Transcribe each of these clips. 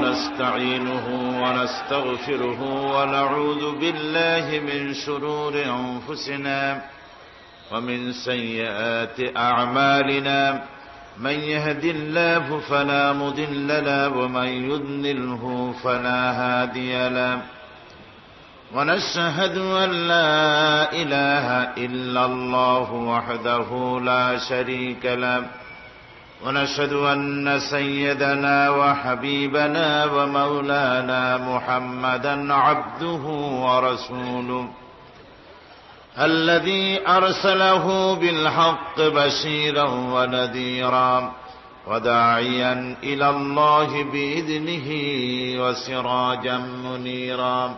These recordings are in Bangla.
ونستعينه ونستغفره ونعوذ بالله من شرور أنفسنا ومن سيئات أعمالنا من يهد الله فلا مضل له ومن يضلله فلا هادي له ونشهد أن لا إله إلا الله وحده لا شريك له ونشهد أن سيدنا وحبيبنا ومولانا محمدا عبده ورسوله الذي أرسله بالحق بشيرا ونذيرا وداعيا إلى الله بإذنه وسراجا منيرا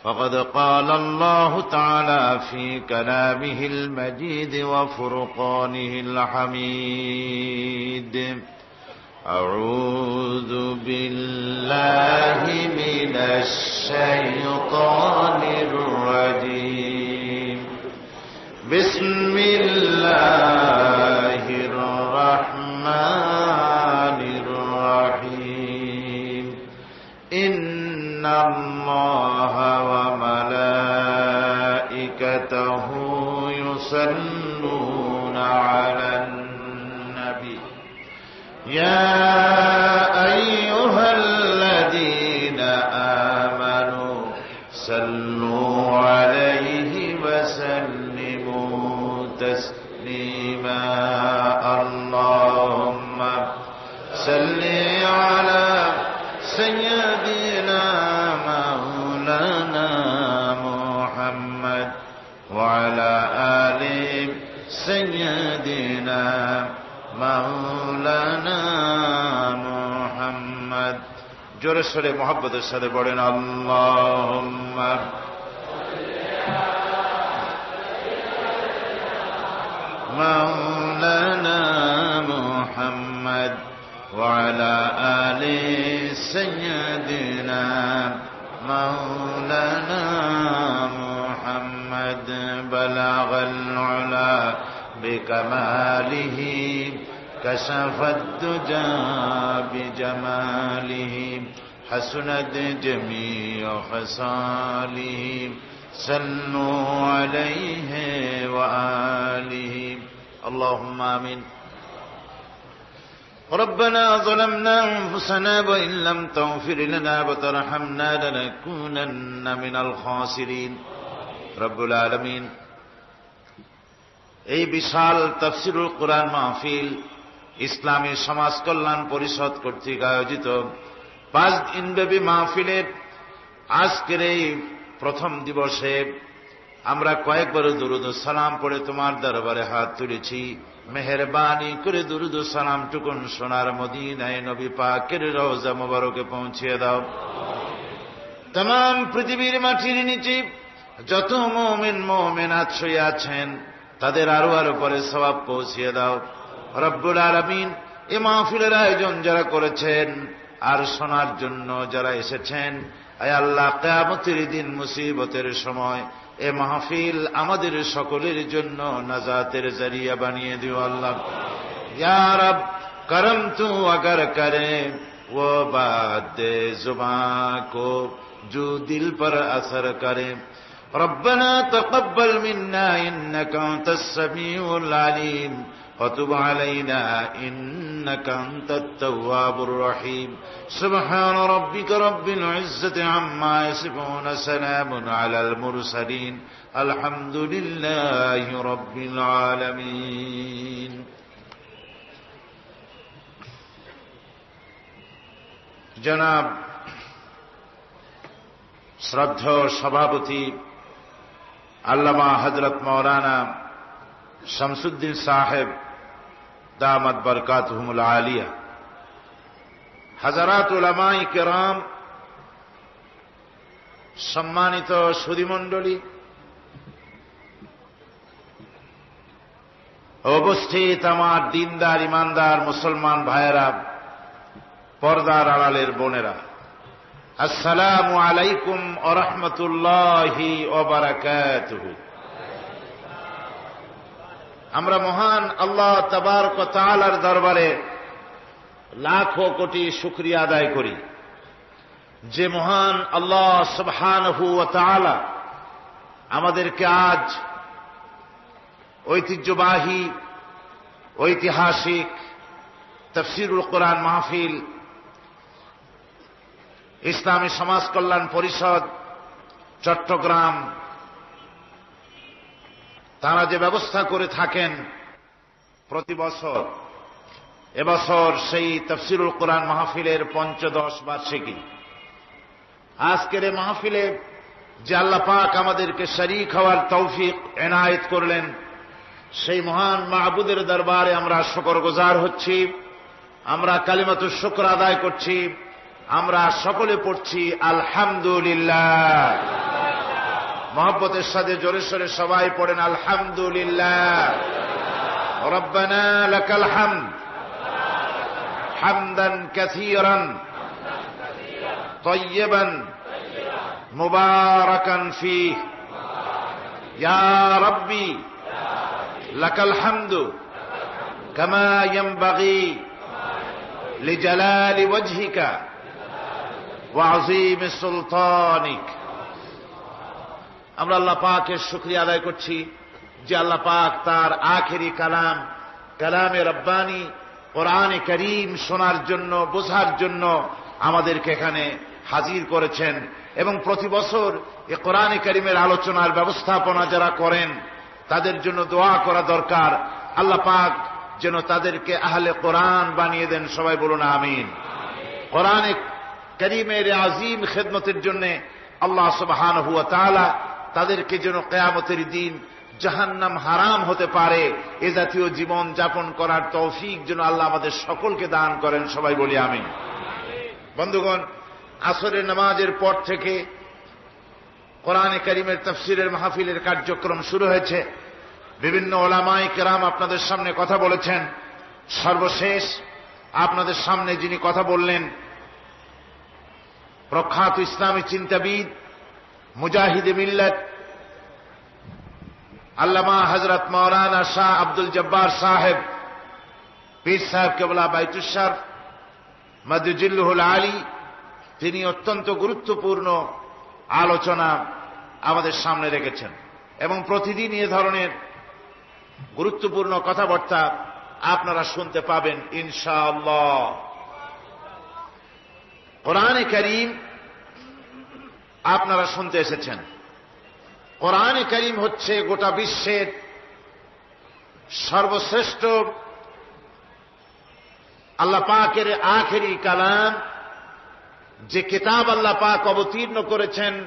فقد قال الله تعالى في كلامه المجيد وفرقانه الحميد أعوذ بالله من الشيطان الرجيم بسم الله الرحمن الرحيم إن الله وملائكته يصلون على النبي يا أيها الذين آمنوا صلوا عليه وسلموا تسليما اللهم صل على سيدنا مولانا محمد وعلى آل سيدنا مولانا محمد জোরে সোরে মোহাব্বতের সাথে পড়েন আল্লাহুম্মা مولانا محمد وعلى آل سيدنا مولانا محمد بلغ العلا بكماله كشف الدجى بجماله حسنت جميع خصاله صلوا عليه وآله اللهم آمين ربنا ظلمنا أنفسنا وإن لم تغفر لنا وترحمنا لنكونن من الخاسرين رب العالمين এই বিশাল তাফসীরুল কুরআন মাহফিল ইসলামী সমাজ কল্যাণ পরিষদ কর্তৃক আয়োজিত 5 দিনব্যাপী মাহফিলের আজকের এই প্রথম দিবসে আমরা কয়েকবার দরুদ ও সালাম পড়ে তোমার দরবারে হাত তুলেছি মেহেরবানি করে দরুদ ও সালাম টুকুন সোনার মদিনায় নবী পাকের রওজা মোবারকে পৌঁছিয়ে দাও तमाम পৃথিবীর মাটির নিচে যত মুমিন মুমিনাত শুয়ে আছেন তাদের আরো আরো করে সওয়াব পৌঁছিয়ে দাও রব্বুল আলামিন এই মাহফিলের আয়োজন যারা করেছেন আর শোনার জন্য যারা এসেছেন আয় আল্লাহ কিয়ামতের দিন মুসিবতের সময় এ মাহফিল আমাদের সকলের জন্য নাজাতের জরিয়া বানিয়ে দিও আল্লাহ ইয়া রব করম তু अगर करे वो बात जुबान को जो दिल पर असर करे ربنا تقبل منا إنك أنت السميع العليم وتب علينا إنك أنت التواب الرحيم سبحان ربك رب العزة عما يصفون سلام على المرسلين الحمد لله رب العالمين জনাব শ্রদ্ধেয় সভাপতি আল্লামা হযরত মাওলানা শামসুদ্দিন সাহেব দামাত বরকাতুহুমুল আলিয়া হাজারাত উলামায়ে কেরাম সম্মানিত সুধীমণ্ডলী উপস্থিত আমার দিনদার ইমানদার মুসলমান ভাইয়েরা পর্দার আড়ালের বোনেরা আসসালামু আলাইকুম ওয়া রাহমাতুল্লাহি ওয়া বারাকাতুহু আমরা মহান আল্লাহ তাবারক ওয়া তাআলার দরবারে লাখো কোটি শুকরিয়া আদায় করি যে মহান আল্লাহ সুবহানাহু ওয়া তাআলা আমাদেরকে আজ ঐতিহ্যবাহী ঐতিহাসিক তাফসীরুল কোরআন মাহফিল ইসলামী সমাজ কল্যাণ পরিষদ চট্টগ্রাম তারা যে ব্যবস্থা করে থাকেন প্রতি বছর, এবছর সেই তাফসীরুল কোরআন মাহফিলের ৫৫ বার্ষিকী। আজকের এই মাহফিলে যে আল্লাহ পাক আমাদেরকে শরীক হওয়ার তৌফিক এনায়েত করলেন, সেই মহান মাহবুদের দরবারে আমরা শুকরগুজার হচ্ছি, আমরা কালিমাতুশ শুকর আদায় করছি, আমরা সকলে পড়ছি আলহামদুলিল্লাহ। মহব্বতের সাথে জোরে সোরে সবাই পড়েন আলহামদুলিল্লাহ। রব্বানা লাকাল হামদ হামদান কাসীরান তাইয়্যিবান মুবারাকান ফীহ ইয়া রাব্বি লাকাল হামদু কামা ইয়ানবাগী লিজালালি ওয়াজহিকা ওয়া আযীমি সুলতানিক। আমরা আল্লাহ পাকের শুকরিয়া আদায় করছি যে আল্লাহ পাক তার আখেরি কালাম কালামে রব্বানি কোরআনে কারীম শোনার জন্য, বোঝার জন্য আমাদেরকে এখানে হাজির করেছেন। এবং প্রতি বছর এই কোরআনে কারীমের আলোচনার ব্যবস্থাপনা যারা করেন তাদের জন্য দোয়া করা দরকার, আল্লাহ পাক যেন তাদেরকে আহলে কোরআন বানিয়ে দেন। সবাই বলুন আমিন। কোরআনে কারীমের আজিম খেদমতের জন্য আল্লাহ সুবহানাহু ওয়া তাআলা তাদেরকে যেন কিয়ামতের দিন জাহান্নাম হারাম হতে পারে এ জাতীয় জীবন যাপন করার তৌফিক যেন আল্লাহ আমাদের সকলকে দান করেন। সবাই বলি আমিন। বন্ধুগণ, আসরের নামাজের পর থেকে কোরআনে কারীমের তাফসীরের মাহফিলের কার্যক্রম শুরু হয়েছে। বিভিন্ন উলামায়ে কেরাম আপনাদের সামনে কথা বলেছেন। সর্বশেষ আপনাদের সামনে যিনি কথা বললেন, প্রখ্যাত ইসলামী চিন্তাবিদ, মুজাহিদে মিল্লাত আল্লামা হযরত মাওলানা শাহ আব্দুল জব্বার সাহেব, পীর সাহেব কেবলা বাইতুশ-শরফ মাদজিল্লুহুল আলী, তিনি অত্যন্ত গুরুত্বপূর্ণ আলোচনা আমাদের সামনে রেখেছেন এবং প্রতিদিন এ ধরনের গুরুত্বপূর্ণ কথাবার্তা আপনারা শুনতে পাবেন ইনশাআল্লাহ। কোরআনে কারীম আপনারা শুনতে এসেছেন। কোরআনে কারীম হচ্ছে গোটা বিশ্বের সর্বশ্রেষ্ঠ আল্লাহ পাকের আখেরি কালাম, যে কিতাব আল্লাহ পাক অবতীর্ণ করেছেন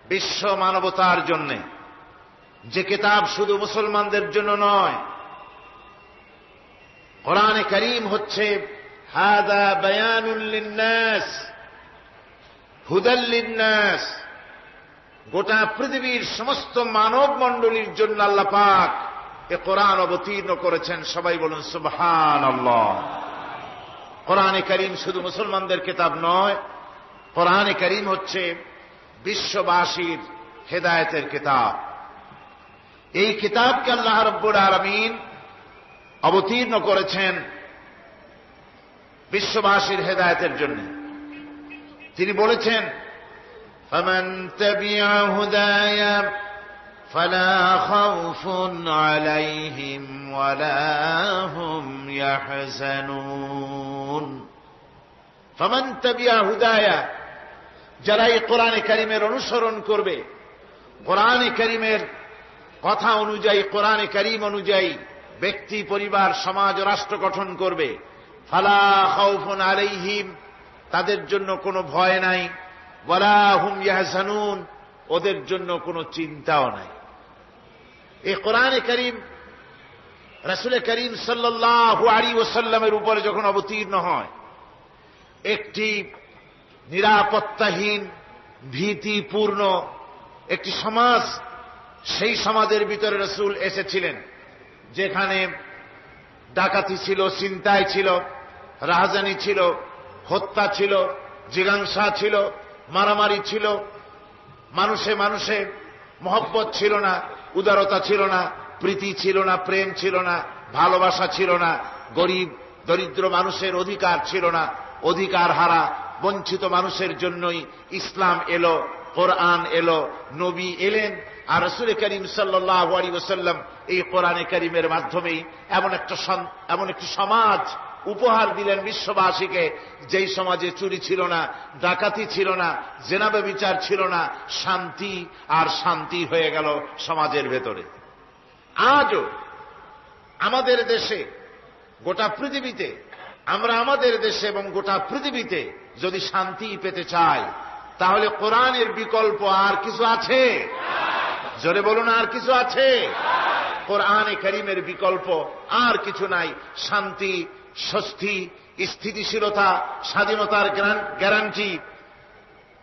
বিশ্ব মানবতার জন্য, যে কিতাব শুধু মুসলমানদের জন্য নয়। কোরআনে কারীম হচ্ছে হাযা বায়ানুল লিন্নাস হুদাল লিন্নাস, গোটা পৃথিবীর সমস্ত মানব মণ্ডলীর জন্য আল্লাহ পাক এ কোরআন অবতীর্ণ করেছেন। সবাই বলুন সুবহানাল্লাহ। কোরআনে কারীম শুধু মুসলমানদের কিতাব নয়, কোরআনে কারীম হচ্ছে বিশ্ববাসীর হেদায়েতের কিতাব। এই কিতাবকে আল্লাহ রাব্বুল আলামিন অবতীর্ণ করেছেন বিশ্ববাসীর হেদায়েতের জন্য। তিনি বলেছেন, فمن تبع هداي فلا خوف عليهم ولا هم يحزنون। فمن تبع هداي, যারা এই কোরআনে কারীমের অনুসরণ করবে, কোরআনে কারীমের কথা অনুযায়ী, কোরআনে কারীম অনুযায়ী ব্যক্তি, পরিবার, সমাজ, রাষ্ট্র গঠন করবে, ফালা খাউফুন আলাইহিম, তাদের জন্য কোনো ভয় নাই, ওয়ালা হুম ইয়াহজানুন, ওদের জন্য কোনো চিন্তাও নাই। এই কোরআনে কারীম রাসূল করিম সাল্লাল্লাহু আলাইহি ওয়াসাল্লামের উপরে যখন অবতীর্ণ হয়, একটি নিরাপত্তাহীন, ভীতিপূর্ণ একটি সমাজ, সেই সমাজের ভিতরে রাসূল এসেছিলেন, যেখানে ডাকাতি ছিল, ছিনতাই ছিল, রাহাজানি ছিল, হত্যা ছিল, জিজ্ঞাসা ছিল, মারামারি ছিল, মানুষে মানুষে মহব্বত ছিল না, উদারতা ছিল না, প্রীতি ছিল না, প্রেম ছিল না, ভালোবাসা ছিল না, গরিব দরিদ্র মানুষের অধিকার ছিল না, অধিকার হারা বঞ্চিত মানুষের জন্যই ইসলাম এলো, কোরআন এলো, নবী এলেন। আর রাসূল করিম সাল্লাল্লাহু আলাইহি ওয়াসাল্লাম এই কোরআনে কারীমের মাধ্যমেই এমন একটি সমাজ উপহার দিলেন বিশ্ববাসীকে, যেই সমাজে চুরি ছিল না, ডাকাতি ছিল না, জেনা ব্যভিচার ছিল না, শান্তি আর শান্তি হয়ে গেল সমাজের ভেতরে। আজও আমাদের দেশে, গোটা পৃথিবীতে, আমরা আমাদের দেশে এবং গোটা পৃথিবীতে যদি শান্তি পেতে চাই, তাহলে কোরআনের বিকল্প আর কিছু আছে? জোরে বলুন, আর কিছু আছে? কোরআনে কারীমের বিকল্প আর কিছু নাই। শান্তি, স্বস্তি, স্থিতিশীলতা, স্বাধীনতার গ্যারান্টি,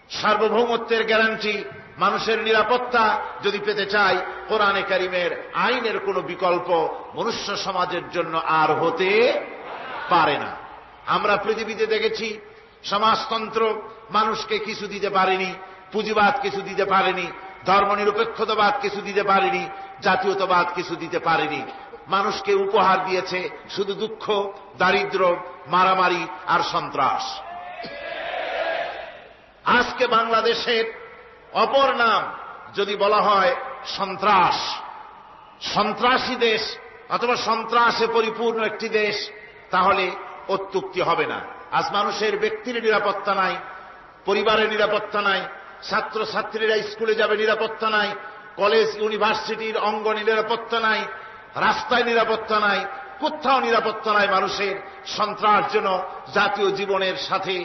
সার্বভৌমত্বের গ্যারান্টি, মানুষের নিরাপত্তা যদি পেতে চাই, কোরআনে কারীমের আইনের কোনো বিকল্প মনুষ্য সমাজের জন্য আর হতে পারে না। আমরা পৃথিবীতে দেখেছি সমাজতন্ত্র মানুষকে কিছু দিতে পারেনি, পুঁজিবাদ কিছু দিতে পারেনি, ধর্মনিরপেক্ষতাবাদ কিছু দিতে পারেনি, জাতীয়তাবাদ কিছু দিতে পারেনি। মানুষকে উপহার দিয়েছে শুধু দুঃখ, দারিদ্র, মারামারি আর সন্ত্রাস। আজকে বাংলাদেশের অপর নাম যদি বলা হয় সন্ত্রাস, সন্ত্রাসী দেশ অথবা সন্ত্রাসে পরিপূর্ণ একটি দেশ, তাহলে অত্যুক্তি হবে না। আজ মানুষের ব্যক্তির নিরাপত্তা নাই, পরিবারের নিরাপত্তা নাই, ছাত্রছাত্রীরা স্কুলে যাবে নিরাপত্তা নাই, কলেজ ইউনিভার্সিটির অঙ্গনে নিরাপত্তা নাই, রাস্তায় নিরাপত্তা নাই, কোথাও নিরাপত্তা নাই মানুষের। সন্ত্রাস যেন জাতীয় জীবনের সাথে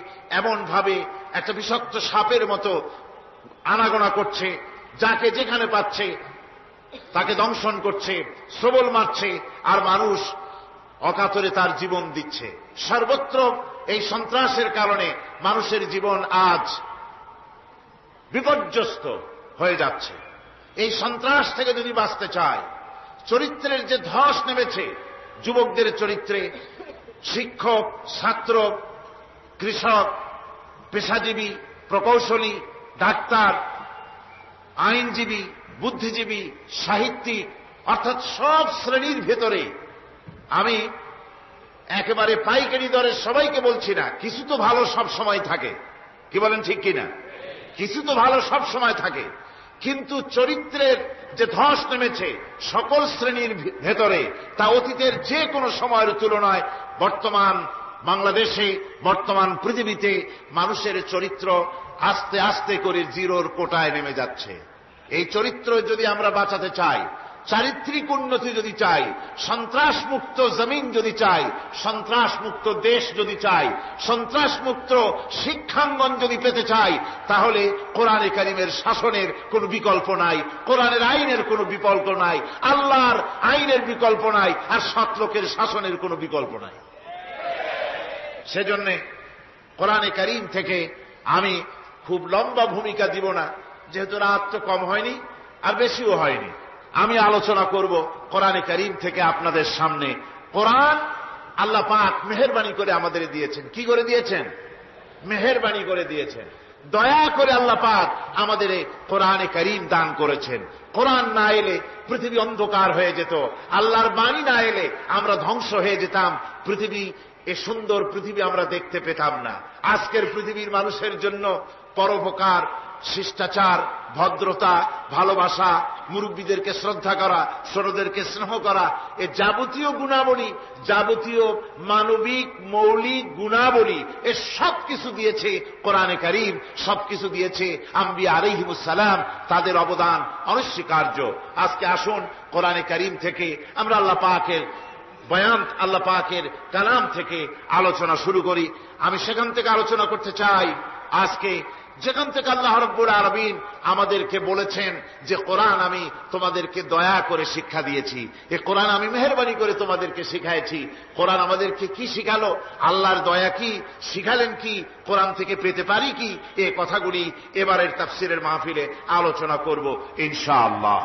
এমনভাবে একটা বিষাক্ত সাপের মতো আনাগোনা করছে, যাকে যেখানে পাচ্ছে তাকে দংশন করছে, সবল মারছে, আর মানুষ অকাতরে তার জীবন দিচ্ছে। সর্বত্র এই সন্ত্রাসের কারণে মানুষের জীবন আজ বিপর্যস্ত হয়ে যাচ্ছে। এই সন্ত্রাস থেকে যদি বাঁচতে চায়, চরিত্রের যে ধস নেমেছে যুবকদের চরিত্রে, শিক্ষক, ছাত্র, কৃষক, পেশাজীবী, প্রকৌশলী, ডাক্তার, আইনজীবী, বুদ্ধিজীবী, সাহিত্যিক, অর্থাৎ সব শ্রেণীর ভেতরে, আমি একেবারে পাইকারি দরে সবাইকে বলছি না, কিছু তো ভালো সব সময় থাকে, কি বলেন ঠিক কিনা? কিছু তো ভালো সব সময় থাকে, কিন্তু চরিত্রের যে ধস নেমেছে সকল শ্রেণীর ভেতরে, তা অতীতের যে কোনো সময়ের তুলনায় বর্তমান বাংলাদেশে, বর্তমান পৃথিবীতে মানুষের চরিত্র আস্তে আস্তে করে জিরোর কোটায় নেমে যাচ্ছে। এই চরিত্র যদি আমরা বাঁচাতে চাই, চারিত্রিক উন্নতি যদি চাই, সন্ত্রাসমুক্ত জমিন যদি চাই, সন্ত্রাসমুক্ত দেশ যদি চাই, সন্ত্রাসমুক্ত শিক্ষাঙ্গন যদি পেতে চাই, তাহলে কোরআনে কারীমের শাসনের কোনো বিকল্প নাই, কোরআনের আইনের কোনো বিকল্প নাই, আল্লাহর আইনের বিকল্প নাই, আর সৎ লোকের শাসনের কোনো বিকল্প নাই। সেজন্য কোরআনে কারীম থেকে আমি খুব লম্বা ভূমিকা দিব না, যেহেতু রাত তো কম হয়নি আর বেশিও হয়নি। আমি আলোচনা করব কোরআনে কারীম থেকে আপনাদের সামনে। কোরআন আল্লাহ পাক মেহেরবানি করে আমাদের দিয়েছেন। কি করে দিয়েছেন? মেহেরবানি করে দিয়েছেন, দয়া করে আল্লাহ পাক আমাদের কোরআনে কারীম দান করেছেন। কোরআন না এলে পৃথিবী অন্ধকার হয়ে যেত, আল্লাহর বাণী না এলে আমরা ধ্বংস হয়ে যেতাম, পৃথিবী, এ সুন্দর পৃথিবী আমরা দেখতে পেতাম না। আজকের পৃথিবীর মানুষের জন্য পরোপকার, শিষ্টাচার, ভদ্রতা, ভালোবাসা, মুরব্বীদেরকে শ্রদ্ধা করা, ছোটদেরকে স্নেহ করা, এ যাবতীয় গুণাবলী, যাবতীয় মানবিক মৌলিক গুণাবলী, এ সব কিছু দিয়েছে কোরআনে কারীম, সবকিছু দিয়েছে আম্বিয়া আলাইহিমুস সালাম, তাদের অবদান অনস্বীকার্য। আজকে আসুন কোরআনে কারীম থেকে আমরা আল্লাহ পাকের বয়ান, আল্লাহ পাকের কালাম থেকে আলোচনা শুরু করি। আমি সেখান থেকে আলোচনা করতে চাই আজকে যেখান থেকে আল্লাহ রাব্বুল আলামিন আমাদেরকে বলেছেন যে কোরআন আমি তোমাদেরকে দয়া করে শিক্ষা দিয়েছি, এ কোরআন আমি মেহেরবানি করে তোমাদেরকে শিখাইছি। কোরআন আমাদেরকে কি শিখালো, আল্লাহর দয়া কি শিখালেন, কি কোরআন থেকে পেতে পারি কি, এ কথাগুলি এবারের তাফসীরের মাহফিলে আলোচনা করব ইনশাআল্লাহ,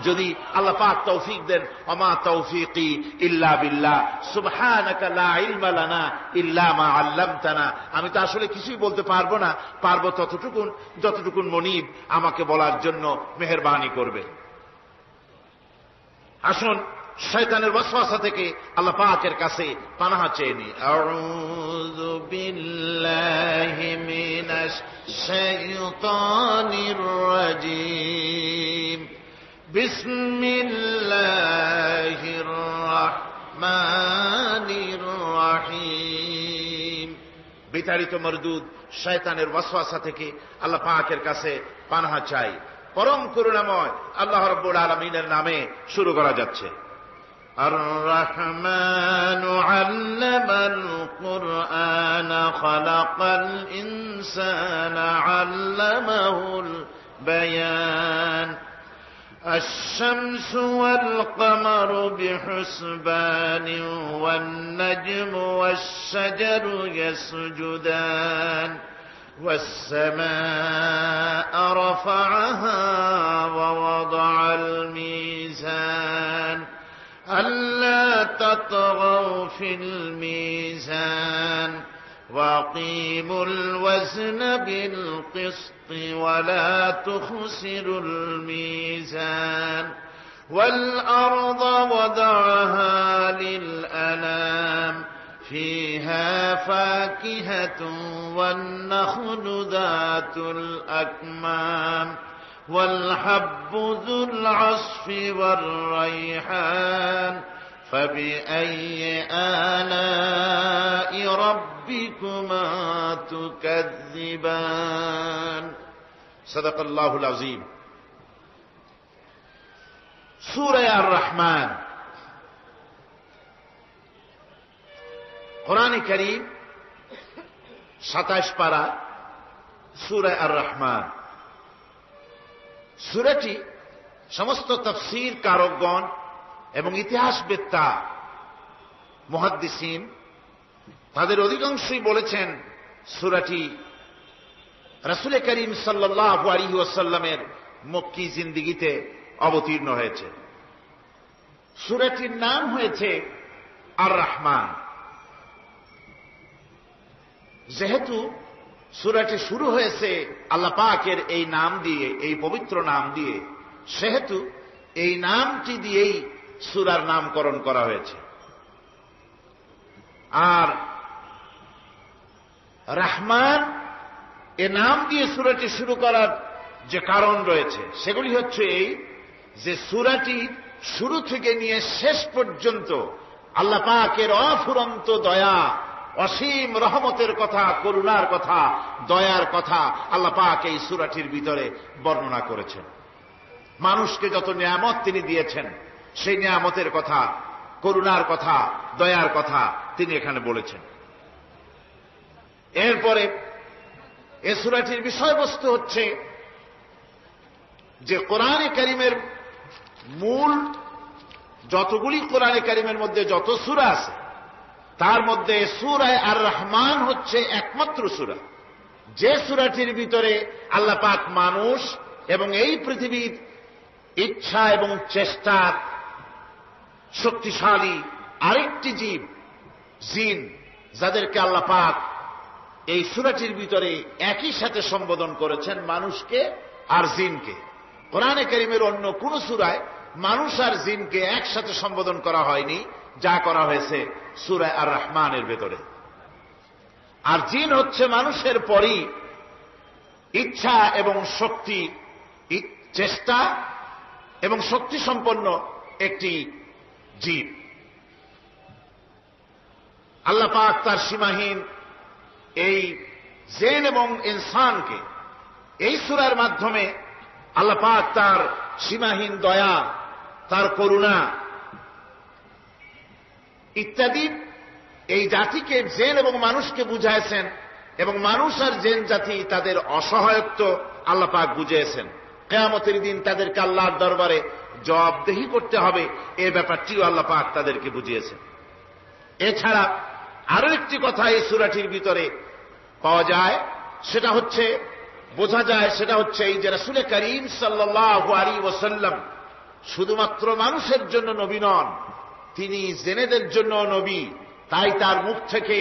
যদি আল্লাহ পাক তৌফিক দেন। ওমা তৌফিকি ইল্লা বিল্লাহ, সুবহানাকা লা ইলমা লানা ইল্লা মা আল্লামতানা। আমি তো আসলে কিছুই বলতে পারবো না, পারবো যতটুকুন মনিব আমাকে বলার জন্য মেহেরবানি করবে। আসুন শয়তানের ওয়াসওয়াসা থেকে আল্লাহ পাকের কাছে পানাহ চেয়ে নিই। আউযু বিল্লাহি মিনাশ শাইতানির রাজীম। বিসমিল্লাহির রাহমানির রাহিম। বিতাড়িত মরদুদ শয়তানের ওয়াসওয়াসা থেকে আল্লাহ পাকের কাছে পানাহ চাই। পরম করুণাময় আল্লাহ রাব্বুল আলামিনের নামে শুরু করা যাচ্ছে। الرحمن علم القرآن خلق الإنسان علمه البيان الشمس والقمر بحسبان والنجم والشجر يسجدان والسماء رفعها ووضع الميزان ألا تطغوا في الميزان وأقيموا الوزن بالقسط ولا تخسروا الميزان والأرض وضعها للأنام فيها فاكهة والنخل ذات الأكمام والحب ذو العصف والريحان فبأي آلاء ربكما تكذبان صدق الله العظيم। সূরা আর রহমান, কোরআনে কারীম 27 পারা, সূরা আর রহমান। সূরাটি সমস্ত তাফসীর কারকগণ এবং ইতিহাসবেত্তা মুহাদ্দিসিন তাদের অধিকাংশই বলেছেন সূরাটি রাসূল করিম সাল্লাল্লাহু আলাইহি ওয়াসাল্লামের মক্কি জিন্দেগিতে অবতীর্ণ হয়েছে। সূরাটির নাম হয়েছে আর রহমান। যেহেতু সূরাটি শুরু হয়েছে আল্লাহ পাকের এই নাম দিয়ে, এই পবিত্র নাম দিয়ে, সেহেতু এই নামটি দিয়েই সূরার নামকরণ করা হয়েছে। আর রহমান এ নাম দিয়ে সূরাটি শুরু করার যে কারণ রয়েছে সেগুলি হচ্ছে এই যে সূরাটি শুরু থেকে নিয়ে শেষ পর্যন্ত আল্লাহ পাকের অফুরন্ত দয়া, অসীম রহমতের কথা, করুণার কথা, দয়ার কথা আল্লাহ পাক এই সূরাটির ভিতরে বর্ণনা করেছেন। মানুষকে যত নিয়ামত তিনি দিয়েছেন সেই নিয়ামতের কথা, করুণার কথা, দয়ার কথা তিনি এখানে বলেছেন। এরপরে এই সূরাটির বিষয়বস্তু হচ্ছে যে কোরআনে কারীমের মূল যতগুলি কোরআনে কারীমের মধ্যে যত সূরা আছে তার মধ্যে সূরা আর রহমান হচ্ছে একমাত্র সূরা যে সূরাটির ভিতরে আল্লাহ পাক মানুষ এবং এই পৃথিবীর ইচ্ছা এবং চেষ্টার শক্তিশালী আরেকটি জীব জিন, যাদেরকে আল্লাহ পাক এই সূরাটির ভিতরে একই সাথে সম্বোধন করেছেন, মানুষকে আর জিনকে। কোরআনে কারীমের অন্য কোন সূরায় মানুষ আর জিনকে একসাথে সম্বোধন করা হয়নি, যা করা হয়েছে সূরা আর রহমানের ভেতরে। আর জিন হচ্ছে মানুষের পরই ইচ্ছা এবং শক্তি, চেষ্টা এবং শক্তি সম্পন্ন একটি জীব। আল্লাহ পাক তার সীমাহীন এই জিন এবং ইনসানকে এই সূরার মাধ্যমে আল্লাহ পাক তার সীমাহীন দয়া, তার করুণা ইত্যাদি এই জাতিকে, জিন এবং মানুষকে বুঝাইছেন এবং মানুষ আর জিন জাতি তাদের অসহায়ত্ব আল্লাহ পাক বুঝিয়েছেন। কিয়ামতের দিন তাদেরকে আল্লাহর দরবারে জবাবদেহি করতে হবে, এই ব্যাপারটিও আল্লাহ পাক তাদেরকে বুঝিয়েছেন। এছাড়া আরো একটি কথা এই সূরাটির ভিতরে পাওয়া যায়, সেটা হচ্ছে বোঝা যায়, সেটা হচ্ছে এই যে রাসূল করিম সাল্লাল্লাহু আলাইহি ওয়াসাল্লাম শুধুমাত্র মানুষের জন্য নবী নন, তিনি জিনেদের জন্য নবী। তাই তার মুখ থেকে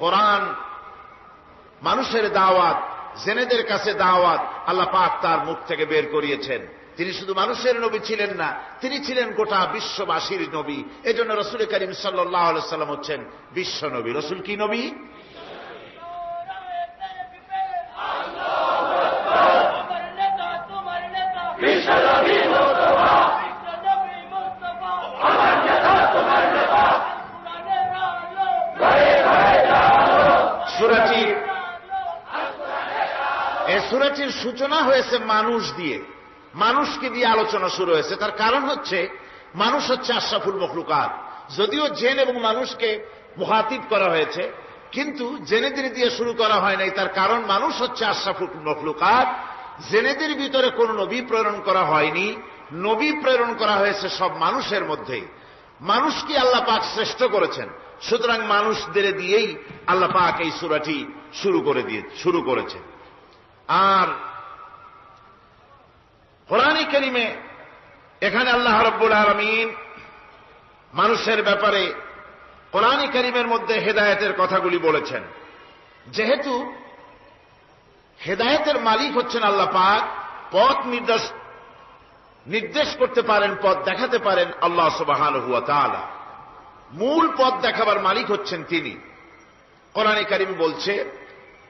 কোরআন, মানুষের দাওয়াত, জিনেদের কাছে দাওয়াত আল্লাহ পাক তার মুখ থেকে বের করিয়েছেন। তিনি শুধু মানুষের নবী ছিলেন না, তিনি ছিলেন গোটা বিশ্ববাসীর নবী। এজন্য রাসূল করিম সাল্লাল্লাহু আলাইহি ওয়াসাল্লাম হচ্ছেন বিশ্ব নবী। রাসূল কি নবী? সূরাটির সূচনা হয়েছে মানুষ দিয়ে, মানুষকে দিয়ে আলোচনা শুরু হয়েছে। তার কারণ হচ্ছে মানুষ হচ্ছে আশরাফুল মখলুকাত। যদিও জিন এবং মানুষকে মুখাতিব করা হয়েছে, কিন্তু জেনেদের দিয়ে শুরু করা হয় নাই। তার কারণ মানুষ হচ্ছে আশরাফুল মখলুকাত। জেনেদের ভিতরে কোন নবী প্রেরণ করা হয়নি, নবী প্রেরণ করা হয়েছে সব মানুষের মধ্যে। মানুষকে আল্লাহ পাক শ্রেষ্ঠ করেছেন, সুতরাং মানুষদের দিয়েই আল্লাহ পাক এই সূরাটি শুরু করেছেন। আর কোরআনে কারীমে এখানে আল্লাহ রাব্বুল আলামিন মানুষের ব্যাপারে কোরআনে কারীমের মধ্যে হেদায়েতের কথাগুলি বলেছেন। যেহেতু হেদায়েতের মালিক হচ্ছেন আল্লাহ পাক, পথ নির্দেশ করতে পারেন, পথ দেখাতে পারেন আল্লাহ সুবহানাহু ওয়া তাআলা। মূল পথ দেখাবার মালিক হচ্ছেন তিনি। কোরআনে কারীম বলছে,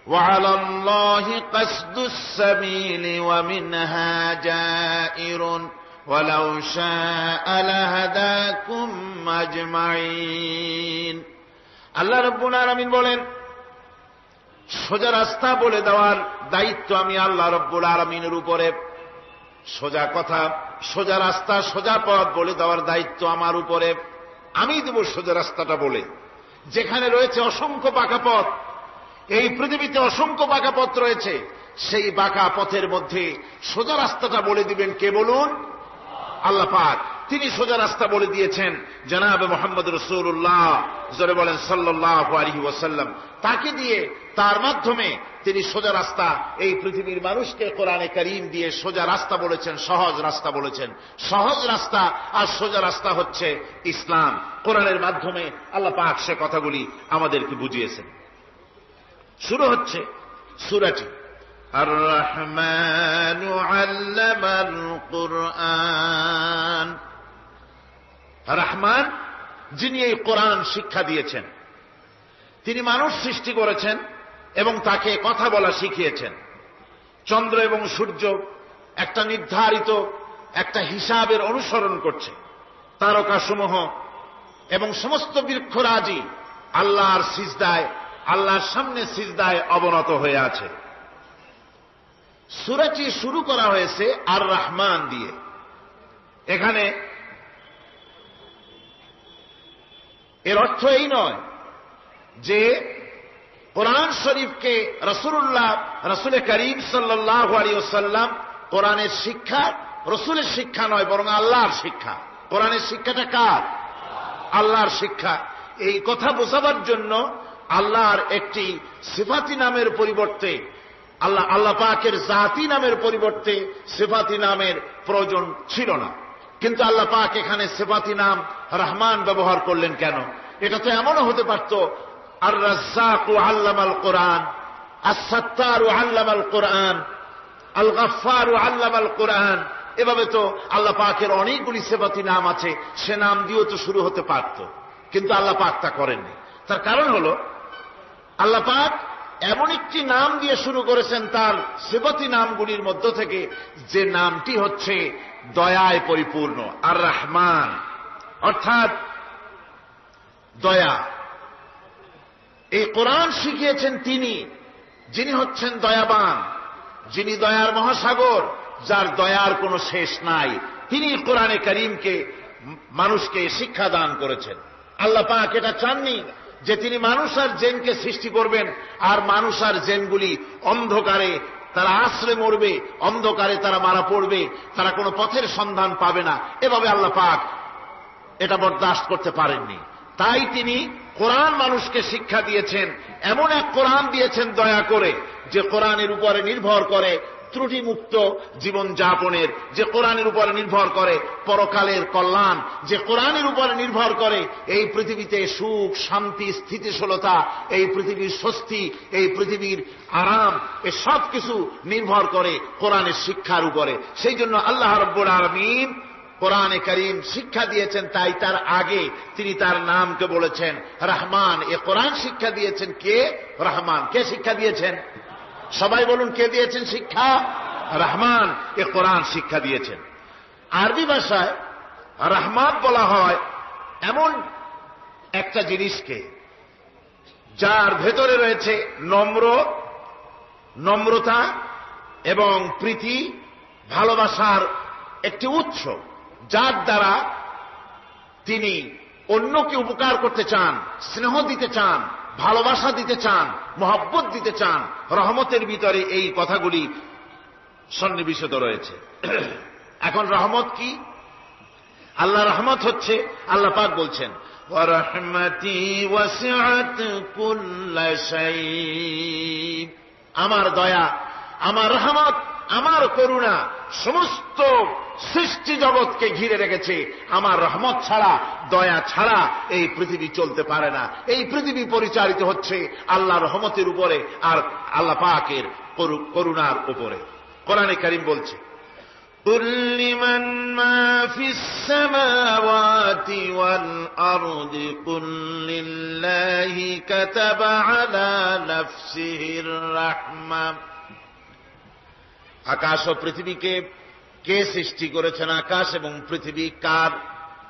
وعلى الله قصد السبيل ومنها جائر ولو شاء لهداكم أجمعين। আল্লাহ রাব্বুল আলামিন বলেন, সোজা রাস্তা বলে দেওয়ার দায়িত্ব আমি আল্লাহ রাব্বুল আলামিনের উপরে। সোজা কথা, সোজা রাস্তা, সোজা পথ বলে দেওয়ার দায়িত্ব আমার উপরে। আমি দেব সোজা রাস্তাটা বলে। যেখানে রয়েছে অসংখ্য বাঁকা পথ, এই পৃথিবীতে অসংখ্য বাঁকা পথ রয়েছে, সেই বাঁকা পথের মধ্যে সোজা রাস্তাটা বলে দিবেন কে বলুন? আল্লাহ পাক। তিনি সোজা রাস্তা বলে দিয়েছেন জনাবে মুহাম্মদ রাসূলুল্লাহ, জোরে বলেন সাল্লাল্লাহু আলাইহি ওয়াসাল্লাম। তাকে দিয়ে, তার মাধ্যমে তিনি সোজা রাস্তা এই পৃথিবীর মানুষকে কোরআনে কারীম দিয়ে সোজা রাস্তা বলেছেন, সহজ রাস্তা বলেছেন। সহজ রাস্তা আর সোজা রাস্তা হচ্ছে ইসলাম। কোরআনের মাধ্যমে আল্লাহ পাক সে কথাগুলি আমাদেরকে বুঝিয়েছেন। শুরু হচ্ছে সূরাটি আর রহমানু আল্লামাল কুরআন। রহমান, যিনি এই কোরআন শিক্ষা দিয়েছেন। তিনি মানুষ সৃষ্টি করেছেন এবং তাকে কথা বলা শিখিয়েছেন। চন্দ্র এবং সূর্য একটা নির্ধারিত একটা হিসাবের অনুসরণ করছে। তারকাসমূহ এবং সমস্ত বৃক্ষরাজি আল্লাহর সিজদায়, আল্লাহর সামনে সিজদায় অবনত হয়ে আছে। সূরাটি শুরু করা হয়েছে আর রহমান দিয়ে। এখানে এর অর্থ এই নয় যে কোরআন শরীফকে রাসূল করিম সাল্লাল্লাহু আলাইহি ওয়াসাল্লাম কোরআনের শিক্ষা রাসূলের শিক্ষা নয়, বরং আল্লাহর শিক্ষা। কোরআনের শিক্ষাটা কার? আল্লাহর শিক্ষা। এই কথা বোঝাবার জন্য আল্লাহর একটি সিফাতি নামের পরিবর্তে, আল্লাহ পাকের জাতি নামের পরিবর্তে সিফাতি নামের প্রয়োজন ছিল না। কিন্তু আল্লাহ পাক এখানে সিফাতি নাম রহমান ব্যবহার করলেন কেন? এটা তো এমনও হতে পারত আর রাজ্জাকু আল্লামাল কোরআন, আস-সাত্তারু আল্লামাল কোরআন, আল গাফফারু আল্লামাল কোরআন। এভাবে তো আল্লাহ পাকের অনেকগুলি সিফাতি নাম আছে, সে নাম দিয়েও তো শুরু হতে পারত, কিন্তু আল্লাহ পাক তা করেননি। তার কারণ হল আল্লাহ পাক এমন একটি নাম দিয়ে শুরু করেছেন তার সিফাতি নামগুলির মধ্য থেকে, যে নামটি হচ্ছে দয়ায় পরিপূর্ণ, আর রহমান, অর্থাৎ দয়া। এই কোরআন শিখিয়েছেন তিনি, যিনি হচ্ছেন দয়াবান, যিনি দয়ার মহাসাগর, যার দয়ার কোনো শেষ নাই। তিনি কোরআনে কারীমকে মানুষকে শিক্ষা দান করেছেন। আল্লাহ পাক এটা চাননি যে তিনি মানুষ আর জিনকে সৃষ্টি করবেন আর মানুষ আর জিনগুলি অন্ধকারে তারা আশ্রে মরবে, অন্ধকারে তারা মারা পড়বে, তারা কোনো পথের সন্ধান পাবে না। এভাবে আল্লাহ পাক এটা বরদাস্ত করতে পারেননি। তাই তিনি কোরআন মানুষকে শিক্ষা দিয়েছেন, এমন এক কোরআন দিয়েছেন দয়া করে, যে কোরআনের উপরে নির্ভর করে ত্রুটিমুক্ত জীবন যাপনের, যে কোরআনের উপরে নির্ভর করে পরকালের কল্যাণ, যে কোরআনের উপরে নির্ভর করে এই পৃথিবীতে সুখ শান্তি স্থিতিশীলতা, এই পৃথিবীর স্বস্তি, এই পৃথিবীর আরাম, এ সব কিছু নির্ভর করে কোরআনের শিক্ষার উপরে। সেই জন্য আল্লাহ রাব্বুল আলামিন কোরআনে কারীম শিক্ষা দিয়েছেন, তাই তার আগে তিনি তার নামকে বলেছেন রহমান। এ কোরআন শিক্ষা দিয়েছেন কে? রহমান। কে শিক্ষা দিয়েছেন? সবাই বলুন, কে দিয়েছেন শিক্ষা? রহমান। এ কোরআন শিক্ষা দিয়েছেন। আরবি ভাষায় রহমান বলা হয় এমন একটা জিনিসকে যার ভেতরে রয়েছে নম্রতা এবং প্রীতি, ভালোবাসার একটি উৎস, যার দ্বারা তিনি অন্যকে উপকার করতে চান, স্নেহ দিতে চান, ভালোবাসা দিতে চান, মহব্বত দিতে চান। রহমতের ভিতরে এই কথাগুলি সন্নিবেশিত রয়েছে। এখন রহমত কি? আল্লাহ রহমত হচ্ছে, আল্লাহ পাক বলছেন ওয়া রাহমাতি ওয়াসিআত কুল্লা শাই, আমার দয়া, আমার রহমত, আমার করুণা সমস্ত সৃষ্টি জগৎকে ঘিরে রেখেছে। আমার রহমত ছাড়া, দয়া ছাড়া এই পৃথিবী চলতে পারে না। এই পৃথিবী পরিচালিত হচ্ছে আল্লাহর রহমতের উপরে আর আল্লাহ পাকের করুণার উপরে। কোরআনে কারীম বলছে قُل لِّمَن مَّا فِي السَّمَاوَاتِ وَالْأَرْضِ قُل لِّلَّهِ كَتَبَ عَلَى نَفْسِهِ الرَّحْمَةَ। আকাশ ও পৃথিবীকে কে সৃষ্টি করেছেন? আকাশ এবং পৃথিবী কার?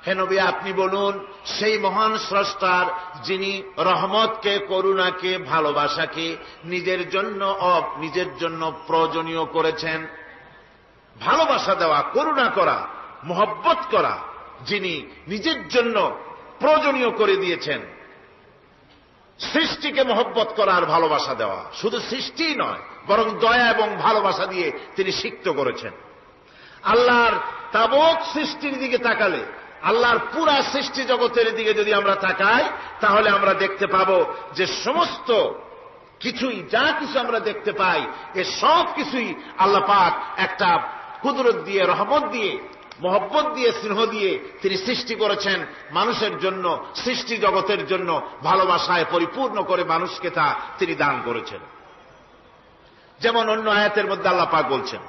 হে নবী, আপনি বলুন, সেই মহান স্রষ্টার, যিনি রহমতকে, করুণাকে, ভালোবাসাকে নিজের জন্য প্রয়োজনীয় করেছেন। ভালোবাসা দেওয়া, করুণা করা, মহব্বত করা, যিনি নিজের জন্য প্রয়োজনীয় করে দিয়েছেন। সৃষ্টিকে মহব্বত করা আর ভালোবাসা দেওয়া, শুধু সৃষ্টিই নয় বরং দয়া এবং ভালোবাসা দিয়ে তিনি সিক্ত করেছেন। আল্লাহর তাবৎ সৃষ্টির দিকে তাকালে, আল্লাহর পুরা সৃষ্টি জগতের দিকে যদি আমরা তাকাই, তাহলে আমরা দেখতে পাব যে সমস্ত কিছুই, যা কিছু আমরা দেখতে পাই, এ সব কিছুই আল্লাহ পাক একটা কুদরত দিয়ে, রহমত দিয়ে, মহব্বত দিয়ে, স্নেহ দিয়ে তিনি সৃষ্টি করেছেন মানুষের জন্য, সৃষ্টি জগতের জন্য। ভালোবাসায় পরিপূর্ণ করে মানুষকে তা তিনি দান করেছেন। যেমন অন্য আয়াতের মধ্যে আল্লাহ পাক বলছেন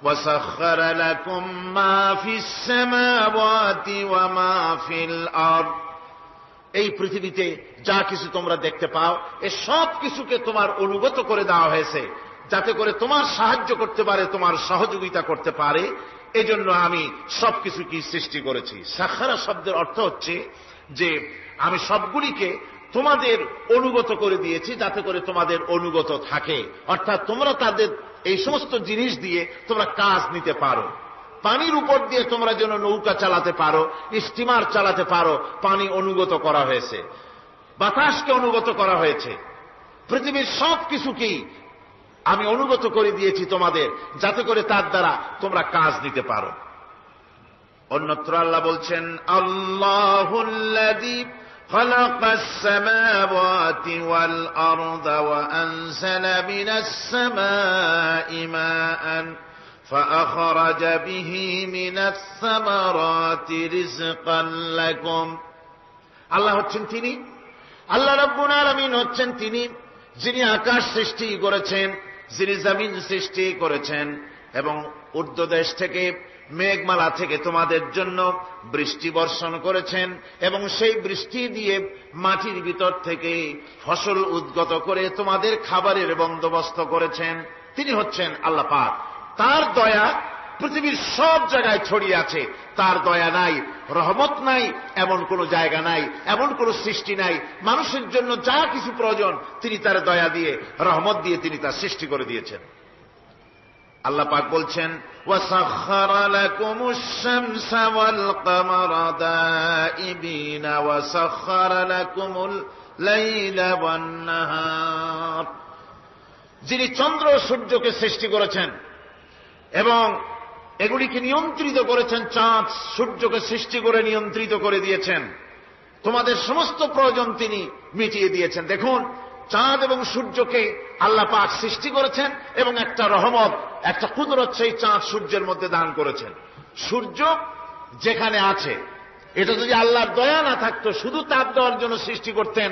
وَسَخَّرَ لَكُم مَّا فِي السَّمَاوَاتِ وَمَا فِي الْأَرْضِ। এই পৃথিবীতে যা কিছু তোমরা দেখতে পাও, এ সব কিছুকে তোমার অনুগত করে দেওয়া হয়েছে, যাতে করে তোমার সাহায্য করতে পারে, তোমার সহযোগিতা করতে পারে। এজন্য আমি সবকিছুকে সৃষ্টি করেছি। সাখারা শব্দের অর্থ হচ্ছে যে আমি সবগুলিকে তোমাদের অনুগত করে দিয়েছি, যাতে করে তোমাদের অনুগত থাকে। অর্থাৎ তোমরা তাদের এই সমস্ত জিনিস দিয়ে তোমরা কাজ নিতে পারো। পানির উপর দিয়ে তোমরা যেন নৌকা চালাতে পারো, স্টিমার চালাতে পারো, পানি অনুগত করা হয়েছে, বাতাসকে অনুগত করা হয়েছে। পৃথিবীর সব কিছুকেই আমি অনুগত করে দিয়েছি তোমাদের, যাতে করে তার দ্বারা তোমরা কাজ নিতে পারো। অন্যত্র আল্লাহ বলছেন আল্লাহুল্লাযী খালাকাস সামাওয়াতি ওয়াল আরদা ওয়া আনজালা মিনাস সামাই মাআন ফাআখরাজা বিহি মিনাস সামারাতি রিজকান লাকুম। আল্লাহ হচ্ছেন তিনি, আল্লাহ রাব্বুল আলামিন হচ্ছেন তিনি, যিনি আকাশ সৃষ্টি করেছেন, যিনি জমিন সৃষ্টি করেছেন এবং ঊর্ধ্বদেশ থেকে, মেঘমালা থেকে তোমাদের জন্য বৃষ্টি বর্ষণ করেছেন এবং সেই বৃষ্টি দিয়ে মাটির ভিতর থেকে ফসল উদ্গত করে তোমাদের খাবারের বন্দোবস্ত করেছেন। তিনি হচ্ছেন আল্লাহ পাক। তার দয়া পৃথিবীর সব জায়গায় ছড়িয়ে আছে। তার দয়া নাই, রহমত নাই, এমন কোন জায়গা নাই, এমন কোন সৃষ্টি নাই। মানুষের জন্য যা কিছু প্রয়োজন তিনি তার দয়া দিয়ে, রহমত দিয়ে তিনি তা সৃষ্টি করে দিয়েছেন। আল্লাহ পাক বলছেন ওয়াসাখখারা লাকুমুশ শামসা ওয়াল কামারা দাইবিনা ওয়াসাখখারা লাকুমুল লাইলা ওয়ান নাহার। যিনি চন্দ্র ও সূর্যকে সৃষ্টি করেছেন এবং এগুলিকে নিয়ন্ত্রিত করেছেন, চাঁদ সূর্যকে সৃষ্টি করে নিয়ন্ত্রিত করে দিয়েছেন, তোমাদের সমস্ত প্রয়োজন তিনি মিটিয়ে দিয়েছেন। দেখুন, চাঁদ এবং সূর্যকে আল্লাহ পাক সৃষ্টি করেছেন এবং একটা রহমত, একটা কুদরত সেই চাঁদ সূর্যের মধ্যে দান করেছেন। সূর্য যেখানে আছে, এটা যদি আল্লাহর দয়া না থাকতো, শুধু তাপ দেওয়ার জন্য সৃষ্টি করতেন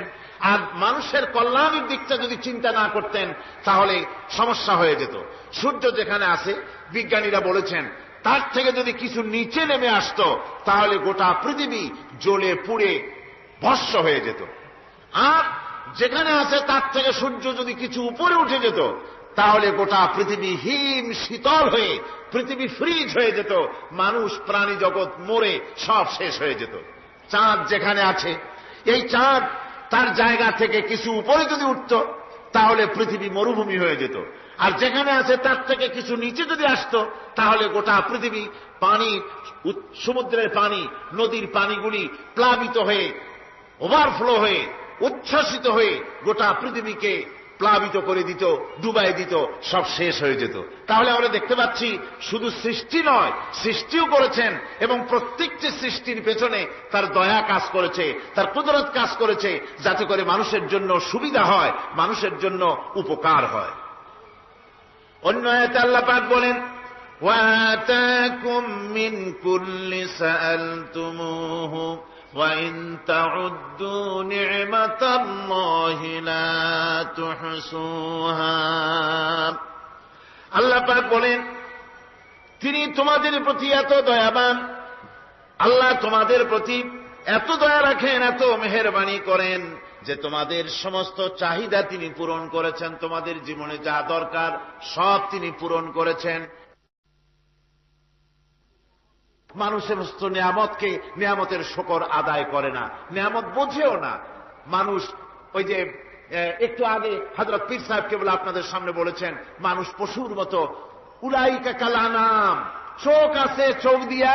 আর মানুষের কল্যাণের দিকটা যদি চিন্তা না করতেন, তাহলে সমস্যা হয়ে যেত। সূর্য যেখানে আছে, বিজ্ঞানীরা বলেছেন তার থেকে যদি কিছু নিচে নেমে আসতো, তাহলে গোটা পৃথিবী জ্বলে পুড়ে ভস্ম হয়ে যেত। আর যেখানে আছে তার থেকে সূর্য যদি কিছু উপরে উঠে যেত, তাহলে গোটা পৃথিবী হিম শীতল হয়ে, পৃথিবী ফ্রিজ হয়ে যেত, মানুষ প্রাণী জগৎ মরে সব শেষ হয়ে যেত। চাঁদ যেখানে আছে, এই চাঁদ তার জায়গা থেকে কিছু উপরে যদি উঠত, তাহলে পৃথিবী মরুভূমি হয়ে যেত। আর যেখানে আছে তার থেকে কিছু নিচে যদি আসতো, তাহলে গোটা পৃথিবী পানি, সমুদ্রের পানি, নদীর পানিগুলি প্লাবিত হয়ে, ওভারফ্লো হয়ে, উচ্ছ্বসিত হয়ে গোটা পৃথিবীকে প্লাবিত করে দিত, ডুবাই দিত, সব শেষ হয়ে যেত। তাহলে আমরা দেখতে পাচ্ছি শুধু সৃষ্টি নয়, সৃষ্টিও করেছেন এবং প্রত্যেকটি সৃষ্টির পেছনে তার দয়া কাজ করেছে, তার কুদরত কাজ করেছে, যাতে করে মানুষের জন্য সুবিধা হয়, মানুষের জন্য উপকার হয়। অন্য আয়াতে আল্লাহ পাক বলেন, ওয়াতাকুম মিন কুল্লি সাআলতুমুহু وَإِن تَعُدُّوا نِعْمَةَ اللَّهِ لَا تُحْصُوهَا। আল্লাহ পাক বলেন, তিনি তোমাদের প্রতি এত দয়াবান, আল্লাহ তোমাদের প্রতি এত দয়া রাখেন, এত মেহেরবানি করেন যে তোমাদের সমস্ত চাহিদা তিনি পূরণ করেছেন, তোমাদের জীবনে যা দরকার সব তিনি পূরণ করেছেন। মানুষ সমস্ত নিয়ামতকে, নিয়ামতের শুকর আদায় করে না, নিয়ামত বোঝেও না মানুষ। ওই যে একটু আগে হযরত পীর সাহেব কেবল আপনাদের সামনে বলেছেন, মানুষ পশুর মতো, উলাইকা কাল আনাম, চোখ আছে, চোখ দিয়া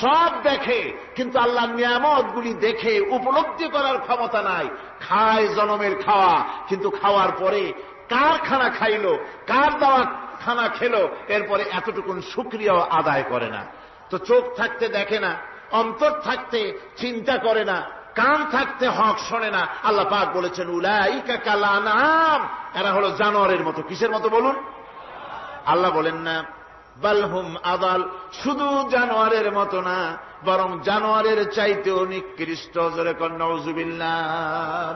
সব দেখে, কিন্তু আল্লাহর নিয়ামতগুলি দেখে উপলব্ধি করার ক্ষমতা নাই। খায় জনমের খাওয়া, কিন্তু খাওয়ার পরে কার খানা খাইল, কার দেওয়া খানা খেলো, এরপরে এতটুকুন শুকরিয়াও আদায় করে না। তো চোখ থাকতে দেখে না, অন্তর থাকতে চিন্তা করে না, কান থাকতে হক শোনে না। আল্লাহ পাক বলেছেন, উলাইকা কাল আনআম, এরা হলো জানোয়ারের মতো। কিসের মতো বলুন? আল্লাহ বলেন না বালহুম আদাল, শুধু জানোয়ারের মতো না, বরং জানোয়ারের চাইতেও নিকৃষ্ট। জোরে কোন নাউযুবিল্লাহ।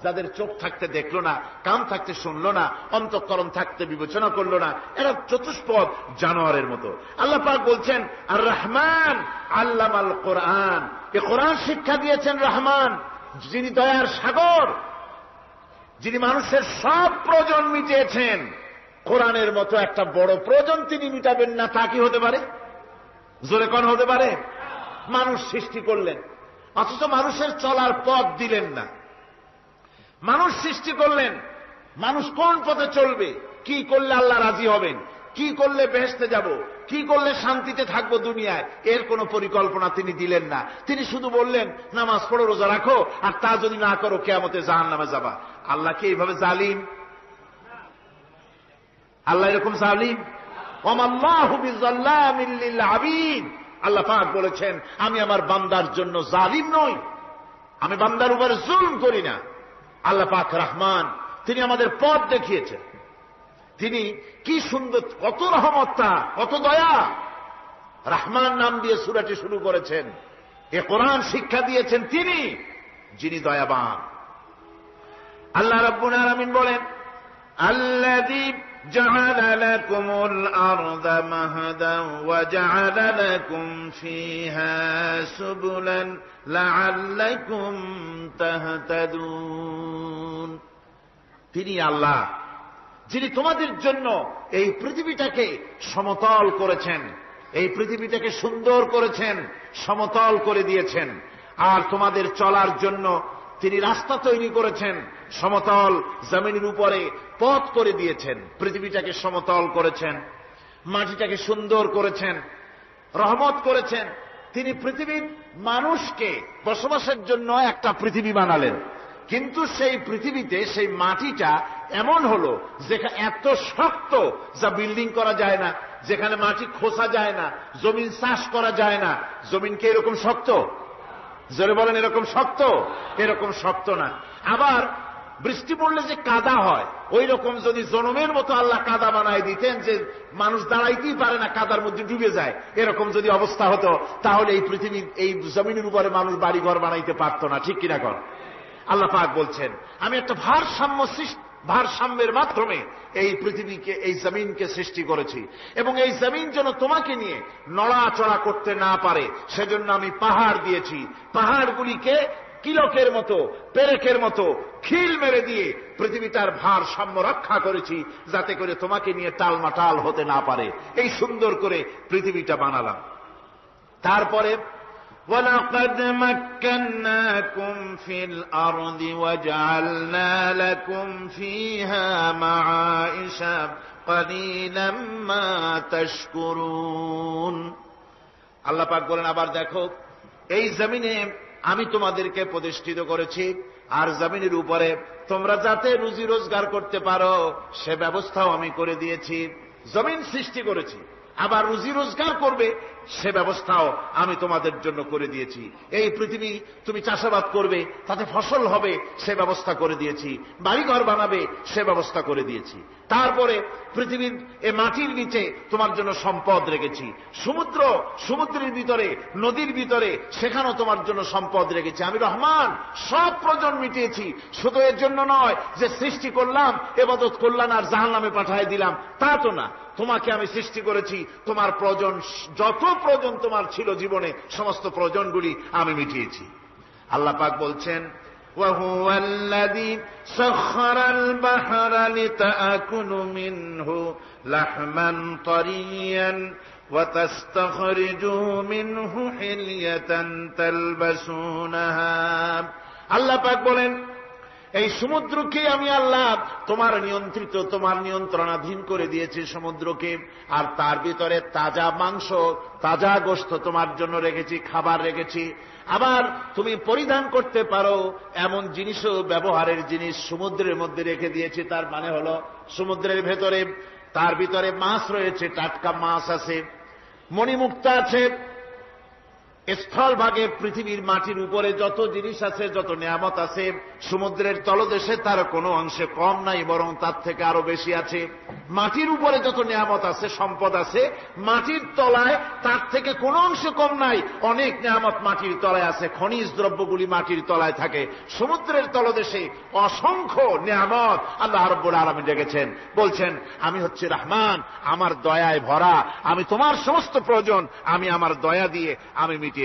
যাদের চোখ থাকতে দেখলো না, কান থাকতে শুনলো না, অন্তঃকরণ থাকতে বিবেচনা করলো না, এরা চতুষ্পদ জানোয়ারের মতো। আল্লাহ পাক বলছেন, আর রহমান আল্লামাল কোরআন, এ কোরআন শিক্ষা দিয়েছেন রহমান, যিনি দয়ার সাগর, যিনি মানুষের সব প্রয়োজন মিটিয়েছেন। কোরআনের মতো একটা বড় প্রয়োজন তিনি মিটাবেন না, তা কি হতে পারে? জোরে কোন হতে পারে? মানুষ সৃষ্টি করলেন, অথচ মানুষের চলার পথ দিলেন না। মানুষ সৃষ্টি করলেন, মানুষ কোন পথে চলবে, কি করলে আল্লাহ রাজি হবেন, কি করলে বেহেশতে যাব, কি করলে শান্তিতে থাকবো দুনিয়ায়, এর কোন পরিকল্পনা তিনি দিলেন না। তিনি শুধু বললেন, নামাজ পড়ো, রোজা রাখো, আর তা যদি না করো কিয়ামতে জাহান্নামে যাবা। আল্লাহ কি এইভাবে জালিম? আল্লাহ এরকম জালিম? ওয়ামাল্লাহু বিযাল্লামিল লিল আবিদ। আল্লাহ পাক বলেছেন, আমি আমার বান্দার জন্য জালিম নই, আমি বান্দার উপরে জুলম করি না। আল্লাহ পাক রহমান, তিনি আমাদের পথ দেখিয়েছেন। তিনি কি সুন্দর, কত রহমত তার, কত দয়া। রহমান নাম দিয়ে সূরাটি শুরু করেছেন। এ কোরআন শিক্ষা দিয়েছেন তিনি, যিনি দয়াবান। আল্লাহ রাব্বুল আলামিন বলেন, আল্লাযী জাআলা লাকুমুল আরদা মাহদান ওয়া জাআলা লাকুম ফীহা সুবুলান লাআল্লাকুম তাহতাদুন। তিনি আল্লাহ, যিনি তোমাদের জন্য এই পৃথিবীটাকে সমতল করেছেন, এই পৃথিবীটাকে সুন্দর করেছেন, সমতল করে দিয়েছেন। আর তোমাদের চলার জন্য তিনি রাস্তা তৈরি করেছেন, সমতল জমিনের উপরে পথ করে দিয়েছেন, পৃথিবীটাকে সমতল করেছেন, মাটিটাকে সুন্দর করেছেন, রহমত করেছেন। তিনি পৃথিবীর মানুষকে বসবাসের জন্য একটা পৃথিবী বানালেন, কিন্তু সেই পৃথিবীতে সেই মাটিটা এমন হলো যেখানে এত শক্ত যা বিল্ডিং করা যায় না, যেখানে মাটি খোসা যায় না, জমিন চাষ করা যায় না। জমিনকে এরকম শক্ত? জোরে বলেন, এরকম শক্ত? এরকম শক্ত না। আবার বৃষ্টি পড়লে যে কাদা হয়, ওই রকম যদি জনমের মতো আল্লাহ কাদা বানায় দিতেন যে মানুষ দাঁড়াইতেই পারে না, কাদার মধ্যে ডুবে যায়, এরকম যদি অবস্থা হতো, তাহলে এই পৃথিবীর এই জমিনের উপরে মানুষ বাড়ি ঘর বানাইতে পারতো না। ঠিক কিনা কর? আল্লাহ পাক বলছেন, আমি একটা ভারসাম্যের মাধ্যমে এই পৃথিবীকে, এই জমিনকে সৃষ্টি করেছি, এবং এই জমিন যেন তোমাকে নিয়ে নড়াচড়া করতে না পারে সেজন্য আমি পাহাড় দিয়েছি। পাহাড়গুলিকে কিলকের মতো, পেরেকের মতো খিল মেরে দিয়ে পৃথিবীটার ভারসাম্য রক্ষা করেছি, যাতে করে তোমাকে নিয়ে টালমাটাল হতে না পারে। এই সুন্দর করে পৃথিবীটা বানালাম। তারপরে وَلَقَدْ مَكَّنَّاكُمْ فِي الْأَرْضِ وَجَعَلْنَا لَكُمْ فِيهَا مَعَائِشَ قَلِيلًا مَا تَشْكُرُونَ। আল্লাহ পাক বলেন, আবার দেখো, এই জমিনে আমি তোমাদেরকে প্রতিষ্ঠিত করেছি, আর জমিনের উপরে তোমরা যাতে রুজি রোজগার করতে পারো সে ব্যবস্থাও আমি করে দিয়েছি। জমিন সৃষ্টি করেছি, আবার রুজি রোজগার করবে সে ব্যবস্থাও আমি তোমাদের জন্য করে দিয়েছি। এই পৃথিবী তুমি চাষাবাদ করবে, তাতে ফসল হবে সে ব্যবস্থা করে দিয়েছি, বাড়িঘর বানাবে সে ব্যবস্থা করে দিয়েছি। তারপরে পৃথিবীর এ মাটির নিচে তোমার জন্য সম্পদ রেখেছি, সমুদ্রের ভিতরে, নদীর ভিতরে, সেখানেও তোমার জন্য সম্পদ রেখেছি। আমি রহমান, সব প্রয়োজন মিটিয়েছি। শুধু এর জন্য নয় যে সৃষ্টি করলাম, ইবাদত করলাম আর জাহান্নামে পাঠিয়ে দিলাম, তা তো না। তোমাকে আমি সৃষ্টি করেছি, তোমার প্রয়োজন, যত প্রয়োজন তোমার ছিল জীবনে, সমস্ত প্রয়োজনগুলি আমি মিটিয়েছি। আল্লাহ পাক বলছেন, وَهُوَ الَّذِي سَخَّرَ الْبَحْرَ لِتَأْكُلُوا مِنْهُ لَحْمًا طَرِيًّا وَتَسْتَخْرِجُوا مِنْهُ حِلْيَةً تَلْبَسُونَهَا। আল্লাহ পাক বলেন, এই সমুদ্রকে আমি আল্লাহ তোমার নিয়ন্ত্রিত, তোমার নিয়ন্ত্রণাধীন করে দিয়েছি সমুদ্রকে, আর তার ভিতরে তাজা মাংস, তাজা গোশত তোমার জন্য রেখেছি, খাবার রেখেছি। আবার তুমি পরিধান করতে পারো এমন জিনিসও, ব্যবহারের জিনিস সমুদ্রের মধ্যে রেখে দিয়েছি। তার মানে হলো সমুদ্রের ভেতরে, তার ভিতরে মাছ রয়েছে, টাটকা মাছ আছে, মণিমুক্তা আছে। স্থলভাগে পৃথিবীর মাটির উপরে যত জিনিস আছে, যত নিয়ামত আছে, সমুদ্রের তলদেশে তার কোনো অংশে কম নাই, বরং তার থেকে আরো বেশি আছে। মাটির উপরে যত নিয়ামত আছে, সম্পদ আছে, মাটির তলায় তার থেকে কোনো অংশে কম নাই। অনেক নিয়ামত মাটির তলায় আছে, খনিজ দ্রব্যগুলি মাটির তলায় থাকে। সমুদ্রের তলদেশে অসংখ্য নিয়ামত আল্লাহ রাব্বুল আলামিন রেখেছেন। বলছেন, আমি হচ্ছে রহমান, আমার দয়ায় ভরা, আমি তোমার সমস্ত প্রয়োজন আমি আমার দয়া দিয়ে আমি মিটিয়েছি।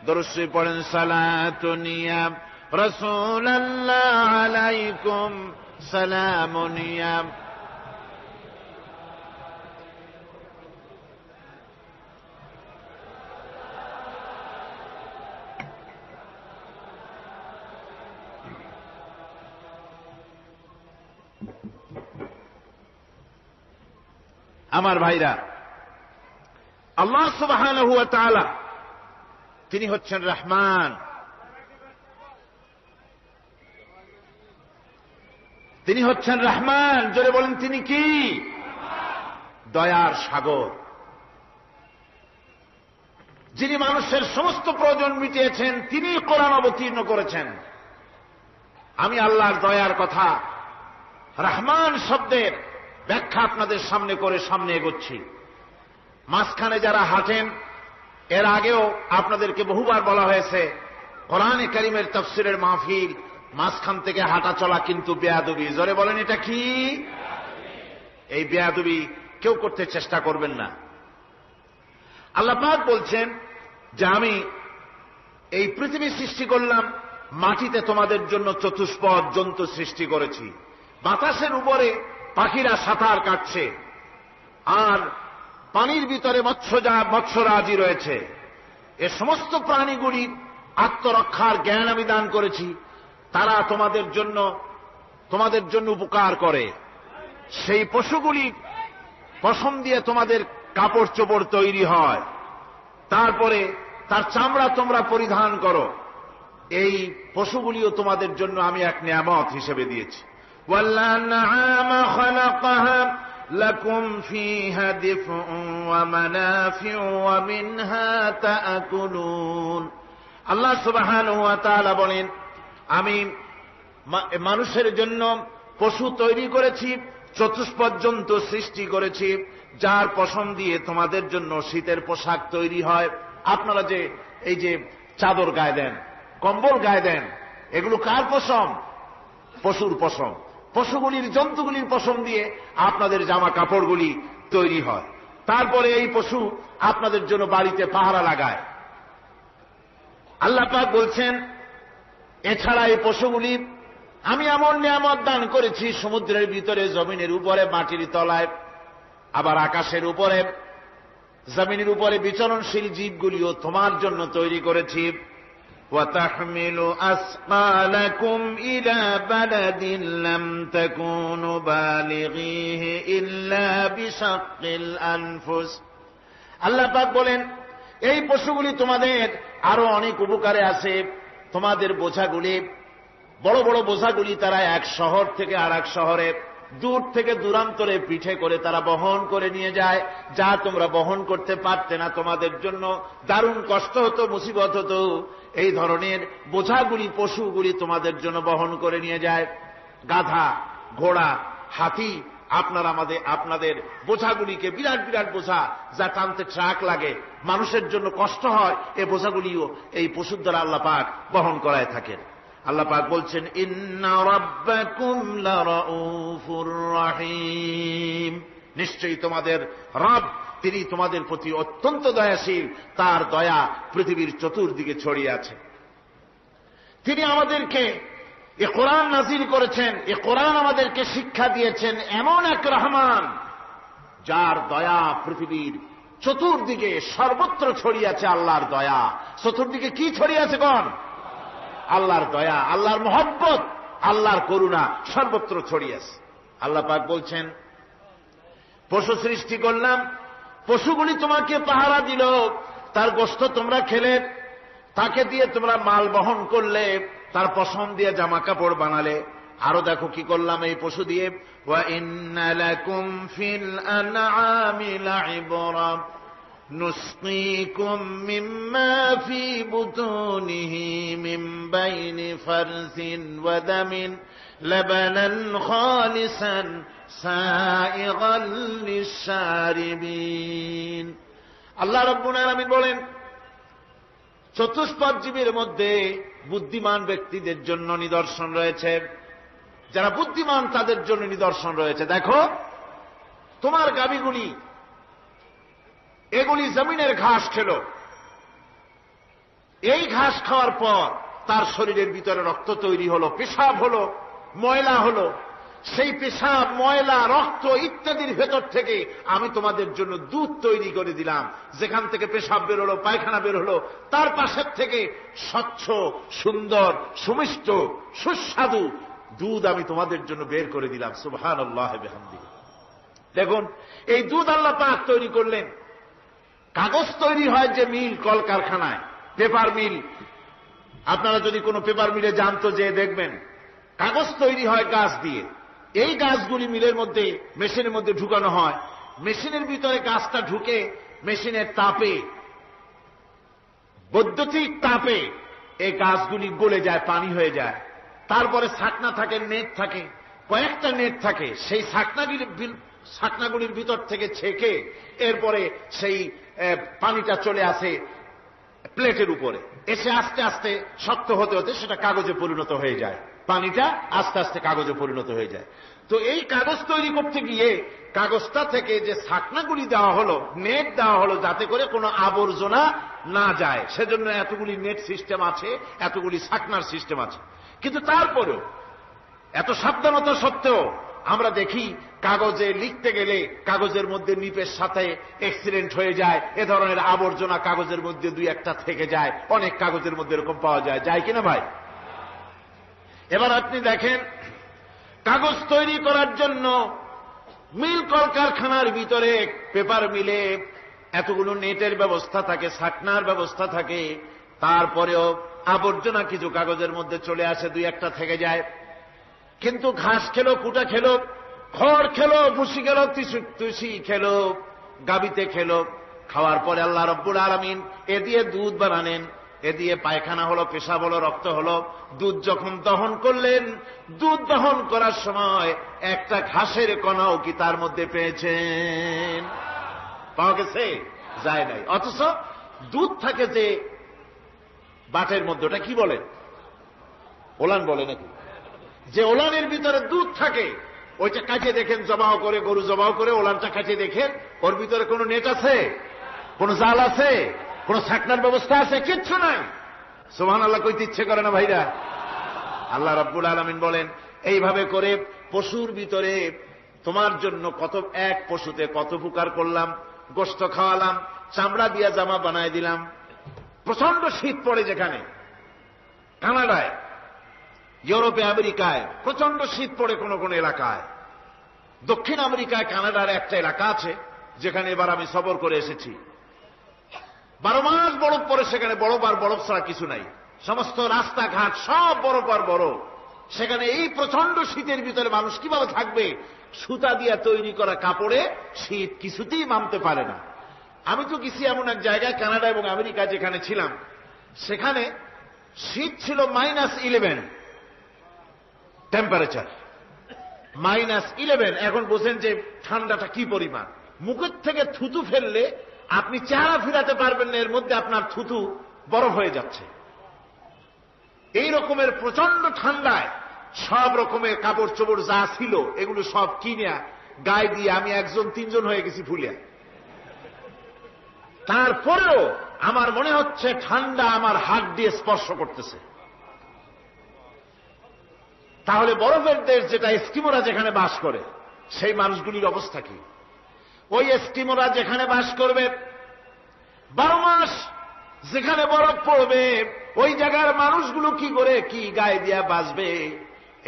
দরুদ শরীফ পড়েন, সালাতুনিয়া রাসূলুল্লাহ আলাইকুম সালামুনিয়া। আমার ভাইরা, আল্লাহ সুবহানাহু ওয়া তাআলা তিনি হচ্ছেন রহমান, তিনি হচ্ছেন রহমান। জোরে বলেন, তিনি কি? দয়ার সাগর, যিনি মানুষের সমস্ত প্রয়োজন মিটিয়েছেন, তিনি কোরআন অবতীর্ণ করেছেন। আমি আল্লাহর দয়ার কথা, রহমান শব্দের ব্যাখ্যা আপনাদের সামনে করে সামনে এগোচ্ছি। মাঝখানে যারা হাঁটেন, এর আগেও আপনাদেরকে বহুবার বলা হয়েছে, কোরআনে কারীমের তাফসীরের মাহফিল, মাঝখান থেকে হাঁটা চলা কিন্তু বেয়াদবি। জোরে বলেন, এটা কি? এই বেয়াদবি কেউ করতে চেষ্টা করবেন না। আল্লাহ পাক বলছেন যে আমি এই পৃথিবী সৃষ্টি করলাম, মাটিতে তোমাদের জন্য চতুষ্পদ জন্তু সৃষ্টি করেছি, বাতাসের উপরে পাখিরা সাঁতার কাটছে, আর পানির ভিতরে মৎস্যরাজি রয়েছে। এ সমস্ত প্রাণীগুলি আত্মরক্ষার জ্ঞান আমি দান করেছি, তারা তোমাদের জন্য উপকার করে। সেই পশুগুলি পশম দিয়ে তোমাদের কাপড় চোপড় তৈরি হয়, তারপরে তার চামড়া তোমরা পরিধান করো। এই পশুগুলিও তোমাদের জন্য আমি এক নিয়ামত হিসেবে দিয়েছি। وَالْأَنْعَامَ خَلَقَهَا لَكُمْ فِيهَا دِفْءٌ وَمَنَافِعُ وَمِنْهَا تَأْكُلُونَ। আল্লাহ সুবহানাহু ওয়া তাআলা বলেন, আমি মানুষের জন্য পশু তৈরি করেছি, চতুষ্পদ জন্তু সৃষ্টি করেছি, যার পশম দিয়ে তোমাদের জন্য শীতের পোশাক তৈরি হয়। আপনারা যে এই যে চাদর গায়ে দেন, কম্বল গায়ে দেন, এগুলো কার পশম? পশুর পশম। পশুগুলির, জন্তুগুলির পশম দিয়ে আপনাদের জামা কাপড়গুলি তৈরি হয়। তারপরে এই পশু আপনাদের জন্য বাড়িতে পাহারা লাগায়। আল্লাহ পাক বলছেন, এছাড়া এই পশুগুলি আমি এমন নিয়ামত দান করেছি, সমুদ্রের ভিতরে, জমিনের উপরে, মাটির তলায়, আবার আকাশের উপরে, জমিনের উপরে বিচরণশীল জীবগুলিও তোমার জন্য তৈরি করেছি। وَتَحْمِلُ أَثْقَالَكُمْ إِلَى بَلَدٍ لَّمْ تَكُونُوا بَالِغِيهِ إِلَّا بِشَقِّ الْأَنفُسِ। আল্লাহ পাক বলেন, এই পশুগুলি তোমাদের আরো অনেক উপকারে আছে। তোমাদের বোঝাগুলি, বড় বড় বোঝাগুলি তারা এক শহর থেকে আর এক শহরে, দূর থেকে দূরান্তরে পিঠে করে তারা বহন করে নিয়ে যায়, যা তোমরা বহন করতে পারতে না। তোমাদের জন্য দারুণ কষ্ট হতো, মুসিবত হতো। এই ধরনের বোঝাগুলি, পশুগুলি তোমাদের জন্য বহন করে নিয়ে যায়। গাধা, ঘোড়া, হাতি, আপনাদের বোঝাগুলিকে, বিরাট বিরাট বোঝা যা টানতে ট্রাক লাগে, মানুষের জন্য কষ্ট হয়, এই বোঝাগুলিও এই পশুর দ্বারা আল্লাহ পাক বহন করায় থাকেন। আল্লাহ পাক বলছেন, ইন্না রাব্বাকুম লারাউফুর রাহিম, নিশ্চয়ই তোমাদের রব, তিনি তোমাদের প্রতি অত্যন্ত দয়াশীল, তার দয়া পৃথিবীর চতুর্দিকে ছড়িয়ে আছে। তিনি আমাদেরকে এ কোরআন নাযিল করেছেন, এ কোরআন আমাদেরকে শিক্ষা দিয়েছেন এমন এক রহমান, যার দয়া পৃথিবীর চতুর্দিকে সর্বত্র ছড়িয়ে আছে। আল্লাহর দয়া চতুর্দিকে কি ছড়িয়ে আছে? কোন? আল্লাহর দয়া, আল্লাহর মহব্বত, আল্লাহর করুণা সর্বত্র ছড়িয়ে আছে। আল্লাহ পাক বলছেন, পশু সৃষ্টি করলাম, পশুগুলি তোমাকে পাহারা দিল, তার গোশত তোমরা খেলে, তাকে দিয়ে তোমরা মাল বহন করলে, তার পশম দিয়ে জামা কাপড় বানালে। আরো দেখো কি করলাম এই পশু দিয়ে, ওয়া ইন্না লাকুম ফিল আনআমি লাইবরা নুসকিকুম মিম্মা ফি বুতুনিহি মিন বাইনি ফারসিন ওয়া দামিন লাবানান খালিসান সাইগাল লিশারিবিন। আল্লাহ রাব্বুল আলামিন বলেন, চতুষ্পদ জীবের মধ্যে বুদ্ধিমান ব্যক্তিদের জন্য নিদর্শন রয়েছে। যারা বুদ্ধিমান তাদের জন্য নিদর্শন রয়েছে। দেখো, তোমার গাভীগুলি, এগুলি জমিনের ঘাস খেল। এই ঘাস খাওয়ার পর তার শরীরের ভিতরে রক্ত তৈরি হলো, পেশাব হলো, ময়লা হলো। সেই পেশাব, ময়লা, রক্ত ইত্যাদির ভেতর থেকে আমি তোমাদের জন্য দুধ তৈরি করে দিলাম। যেখান থেকে পেশাব বের হলো, পায়খানা বের হলো, তার পাশের থেকে স্বচ্ছ, সুন্দর, সুমিষ্ট, সুস্বাদু দুধ আমি তোমাদের জন্য বের করে দিলাম। সুবহানাল্লাহ ওয়া বিহামদিহি। দেখুন, এই দুধ আল্লাহ পাক তৈরি করলেন। কাগজ তৈরি হয় যে মিল, কলকারখানায়, পেপার মিল। আপনারা যদি কোনো পেপার মিলে যান তো যে দেখবেন, কাগজ তৈরি হয় গাছ দিয়ে। এই গাছগুলি মিলের মধ্যে, মেশিনের মধ্যে ঢুকানো হয়। মেশিনের ভিতরে গাছটা ঢুকে মেশিনের তাপে, বৈদ্যুতিক তাপে এই গাছগুলি গলে যায়, পানি হয়ে যায়। তারপরে ছাকনা থাকে, নেট থাকে, কয়েকটা নেট থাকে। সেই ছাকনাগুলির ভিতর থেকে ছেঁকে এরপরে সেই পানিটা চলে আসে প্লেটের উপরে, এসে আস্তে আস্তে শক্ত হতে হতে সেটা কাগজে পরিণত হয়ে যায়। পানিটা আস্তে আস্তে কাগজে পরিণত হয়ে যায়। তো এই কাগজ তৈরি করতে গিয়ে কাগজটা থেকে যে ছাকনাগুলি দেওয়া হলো, নেট দেওয়া হলো, যাতে করে কোনো আবর্জনা না যায়, সেজন্য এতগুলি নেট সিস্টেম আছে, এতগুলি ছাকনার সিস্টেম আছে। কিন্তু তারপরেও এত সাবধানতা সত্ত্বেও আমরা দেখি কাগজে লিখতে গেলে কাগজের মধ্যে নিপের সাথে অ্যাক্সিডেন্ট হয়ে যায়। এ ধরনের আবর্জনা কাগজের মধ্যে দুই একটা থেকে যায়। অনেক কাগজের মধ্যে এরকম পাওয়া যায়, যায় কিনা ভাই? এবার আপনি দেখেন, কাগজ তৈরি করার জন্য মিল কলকারখানার ভিতরে, পেপার মিলে এতগুলো নেটের ব্যবস্থা থাকে, ছাকনার ব্যবস্থা থাকে। তারপরেও আবর্জনা কিছু কাগজের মধ্যে চলে আসে, দুই একটা থেকে যায়। কিন্তু ঘাস খেলো, কুটা খেলো, খড় খেলো, ভুসি খেলো, তুষি খেলো, গাবিতে খেলো, খাওয়ার পরে আল্লাহ রাব্বুল আলামিন এ দিয়ে দুধ বানালেন। এ দিয়ে পায়খানা হলো, পেশাব হলো, রক্ত হলো। দুধ যখন দহন করলেন, দুধ দহন করার সময় একটা ঘাসের কণাও কি তার মধ্যে পেয়েছেন? পাওয়া গেছে? যায় নাই। অথচ দুধ থাকে যে বাটের মধ্যে, ওটা কি বলে? ওলান বলে নাকি? যে ওলানের ভিতরে দুধ থাকে, ওইটা কাটে দেখেন, জবাহ করে, গরু জবাহ করে ওলানটা কাটে দেখেন, ওর ভিতরে কোনো নেট আছে? কোন জাল আছে? কোন ছাকনার ব্যবস্থা আছে? কিচ্ছু নাই। সুবহানাল্লাহ কইতে ইচ্ছে করে না ভাইরা? আল্লাহ রাব্বুল আলামিন বলেন, এইভাবে করে পশুর ভিতরে তোমার জন্য কত, এক পশুতে কত উপকার করলাম। গোশত খাওয়ালাম, চামড়া দিয়া জামা বানায় দিলাম। প্রচন্ড শীত পড়ে যেখানে, কানাডায়, ইউরোপে, আমেরিকায় প্রচন্ড শীত পড়ে কোন কোন এলাকায়। দক্ষিণ আমেরিকায় কানাডার একটা এলাকা আছে যেখানে এবার আমি সফর করে এসেছি। 12 মাস বরফ পড়ে সেখানে, বরফ আর বরফ ছাড়া কিছু নাই। সমস্ত রাস্তাঘাট সব বরফ আর বরফ। সেখানে এই প্রচন্ড শীতের ভিতরে মানুষ কিভাবে থাকবে? সুতা দিয়ে তৈরি করা কাপড়ে শীত কিছুতেই মানতে পারে না। আমি তো গেছি এমন এক জায়গায়, কানাডা এবং আমেরিকা যেখানে ছিলাম, সেখানে শীত ছিল -11 টেম্পারেচার, -11। এখন বোঝেন যে ঠান্ডাটা কি পরিমাণ। মুখের থেকে থুতু ফেললে আপনি চেহারা ফিরাতে পারবেন না, এর মধ্যে আপনার থুতু বরফ হয়ে যাচ্ছে। এই রকমের প্রচন্ড ঠান্ডায় সব রকমের কাপড় চোপড় যা ছিল এগুলো সব কিনে গায়ে দিয়ে আমি 1-3 হয়ে গেছি ফুলিয়া। তারপরেও আমার মনে হচ্ছে ঠান্ডা আমার হাত দিয়ে স্পর্শ করতেছে। তাহলে বরফের দেশ যেটা, এস্কিমোরা যেখানে বাস করে, সেই মানুষগুলির অবস্থা কি? ওই এস্কিমোরা যেখানে বাস করবে, 12 মাস যেখানে বরফ পড়বে, ওই জায়গার মানুষগুলো কি করে, কি গায়ে দিয়া বাঁচবে?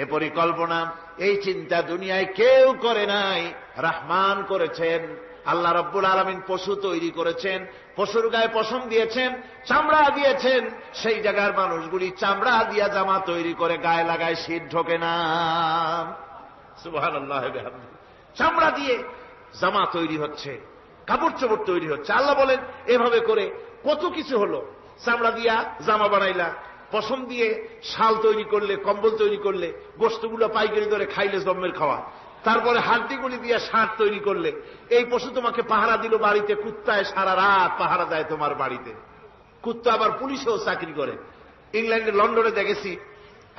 এ পরিকল্পনা, এই চিন্তা দুনিয়ায় কেউ করে নাই। রহমান করেছেন। আল্লাহ রাব্বুল আলামিন পশু তৈরি করেছেন, পশুর গায়ে পশম দিয়েছেন, চামড়া দিয়েছেন। সেই জায়গার মানুষগুলি চামড়া দিয়া জামা তৈরি করে গায়ে লাগায়, শীত ঢোকে না। সুবহানাল্লাহ। চামড়া দিয়ে জামা তৈরি হচ্ছে, কাপড় চোপড় তৈরি হচ্ছে। আল্লাহ বলেন, এভাবে করে কত কিছু হলো। চামড়া দিয়া জামা বানাইলা, পশম দিয়ে শাল তৈরি করলে, কম্বল তৈরি করলে, গোশতগুলো পাইকারি ধরে খাইলে জন্মের খাওয়া। তারপরে হাড্ডিগুলি দিয়ে শার্ট তৈরি করলে। এই পশু তোমাকে পাহারা দিল বাড়িতে, কুত্তায় সারা রাত পাহারা দেয় তোমার বাড়িতে। কুত্তা আবার পুলিশেও চাকরি করে। ইংল্যান্ডে, লন্ডনে দেখেছি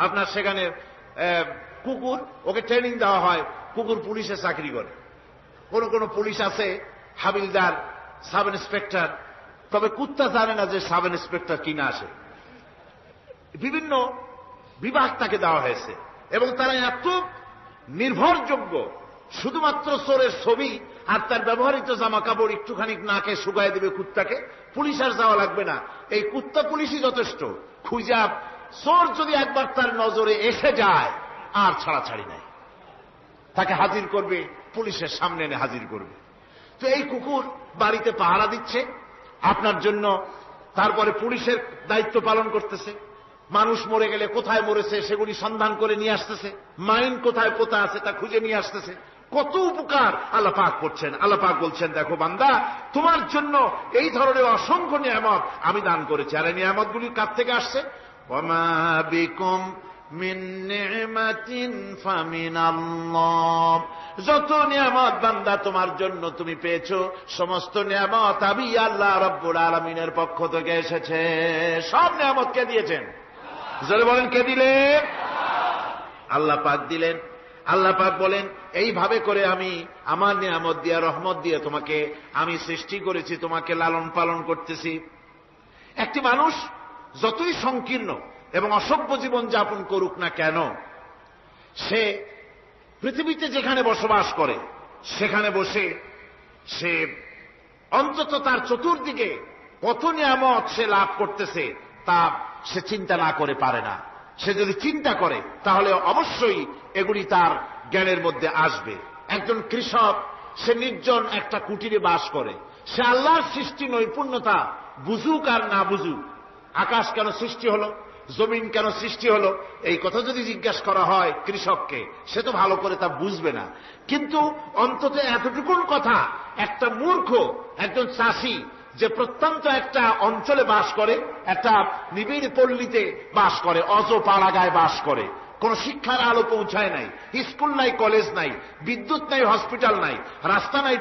আপনার, সেখানে কুকুর, ওকে ট্রেনিং দেওয়া হয়, কুকুর পুলিশে চাকরি করে। কোন কোন পুলিশ আছে হাবিলদার, সাব ইন্সপেক্টর, তবে কুত্তা জানে না যে সাব ইন্সপেক্টর কিনা আসে। বিভিন্ন বিভাগ তাকে দেওয়া হয়েছে এবং তারা এত নির্ভরযোগ্য, শুধুমাত্র চোরের ছবি আর তার ব্যবহৃত জামা কাপড় একটুখানি নাকে শুকায় দেবে কুত্তাকে, পুলিশ আর যাওয়া লাগবে না। এই কুত্তা পুলিশই যথেষ্ট। খুঁজা চোর যদি একবার তার নজরে এসে যায়, আর ছাড়াছাড়ি নাই, তাকে হাজির করবে, পুলিশের সামনে এনে হাজির করবে। তো এই কুকুর বাড়িতে পাহারা দিচ্ছে আপনার জন্য, তারপরে পুলিশের দায়িত্ব পালন করতেছে। মানুষ মরে গেলে কোথায় মরেছে সেগুলি সন্ধান করে নিয়ে আসতেছে, মাইন কোথায় পোতা আছে তা খুঁজে নিয়ে আসতেছে। কত উপকার আল্লাহ পাক করছেন। আল্লাহ পাক বলছেন, দেখো বান্দা, তোমার জন্য এই ধরনের অসংখ্য নিয়ামত আমি দান করেছি। আর এই নিয়ামতগুলি কার থেকে আসছে? ওয়ামা বিকুম মিন নি'মাতিন ফামিনাল্লাহ। যত নিয়ামত বান্দা তোমার জন্য তুমি পেয়েছো, সমস্ত নিয়ামত আমি আল্লাহ রাব্বুল আলামিনের পক্ষ থেকে এসেছে। সব নিয়ামত কে দিয়েছেন? জোরে বলেন, কে দিলেন? আল্লাহ পাক দিলেন। আল্লাহ পাক বলেন, এইভাবে করে আমি আমার নিয়ামত দিয়ে, রহমত দিয়ে তোমাকে আমি সৃষ্টি করেছি, তোমাকে লালন পালন করতেছি। একটি মানুষ যতই সংকীর্ণ এবং অসভ্য জীবন যাপন করুক না কেন, সে পৃথিবীতে যেখানে বসবাস করে সেখানে বসে সে অন্তত তার চতুর্দিকে কত নিয়ামত সে লাভ করতেছে তা সে চিন্তা না করে পারে না। সে যদি চিন্তা করে তাহলে অবশ্যই এগুলি তার জ্ঞানের মধ্যে আসবে। একজন কৃষক, সে নির্জন একটা কুটিরে বাস করে। সে আল্লাহর সৃষ্টি নৈপুণ্যতা বুঝুক আর না বুঝুক, আকাশ কেন সৃষ্টি হলো, জমিন কেন সৃষ্টি হলো, এই কথা যদি জিজ্ঞাসা করা হয় কৃষককে, সে তো ভালো করে তা বুঝবে না। কিন্তু অন্তত এতটুকুন কথা একটা মূর্খ, একজন চাষি যে প্রত্যন্ত একটা অঞ্চলে বাস করে, একটা নিবিড় পল্লীতে বাস করে, অজপাড়াগায় বাস করে, কোন শিক্ষার আলো পৌঁছায় নাই, স্কুল নাই, কলেজ নাই, বিদ্যুৎ নাই, হসপিটাল নাই, রাস্তা নাই,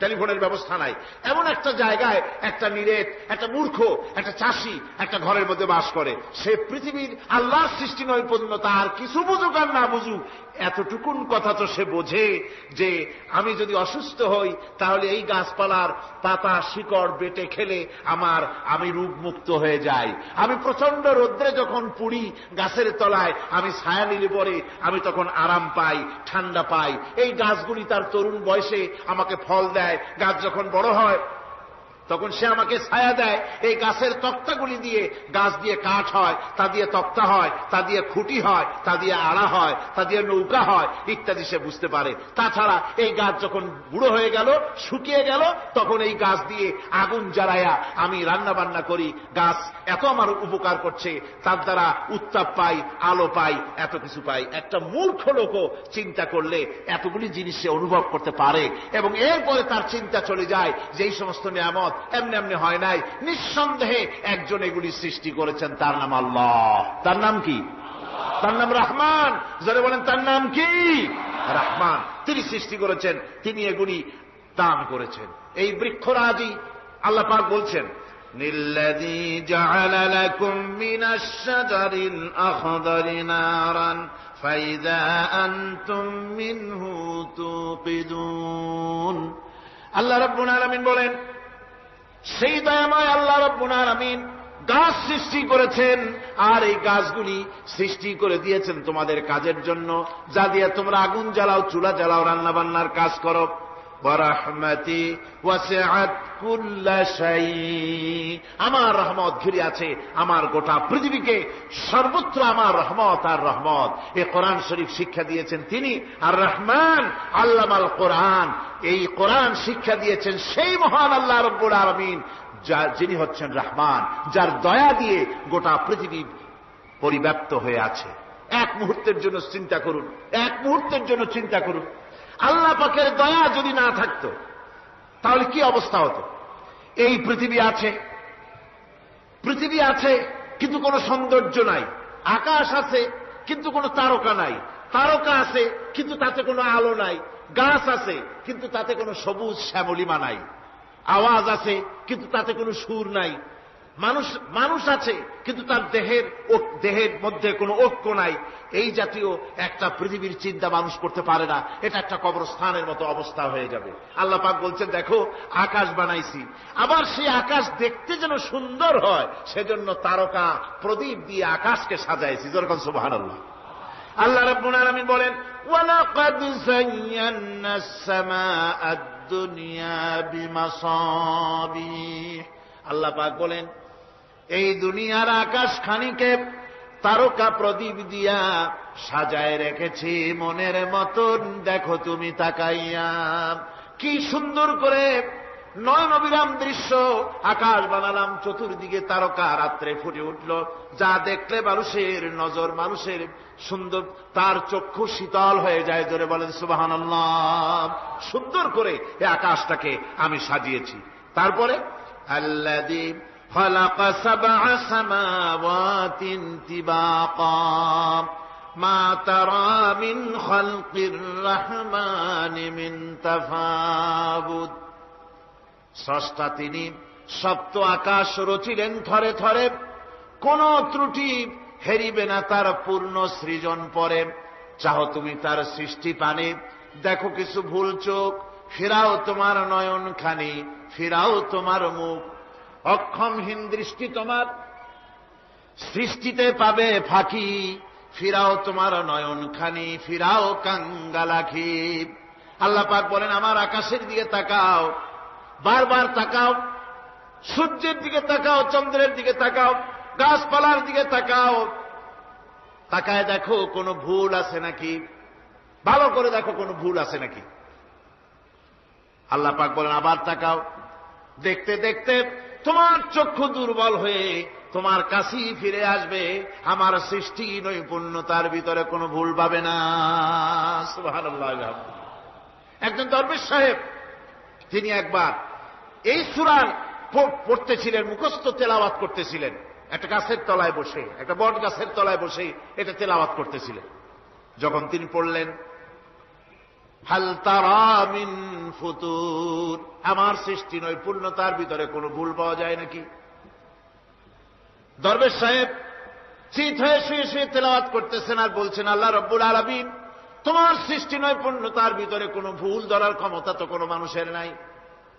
টেলিফোনের ব্যবস্থা নাই, এমন একটা জায়গায় একটা নিরেট, একটা মূর্খ, একটা চাষি একটা ঘরের মধ্যে বাস করে। সে পৃথিবীর আল্লাহর সৃষ্টি নৈপুণ্য তার কিছু বুঝুক আর না বুঝুক, এতটুকুন কথা তো সে বোঝে যে আমি যদি অসুস্থ হই তাহলে এই গাছপালার পাতা শিকড় বেটে খেলে আমি রোগমুক্ত হয়ে যাই। আমি প্রচন্ড রৌদ্রে যখন পুড়ি গাছের তলায়, আমি ছায়া নিলে পরে আমি তখন আরাম পাই, ঠান্ডা পাই। এই গাছগুলি তার তরুণ বয়সে আমাকে ফল দেয়, গাছ যখন বড় হয় তখন সে আমাকে ছায়া দেয়। এই গাছের তক্তাগুলি দিয়ে, গাছ দিয়ে কাঠ হয়, তা দিয়ে তক্তা হয়, তা দিয়ে খুঁটি হয়, তা দিয়ে আড়া হয়, তা দিয়ে নৌকা হয় ইত্যাদি সে বুঝতে পারে। তাছাড়া এই গাছ যখন বুড়ো হয়ে গেল, শুকিয়ে গেল, তখন এই গাছ দিয়ে আগুন জ্বালায়া আমি রান্না বান্না করি। গাছ এত আমার উপকার করছে, তার দ্বারা উত্তাপ পাই, আলো পাই, এত কিছু পাই। একটা মূর্খ লোকও চিন্তা করলে এতগুলি জিনিস সে অনুভব করতে পারে, এবং এরপরে তার চিন্তা চলে যায় যে এই সমস্ত নিয়ামত এমনি এমনি হয় নাই, নিঃসন্দেহে একজন এগুলি সৃষ্টি করেছেন, তার নাম আল্লাহ। তার নাম কি? তার নাম রহমান। যারা বলেন তার নাম কি? রহমান। তিনি সৃষ্টি করেছেন, তিনি এগুলি দান করেছেন। এই বৃক্ষরাজি আল্লাহ পাক বলছেন, নিল্লাযী জাআলা লাকুম মিনাশ শাজারিল আখদারি নারান ফাইযা আনতুম মিনহু তুকিদুন। আল্লাহ রাব্বুল আলামিন বলেন, সেই দয়াময় আল্লাহ রাব্বুল আলামিন গাছ সৃষ্টি করেছেন, আর এই গাছগুলি সৃষ্টি করে দিয়েছেন তোমাদের কাজের জন্য, যা দিয়ে তোমরা আগুন জ্বালাও, চুলা জ্বালাও, রান্না বান্নার কাজ করো। ওয়ারাহমাতি ওয়াসিআত কুল্লা শাই, আমার রহমত ঘিরে আছে আমার গোটা পৃথিবীকে, সর্বত্র আমার রহমত আর রহমত। এই কোরআন শরীফ শিক্ষা দিয়েছেন তিনি, আর রহমান আল্লামাল কোরআন। এই কোরআন শিক্ষা দিয়েছেন সেই মহান আল্লাহ রাব্বুল আলামিন, যিনি হচ্ছেন রহমান, যার দয়া দিয়ে গোটা পৃথিবী পরিব্যাপ্ত হয়ে আছে। এক মুহূর্তের জন্য চিন্তা করুন, এক মুহূর্তের জন্য চিন্তা করুন, আল্লাহ পাকের দয়া যদি না থাকতো তাহলে কি অবস্থা হতো? এই পৃথিবী আছে কিন্তু কোনো সৌন্দর্য নাই, আকাশ আছে কিন্তু কোনো তারকা নাই, তারকা আছে কিন্তু তাতে কোনো আলো নাই, গাছ আছে কিন্তু তাতে কোনো সবুজ শ্যামলিমা নাই, আওয়াজ আছে কিন্তু তাতে কোনো সুর নাই, মানুষ আছে কিন্তু তার দেহের মধ্যে কোনো ঐক্য নাই। এই জাতীয় একটা পৃথিবীর চিন্তা মানুষ করতে পারে না। এটা একটা কবরস্থানের মতো অবস্থা হয়ে যাবে। আল্লাহ পাক বলছেন, দেখো আকাশ বানাইছি, আবার সেই আকাশ দেখতে যেন সুন্দর হয় সেজন্য তারকা প্রদীপ দিয়ে আকাশকে সাজাইছি। যেরকম সুবহানাল্লাহ। আল্লাহ রাব্বুল আলামিন বলেন, ওয়ালাকাদ যায়্যানাস সামাআদ দুনিয়া বিমাসাবিহ। আল্লাহ পাক বলেন, এই দুনিয়ার আকাশ খানিকে তারকা প্রদীপ দিয়া সাজায় রেখেছি মনের মতন। দেখো তুমি তাকাইয়া, কি সুন্দর করে নয়নবিরাম দৃশ্য আকাশ বানালাম, চতুর্দিকে তারকা রাত্রে ফুটে উঠল, যা দেখলে মানুষের নজর, মানুষের সুন্দর, তার চক্ষু শীতল হয়ে যায়। জোরে বলেন সুবহানাল্লাহ। সুন্দর করে এই আকাশটাকে আমি সাজিয়েছি। তারপরে আল্লাযী খালাকা সাবআ সামাওয়াতিন তিবাকা মা তারা মিন খালকির রাহমানি মিন তাফাবুত। স্রষ্টা তিনি সপ্ত আকাশ রচিলেন থরে থরে, কোন ত্রুটি হেরিবে না তার পূর্ণ সৃজন পরে। চাহো তুমি তার সৃষ্টি পানে, দেখো কিছু ভুল চোখ, ফিরাও তোমার নয়ন খানি, ফিরাও তোমার মুখ। অক্ষমহীন দৃষ্টি তোমার সৃষ্টিতে পাবে ফাঁকি, ফিরাও তোমার নয়ন খানি, ফিরাও কাঙ্গালাখি। আল্লাহ পাক বলেন, আমার আকাশের দিকে তাকাও, বারবার তাকাও, সূর্যের দিকে তাকাও, চন্দ্রের দিকে তাকাও, গাছপালার দিকে তাকাও, তাকায় দেখো কোনো ভুল আছে নাকি, ভালো করে দেখো কোনো ভুল আছে নাকি। আল্লাহ পাক বলেন, আবার তাকাও। দেখতে দেখতে তোমার চক্ষু দুর্বল হয়ে তোমার কাছেই ফিরে আসবে। আমার সৃষ্টি নৈপুণ্যতার ভিতরে কোনো ভুল পাবে না। সুবহানাল্লাহ। একজন দরবেশ সাহেব তিনি একবার এই সূরা পড়তেছিলেন, মুখস্থ তেলাওয়াত করতেছিলেন, একটা গাছের তলায় বসে, একটা বট গাছের তলায় বসে এটা তেলাওয়াত করতেছিলেন। যখন তিনি পড়লেন হাল তারা মিন ফুতুর, আমার সৃষ্টি নৈপুণ্যতার ভিতরে কোনো ভুল পাওয়া যায় নাকি? দরবেশ সাহেব চিত হয়ে শুয়ে শুয়ে তেলাওয়াত করতেছেন আর বলছেন, আল্লাহ রব্বুল আলামিন, তোমার সৃষ্টি নৈপুণ্যতার ভিতরে কোনো ভুল ধরার ক্ষমতা তো কোনো মানুষের নাই।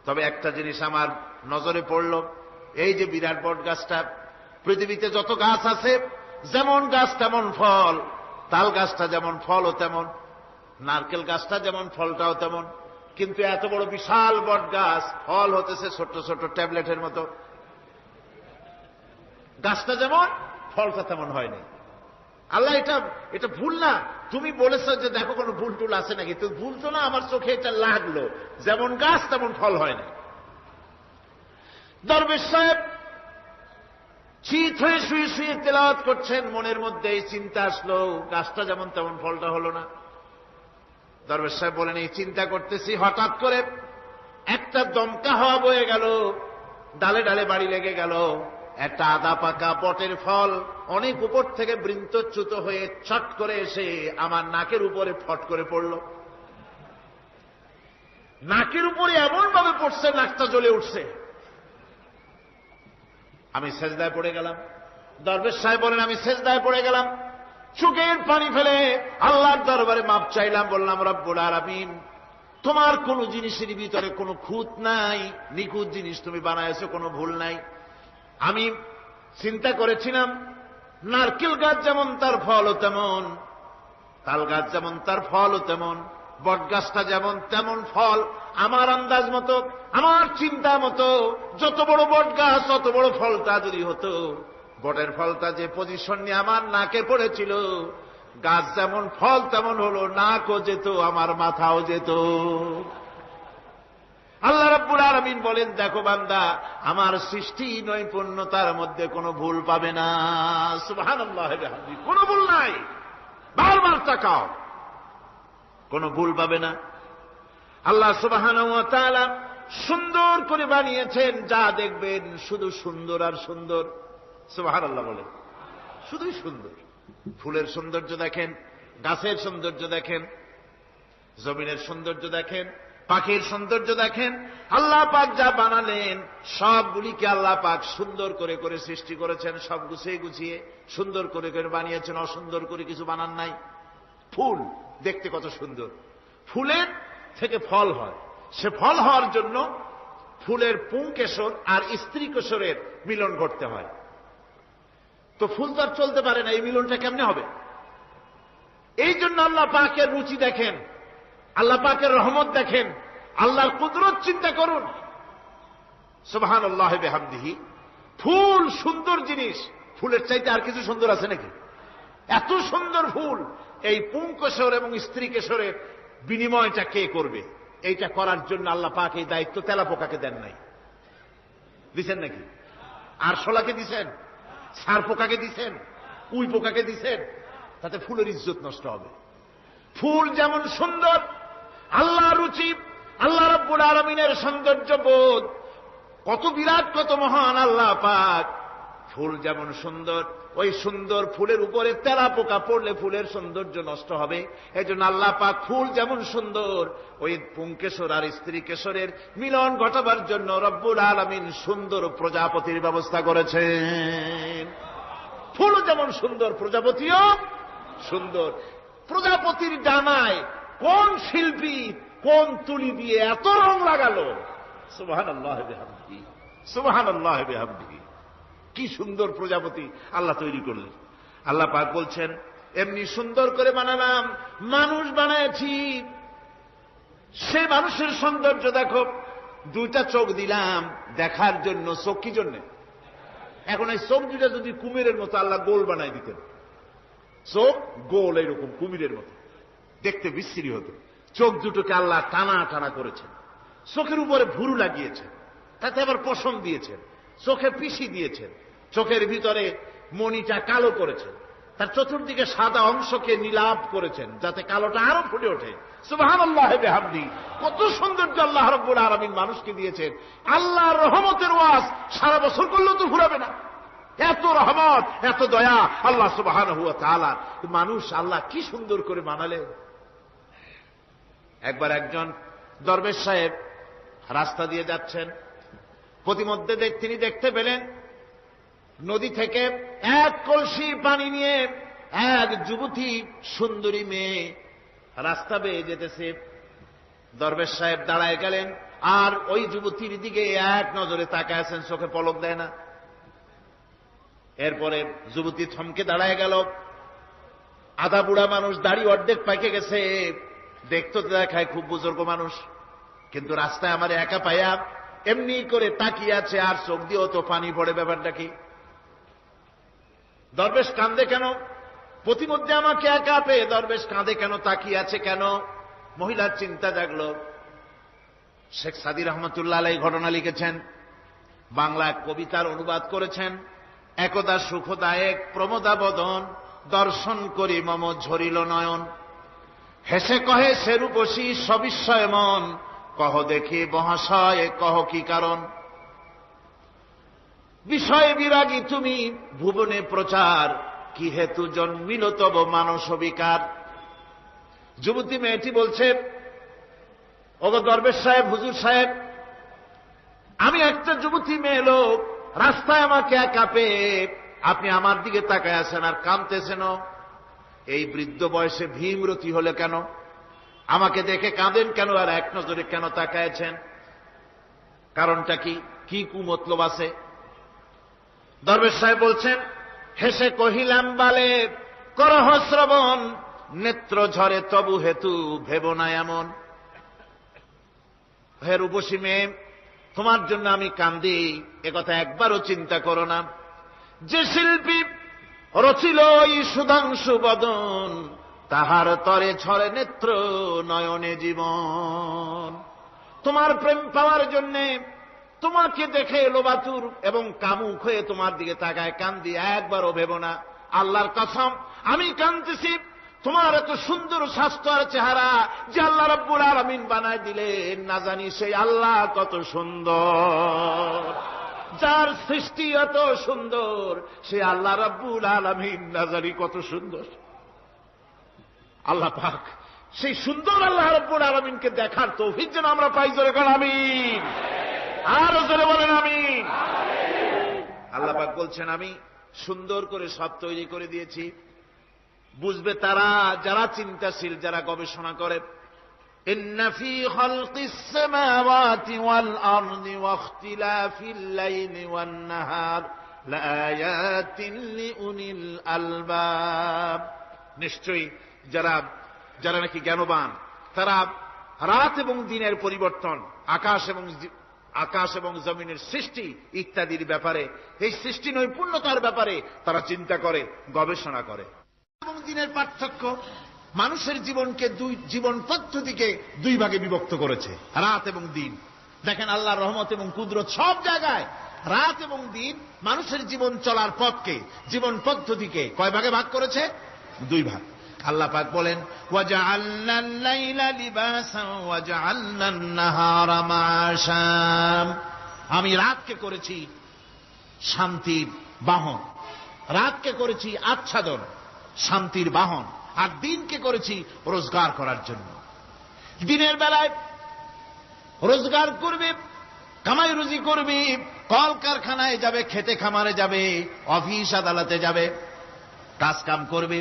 তবে একটা জিনিস আমার নজরে পড়ল, এই যে বিরাট বট গাছটা, পৃথিবীতে যত গাছ আছে যেমন গাছ তেমন ফল, তাল গাছটা যেমন ফলও তেমন, নারকেল গাছটা যেমন ফলটাও তেমন, কিন্তু এত বড় বিশাল বট গাছ ফল হতেছে ছোট্ট ছোট্ট ট্যাবলেটের মতো। গাছটা যেমন ফলটা তেমন হয়নি। আল্লাহ এটা ভুল না, তুমি বলেছ যে দেখো কোনো ভুল টুল আছে নাকি, তো ভুল তো না, আমার চোখে এটা লাগলো, যেমন গাছ তেমন ফল হয় না। দরবেশ সাহেব চিত হয়ে শুয়ে শুয়ে তেলাওয়াত করছেন, মনের মধ্যে এই চিন্তা আসলো, গাছটা যেমন তেমন ফলটা হলো না। দরবেশ সাহেব বলেন, এই চিন্তা করতেছি, হঠাৎ করে একটা দমকা হাওয়া বয়ে গেল, ডালে ডালে বাড়ি লেগে গেল, একটা আদা পাকা বটের ফল অনেক উপর থেকে বৃন্তচ্যুত হয়ে ছট করে এসে আমার নাকের উপরে ফট করে পড়ল। নাকের উপরে এমন ভাবে পড়ছে, নাকটা জ্বলে উঠছে। আমি সেজদায় পড়ে গেলাম। দরবেশ সাহেব বলেন, আমি সেজদায় পড়ে গেলাম, চোখের পানি ফেলে আল্লাহর দরবারে মাপ চাইলাম, বললাম, রব্বুল আলামিন, তোমার কোন জিনিসের ভিতরে কোনো খুঁত নাই, নিখুঁত জিনিস তুমি বানাইছো, কোনো ভুল নাই। আমি চিন্তা করেছিলাম নারকেল গাছ যেমন তার ফলও তেমন, তাল গাছ যেমন তার ফলও তেমন, বট গাছটা যেমন তেমন ফল। আমার আন্দাজ মতো, আমার চিন্তা মতো, যত বড় বট গাছ তত বড় ফলটা যদি হতো, বটের ফলটা যে পজিশন নিয়ে আমার নাকে পড়েছিল, গাছ যেমন ফল তেমন হলো, নাকও যেত, আমার মাথাও যেত। আল্লাহ রাব্বুল আলামিন বলেন, দেখো বান্দা, আমার সৃষ্টি নৈপুণ্যতার মধ্যে কোনো ভুল পাবে না। সুবহানাল্লাহ, কোনো ভুল নাই, বারবার তাকাও, কোনো ভুল পাবে না। আল্লাহ সুবহানাহু ওয়া তাআলা সুন্দর করে বানিয়েছেন, যা দেখবেন শুধু সুন্দর আর সুন্দর। সুবহানাল্লাহ বলেন, শুধুই সুন্দর। ফুলের সৌন্দর্য দেখেন, গাছের সৌন্দর্য দেখেন, জমিনের সৌন্দর্য দেখেন, পাখির সৌন্দর্য দেখেন। আল্লাহ পাক যা বানালেন সবগুলিকে আল্লাহ পাক সুন্দর করে করে সৃষ্টি করেছেন, সব গুছিয়ে গুছিয়ে সুন্দর করে করে বানিয়েছেন, অসুন্দর করে কিছু বানান নাই। ফুল দেখতে কত সুন্দর, ফুলের থেকে ফল হয়, সে ফল হওয়ার জন্য ফুলের পুংকেশর আর স্ত্রী কেশরের মিলন ঘটতে হয়। তো ফুল তো আর চলতে পারে না, এই মিলনটা কেমনে হবে? এই জন্য আল্লাহ পাকের রুচি দেখেন, আল্লাহ পাকের রহমত দেখেন, আল্লাহর কুদরত চিন্তা করুন। সুবহানাল্লাহি বিহামদিহি। ফুল সুন্দর জিনিস, ফুলের চাইতে আর কিছু সুন্দর আছে নাকি? এত সুন্দর ফুল, এই পুংকেশর এবং স্ত্রী কেশরের বিনিময়টা কে করবে? এইটা করার জন্য আল্লাহ পাক এই দায়িত্ব তেলাপোকাকে দেন নাই, দিছেন নাকি? আর শোলাকে দিছেন, সার পোকাকে দিছেন, উই পোকাকে দিছেন, তাতে ফুলের ইজ্জত নষ্ট হবে। ফুল যেমন সুন্দর, আল্লাহ রুচি, আল্লাহ রাব্বুল আলামিনের সৌন্দর্য বোধ কত বিরাট, কত মহান আল্লাহ পাক। ফুল যেমন সুন্দর, ওই সুন্দর ফুলের উপরে তেলাপোকা পড়লে ফুলের সৌন্দর্য নষ্ট হবে। এই জন্য আল্লাহ পাক ফুল যেমন সুন্দর, ওই পুংকেশর আর স্ত্রী কেশরের মিলন ঘটাবার জন্য রব্বুল আলামিন সুন্দর প্রজাপতির ব্যবস্থা করেছেন। ফুল যেমন সুন্দর, প্রজাপতিও সুন্দর। প্রজাপতির ডানায় কোন শিল্পী কোন তুলি দিয়ে এত রং লাগালো! সুবহানাল্লাহ বিহামদিহি, সুবহানাল্লাহ বিহামদিহি। কি সুন্দর প্রজাপতি আল্লাহ তৈরি করলেন। আল্লাহ পাক বলছেন, এমনি সুন্দর করে বানালাম, মানুষ বানাইছি, সে মানুষের সৌন্দর্য দেখো। দুইটা চোখ দিলাম দেখার জন্য। চোখ কি জন্য? এখন এই চোখ দুটা যদি কুমিরের মতো আল্লাহ গোল বানাই দিতেন, চোখ গোল এরকম কুমিরের মতো, দেখতে বিশ্রী হতো। চোখ দুটোকে আল্লাহ টানা টানা করেছেন, চোখের উপরে ভুরু লাগিয়েছেন, তাতে আবার পশম দিয়েছেন, চোখে পিসি দিয়েছেন, চোখের ভিতরে মণিটা কালো করেছেন, তার চতুর্দিকে সাদা অংশকে নীলাভ করেছেন যাতে কালোটা আরো ফুটে ওঠে। সুবহানাল্লাহ বিহামদি। কত সৌন্দর্য আল্লাহ রাব্বুল আলামিন মানুষকে দিয়েছেন। আল্লাহর রহমতের ওয়াজ সারা বছর করলেও তো ফুরাবে না, এত রহমত, এত দয়া আল্লাহ সুবহানাহু ওয়া তাআলা। মানুষ আল্লাহ কি সুন্দর করে বানালেন। একবার একজন দরবেশ সাহেব রাস্তা দিয়ে যাচ্ছেন, প্রতিমধ্যে তিনি দেখতে পেলেন নদী থেকে এক কলসি পানি নিয়ে এক যুবতী সুন্দরী মেয়ে রাস্তা বেয়ে যেতেছে। দরবেশ সাহেব দাঁড়ায় গেলেন আর ওই যুবতীর দিকে এক নজরে তাকায় আছেন, চোখে পলক দেয় না। এরপরে যুবতী থমকে দাঁড়ায় গেল। আধা বুড়া মানুষ, দাড়ি অর্ধেক পাইকে গেছে, দেখতে দেখায় খুব বুজুর্গ মানুষ, কিন্তু রাস্তায় আমার একা পাইয়া এমনি করে তাকিয়ে আছে আর চোখ দিয়েও তো পানি পড়ে। ব্যাপারটা কি? দরবেশ কাঁদে কেন? প্রতিমধ্যে আমাকে একা পেয়ে দরবেশ কাঁদে কেন, তাকিয়ে আছে কেন? মহিলার চিন্তা জাগলো। শেখ সাদী রহমতুল্লাহ আলাইহি ঘটনা লিখেছেন, বাংলা কবিতার অনুবাদ করেছেন। একদা সুখদায়ক প্রমোদা বদন, দর্শন করি মম ঝরিল নয়ন। হেসে কহে সেরূপসী সবিস্ময় মন, কহ দেখি মহাশয় কহ কি কারণ। বিষয় বিরাগী তুমি ভুবনে প্রচার, কি হেতু জন্মিল তব মানস বিকার। যুবতী মেয়েটি বলছে, ওগো দরবেশ সাহেব, হুজুর সাহেব, আমি একটা যুবতী মেয়ে লোক, রাস্তায় আমাকে একা পেয়ে আপনি আমার দিকে তাকায় আছেন আর কাঁদতেছেন। এই বৃদ্ধ বয়সে ভীমরতি হলে কেন? আমাকে দেখে কাঁদেন কেন আর এক নজরে কেন তাকায়ছেন? কারণটা কি? কি কুমতলব আছে? দরবেশ সাহেব বলছেন, হেসে কহিলাম বালে করহ শ্রবণ, নেত্র ঝরে তবু হেতু ভেব না এমন। হে রূপসী মেয়ে, তোমার জন্য আমি কান্দি, একথা একবারও চিন্তা করো না। যে শিল্পী রচিল এই সুধাংশু বদন, তাহার তরে ছড়ে নেত্র নয়নে জীবন। তোমার প্রেম পাওয়ার জন্য, তোমাকে দেখে লোবাতুর এবং কামুক হয়ে তোমার দিকে তাকায় কান্দি, একবারও ভেব না। আল্লাহর কসম আমি কাঁদতেছি, তোমার এত সুন্দর স্বাস্থ্য আর চেহারা যে আল্লাহ রাব্বুল আলামিন বানায় দিলেন, না জানি সেই আল্লাহ কত সুন্দর। যার সৃষ্টি এত সুন্দর সে আল্লাহ রাব্বুল আলামিন না জানি কত সুন্দর। আল্লাহ পাক সেই সুন্দর আল্লাহ রাব্বুল আলামিনকে দেখার তৌফিক যেন আমরা পাই। জোরে বলেন আমিন, আর জোরে বলেন আমিন। আল্লাহ পাক বলছেন, আমি সুন্দর করে সব তৈরি করে দিয়েছি। বুঝবে তারা যারা চিন্তাশীল, যারা গবেষণা করে। ইন্না ফী খালকিস সামাওয়াতি ওয়াল আরদি ওয়াখতিলাফিল লাইলি ওয়ান নাহার লাআয়াতিন লিউলিল আলবাব। নিশ্চয়ই যারা নাকি জ্ঞানবান, তারা রাত এবং দিনের পরিবর্তন, আকাশ এবং জমিনের সৃষ্টি ইত্যাদির ব্যাপারে, এই সৃষ্টি নৈপুণ্যতার ব্যাপারে তারা চিন্তা করে, গবেষণা করে। এবং দিনের পার্থক্য, মানুষের জীবন পদ্ধতিকে দুই ভাগে বিভক্ত করেছে, রাত এবং দিন। দেখেন আল্লাহর রহমত এবং কুদরত সব জায়গায়। রাত এবং দিন মানুষের জীবন চলার পথকে, জীবন পদ্ধতিকে কয় ভাগে ভাগ করেছে? দুই ভাগ। আল্লাহ পাক বলেন, ওয়াজআলনাল লাইলা লিবাসান ওয়াজআলনান নাহারা মাআশা। আমি রাতকে করেছি শান্তির বাহন, রাতকে করেছি আচ্ছাদন, শান্তির বাহন, আর দিনকে করেছি রোজগার করার জন্য। দিনের বেলায় রোজগার করবে, কামাই রুজি করবে, কল কারখানায় যাবে, খেতে খামারে যাবে, অফিস আদালতে যাবে, কাজ কাম করবে।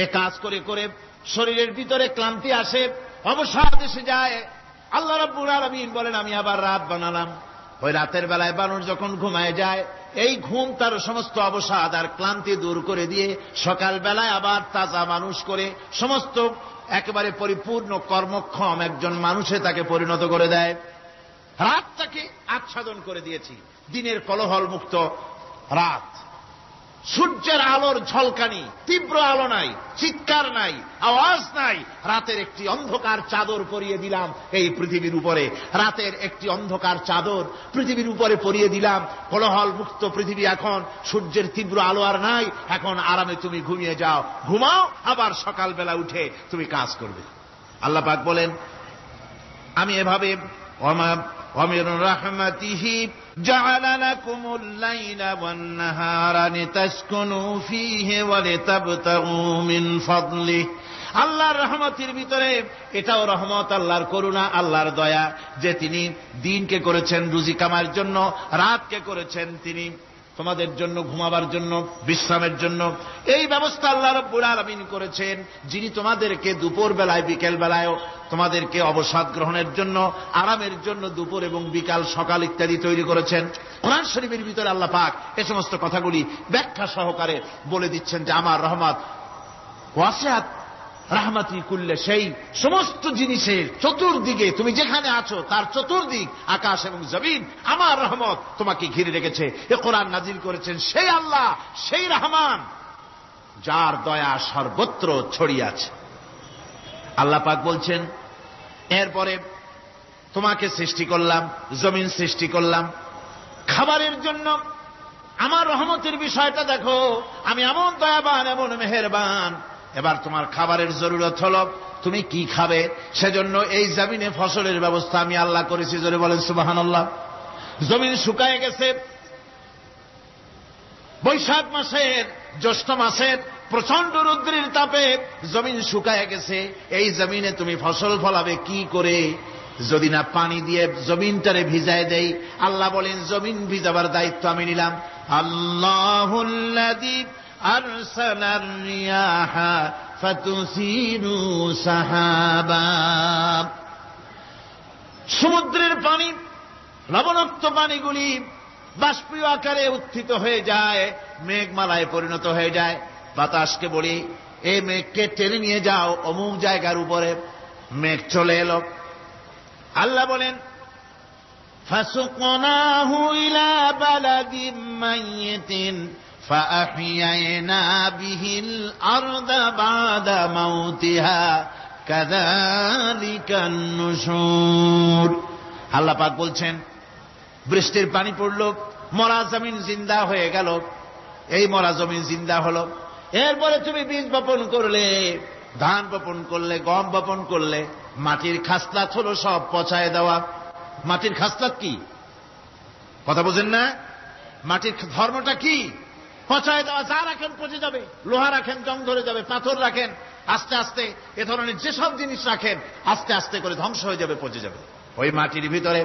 এ কাজ করে করে শরীরের ভিতরে ক্লান্তি আসে, অবসাদ এসে যায়। আল্লাহ রাব্বুল আলামিন বলেন, আমি আবার রাত বানালাম। ওই রাতের বেলায় মানুষ যখন ঘুমায় যায়, এই ঘুম তার সমস্ত অবসাদ আর ক্লান্তি দূর করে দিয়ে সকাল বেলায় আবার তাজা মানুষ করে সমস্ত একেবারে পরিপূর্ণ কর্মক্ষম একজন মানুষে তাকে পরিণত করে দেয়। রাতটাকে আচ্ছাদন করে দিয়েছি, দিনের কোলাহল মুক্ত রাত। সূর্যের আলোর ঝলকানি, তীব্র আলো নাই, চিৎকার নাই, আওয়াজ নাই। রাতের একটি অন্ধকার চাদর পরিয়ে দিলাম এই পৃথিবীর উপরে, রাতের একটি অন্ধকার চাদর পৃথিবীর উপরে পরিয়ে দিলাম। কোলাহল মুক্ত পৃথিবী এখন, সূর্যের তীব্র আলো আর নাই। এখন আরামে তুমি ঘুমিয়ে যাও, ঘুমাও, আবার সকালবেলা উঠে তুমি কাজ করবে। আল্লাহ পাক বলেন, আমি এভাবে ومن رحمته جعل لكم الليل والنهار لتسكنوا فيه ولتبتغوا من فضله। আল্লাহর রহমতের ভিতরে এটাও রহমত, আল্লাহর করুণা, আল্লাহর দয়া যে তিনি দিনকে করেছেন রুজি কামার জন্য, রাতকে করেছেন তিনি তোমাদের জন্য ঘুমাবার জন্য, বিশ্রামের জন্য। এই ব্যবস্থা আল্লাহ রাব্বুল আলামিন করেছেন, যিনি তোমাদেরকে দুপুর বেলায় বিকেল বেলায় তোমাদেরকে অবসাদ গ্রহণের জন্য, আরামের জন্য দুপুর এবং বিকাল সকাল ইত্যাদি তৈরি করেছেন। কোরআন শরীফের ভিতরে আল্লাহ পাক এই সমস্ত কথাগুলি ব্যাখ্যা সহকারে বলে দিচ্ছেন যে আমার রহমত ওয়াসিআত রাহমাতি কুল্লে, সেই সমস্ত জিনিসের চতুর্দিকে, তুমি যেখানে আছো তার চতুর্দিক, আকাশ এবং জমিন, আমার রহমত তোমাকে ঘিরে রেখেছে। এ কোরআন নাজিল করেছেন সেই আল্লাহ, সেই রহমান, যার দয়া সর্বত্র ছড়িয়ে আছে। আল্লাহ পাক বলছেন, এরপরে তোমাকে সৃষ্টি করলাম, জমিন সৃষ্টি করলাম খাবারের জন্য। আমার রহমতের বিষয়টা দেখো, আমি এমন দয়াবান, এমন মেহেরবান। এবার তোমার খাবারের জরুরত হলো, তুমি কি খাবে? সেজন্য এই জমিনে ফসলের ব্যবস্থা আমি আল্লাহ করেছি। জোরে বলেন সুবহানাল্লাহ। জমিন শুকায় গেছে, বৈশাখ মাসের, জ্যৈষ্ঠ মাসের প্রচন্ড রৌদ্রের তাপে জমিন শুকায় গেছে। এই জমিনে তুমি ফসল ফলাবে কি করে? যদি না পানি দিয়ে জমিনটারে ভিজায় দেই। আল্লাহ বলেন, জমিন ভিজাবার দায়িত্ব আমি নিলাম। আল্লাহুল্লাযী আরসালার রিয়াহা ফাতুসিরু সাহাবা। সমুদ্রের পানি, লবণাক্ত পানিগুলি বাষ্পীয় আকারে উত্থিত হয়ে যায়, মেঘমালায় পরিণত হয়ে যায়। বাতাসকে বলি, এই মেঘকে টেনে নিয়ে যাও অমুক জায়গার উপরে। মেঘ চলে এলো। আল্লাহ বলেন, ফাসুকনাহু ইলা বালাদিম মাইয়িতিন ফাআহইয়ানা বিহিল আরদা বাদা মাউতিহা কাযালিকান নুশুর। আল্লাহ পাক বলছেন, বৃষ্টির পানি পড়ল, মরা জমিন জিন্দা হয়ে গেল। এই মরা জমিন জিন্দা হলো। এরপরে তুমি বীজ বপন করলে, ধান বপন করলে, গম বপন করলে, মাটির খাসলাত হলো সব পচায় দেওয়া। মাটির খাসলাত কি? কথা বোঝেন না? মাটির ধর্মটা কি? পচায় দেওয়া। যা রাখেন পচে যাবে, লোহা রাখেন জং ধরে যাবে, পাথর রাখেন আস্তে আস্তে, এ ধরনের যেসব জিনিস রাখেন আস্তে আস্তে করে ধ্বংস হয়ে যাবে, পচে যাবে। ওই মাটির ভিতরে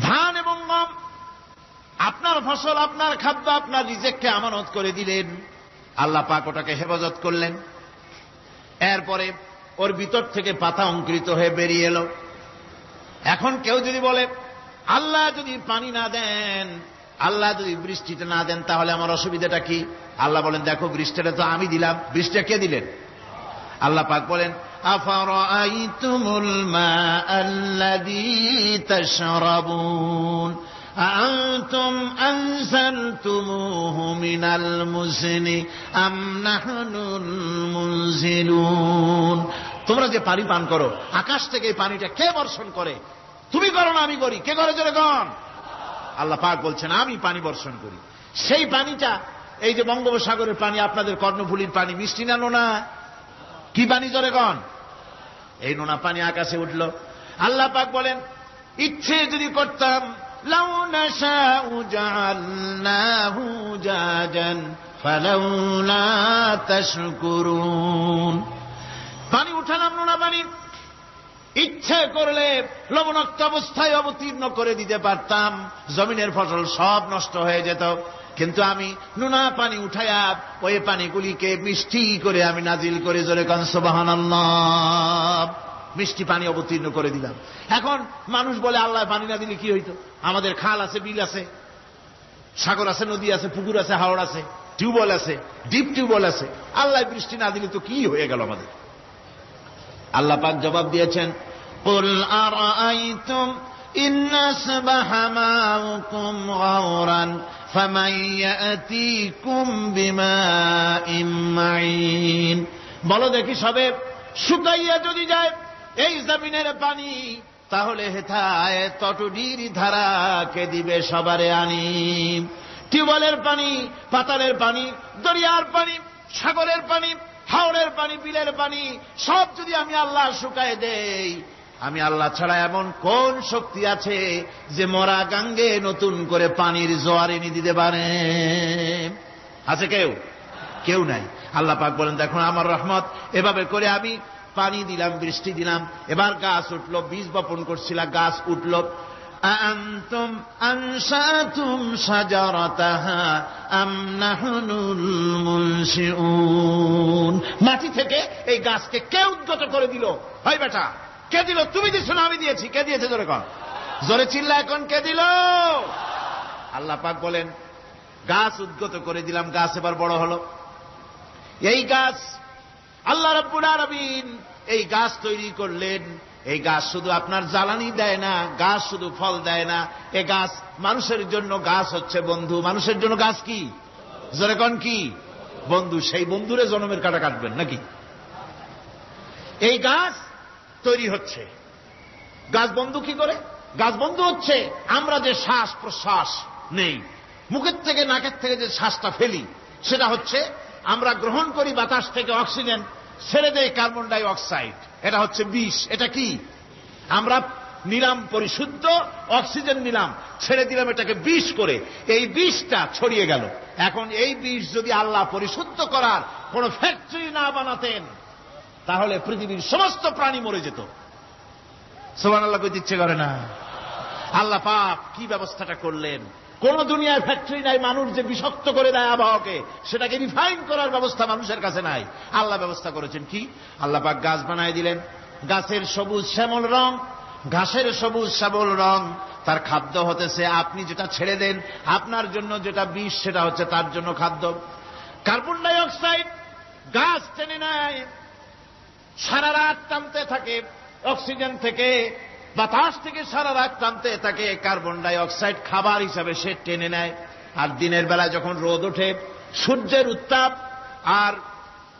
ধান এবং গম, আপনার ফসল, আপনার খাদ্য, আপনার রিজেককে আমানত করে দিলেন। আল্লাহ পাক ওটাকে হেফাজত করলেন। এরপরে ওর ভিতর থেকে পাতা অঙ্কুরিত হয়ে বেরিয়ে এলো। এখন কেউ যদি বলে, আল্লাহ যদি পানি না দেন, আল্লাহ যদি বৃষ্টিটা না দেন, তাহলে আমার অসুবিধাটা কি? আল্লাহ বলেন, দেখো বৃষ্টিটা তো আমি দিলাম। বৃষ্টিটা কে দিলেন? আল্লাহ পাক বলেন, আফারাআইতুমুল মাআল্লাযী তাশরাবুন আনতুম আনজালতুমুহু মিনাল মুজনি আম নাহনুল মুনজিলুন। তোমরা যে পানি পান করো, আকাশ থেকে এই পানিটা কে বর্ষণ করে? তুমি করো না, আমি করি? কে করে? জোরে কোন? আল্লাহ পাক বলছেন, আমি পানি বর্ষণ করি। সেই পানিটা, এই যে বঙ্গোপসাগরের পানি, আপনাদের কর্ণফুলীর পানি, মিষ্টি না নোনা? কি পানি? জোরে কোন? এই নোনা পানি আকাশে উঠল। আল্লাহ পাক বলেন, ইচ্ছে যদি করতাম, লাউ নাশাউ জাআলনাহু জাজান ফালাউলা তাশকুরুন। পানি উঠালাম, নোনা পানি, ইচ্ছে করলে লবণাক্ত অবস্থায় অবতীর্ণ করে দিতে পারতাম, জমিনের ফসল সব নষ্ট হয়ে যেত। কিন্তু আমি নোনা পানি উঠায়া ওই পানিগুলিকে মিষ্টি করে আমি নাজিল করে, জোরে কান সুবহানাল্লাহ, মিষ্টি পানি অবতীর্ণ করে দিলাম। এখন মানুষ বলে, আল্লাহ পানি না দিলে কি হইতো? আমাদের খাল আছে, বিল আছে, সাগর আছে, নদী আছে, পুকুর আছে, হাওড় আছে, টিউবওয়েল আছে, ডিপ টিউবওয়েল আছে। আল্লাহ বৃষ্টি না দিলে তো কি হয়ে গেল আমাদের? আল্লাহ পাক জবাব দিয়েছেন, কুল আরাআইতুম ইন আসবাহা মাউকুম গাওরান ফামান ইয়াতিকুম বিমাইন মাইন। বলো দেখি সবে শুকাইয়া যদি যায় এই জমিনের পানি, তাহলে হেথায় তটুডির ধারাকে দিবে সবারে আনি। টিউবওয়েলের পানি, পাতালের পানি, দরিয়ার পানি, সাগরের পানি, হাওড়ের পানি, বিলের পানি সব যদি আমি আল্লাহ শুকায় দেই, আমি আল্লাহ ছাড়া এমন কোন শক্তি আছে যে মরা গাঙ্গে নতুন করে পানির জোয়ার এনে দিতে পারে? আছে কেউ? কেউ নাই। আল্লাহ পাক বলেন দেখো আমার রহমত, এভাবে করে আমি পানি দিলাম, বৃষ্টি দিলাম, এবার গাছ উঠলো, বীজ বপন করছিলাম, গাছ উঠলো। আনতুম আনশাতুম শাজারাতাহা আম নাহনুল মুনশিউন। মাটি থেকে এই গাছকে কে উদ্গত করে দিল? ভাই বেটা, কে দিল? তুমি দিছো না আমি দিয়েছি? কে দিয়েছে? জোরে কর, জোরে চিল্লা এখন কে দিল? আল্লাহ পাক বলেন গাছ উদ্গত করে দিলাম, গাছ এবার বড় হলো। এই গাছ আল্লাহ রাব্বুল আলামিন এই গাছ তৈরি করলেন। এই গাছ শুধু আপনার জ্বালানি দেয় না, গাছ শুধু ফল দেয় না, এই গাছ মানুষের জন্য গাছ হচ্ছে বন্ধু। মানুষের জন্য গাছ কি? জোরে কোন কি? বন্ধু। সেই বন্ধুরে জন্মের কাটা কাটবেন নাকি? এই গাছ তৈরি হচ্ছে। গাছ বন্ধু কি করে? গাছ বন্ধু হচ্ছে আমরা যে শ্বাস প্রশ্বাস নেই, মুখের থেকে নাকের থেকে যে শ্বাসটা ফেলি, সেটা হচ্ছে আমরা গ্রহণ করি বাতাস থেকে অক্সিজেন, ছেড়ে দেয় কার্বন ডাই অক্সাইড। এটা হচ্ছে বিষ। এটা কি? আমরা নিলাম পরিশুদ্ধ অক্সিজেন, নিলাম, ছেড়ে দিলাম এটাকে বিষ করে, এই বিষটা ছড়িয়ে গেল। এখন এই বিষ যদি আল্লাহ পরিশুদ্ধ করার কোন ফ্যাক্টরি না বানাতেন, তাহলে পৃথিবীর সমস্ত প্রাণী মরে যেত। সুবহানাল্লাহ কইতে ইচ্ছে করে না? আল্লাহ পাক কি ব্যবস্থাটা করলেন! কোন দুনিয়ায় ফ্যাক্টরি নাই মানুষ যে বিষাক্ত করে দেয় আবহাওয়াকে, সেটাকে রিফাইন করার ব্যবস্থা মানুষের কাছে নাই। আল্লাহ ব্যবস্থা করেছেন কি? আল্লাহ পাক গাছ বানায় দিলেন। গাছের সবুজ শ্যামল রং, ঘাসের সবুজ শ্যামল রং, তার খাদ্য হতেছে আপনি যেটা ছেড়ে দেন, আপনার জন্য যেটা বিষ সেটা হচ্ছে তার জন্য খাদ্য। কার্বন ডাই অক্সাইড গাছ টেনে নেয়, সারা রাত টানতে থাকে অক্সিজেন থেকে, বাতাস থেকে সারা রাত টানতে থাকে। কার্বন ডাই অক্সাইড খাবার হিসাবে সে টেনে নেয়। আর দিনের বেলায় যখন রোদ ওঠে, সূর্যের উত্তাপ আর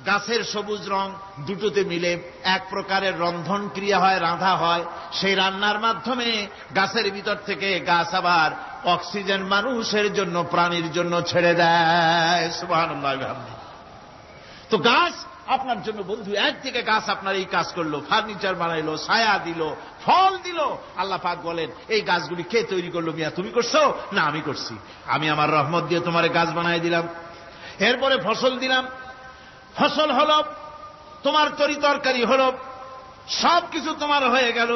গাছের সবুজ রং দুটোতে মিলে এক প্রকারের রন্ধন ক্রিয়া হয়, রাঁধা হয়। সেই রান্নার মাধ্যমে গাছের ভিতর থেকে গাছ আবার অক্সিজেন মানুষের জন্য, প্রাণীর জন্য ছেড়ে দেয়। সুবহানাল্লাহ। তো গাছ আপনার জন্য বন্ধু। একদিকে গাছ আপনার এই কাজ করলো, ফার্নিচার বানাইলো, ছায়া দিল, ফল দিল। আল্লাহ পাক বলেন এই গাছগুলি কে তৈরি করলো? মিয়া তুমি করছো? না আমি করছি। আমি আমার রহমত দিয়ে তোমার গাছ বানাই দিলাম। এরপরে ফসল দিলাম, ফসল হলো, তোমার তরি তরকারি হলো, সবকিছু তোমার হয়ে গেল।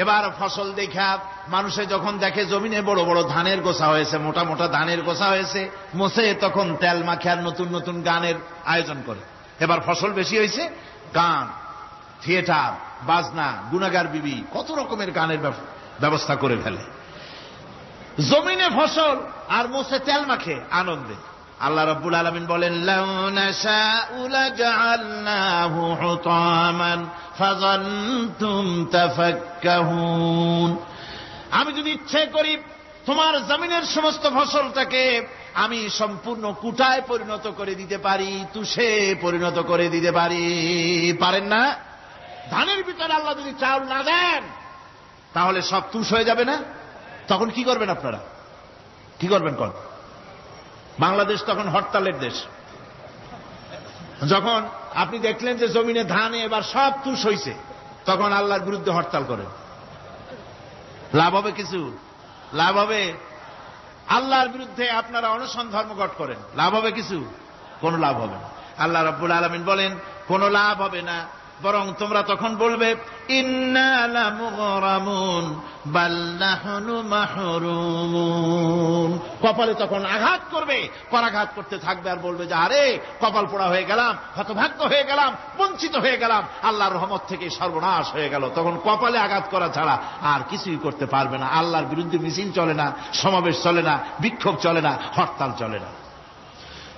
এবার ফসল দেখা মানুষে যখন দেখে জমিনে বড় বড় ধানের গোছা হয়েছে, মোটা মোটা ধানের গোছা হয়েছে, মোছে তখন তেল মাখিয়ার নতুন নতুন গানের আয়োজন করে। এবার ফসল বেশি হয়েছে, গান, থিয়েটার, বাজনা, গুনাগার বিবি, কত রকমের গানের ব্যবস্থা করে ফেলে। জমিনে ফসল আর মোছে তেল মাখে আনন্দে। আল্লাহ রাব্বুল আলামিন বলেন লাউ নাশাউ লাজআলনাহু হুতামান ফাযান্তুম তাফাক্কাহুন। আমি যদি ইচ্ছে করি তোমার জমিনের সমস্ত ফসলটাকে আমি সম্পূর্ণ কুটায় পরিণত করে দিতে পারি, তুষে পরিণত করে দিতে পারি। পারেন না? ধানের ভিতরে আল্লাহ যদি চাউল না দেন তাহলে সব তুষ হয়ে যাবে না? তখন কি করবেন আপনারা? কি করবেন? কোন বাংলাদেশ তখন হরতালের দেশ। যখন আপনি দেখলেন যে জমিনে ধানে এবার সব তুষ হয়েছে, তখন আল্লাহর বিরুদ্ধে হরতাল করেন। লাভ হবে কিছু? লাভ হবে? আল্লাহর বিরুদ্ধে আপনারা অনশন ধর্মঘট করেন, লাভ হবে কিছু? কোন লাভ হবে না। আল্লাহ রাব্বুল আলামিন বলেন কোন লাভ হবে না, বরং তোমরা তখন বলবে ইন্না লামুগরামুন বাল নাহনু মাহরুমুন। কপালে তখন আঘাত করবে, পরাঘাত করতে থাকবে আর বলবে যে আরে কপাল পোড়া হয়ে গেলাম, হতভাগ্য হয়ে গেলাম, বঞ্চিত হয়ে গেলাম, আল্লাহর রহমত থেকে সর্বনাশ হয়ে গেল। তখন কপালে আঘাত করা ছাড়া আর কিছুই করতে পারবে না। আল্লাহর বিরুদ্ধে মিছিল চলে না, সমাবেশ চলে না, বিক্ষোভ চলে না, হরতাল চলে না।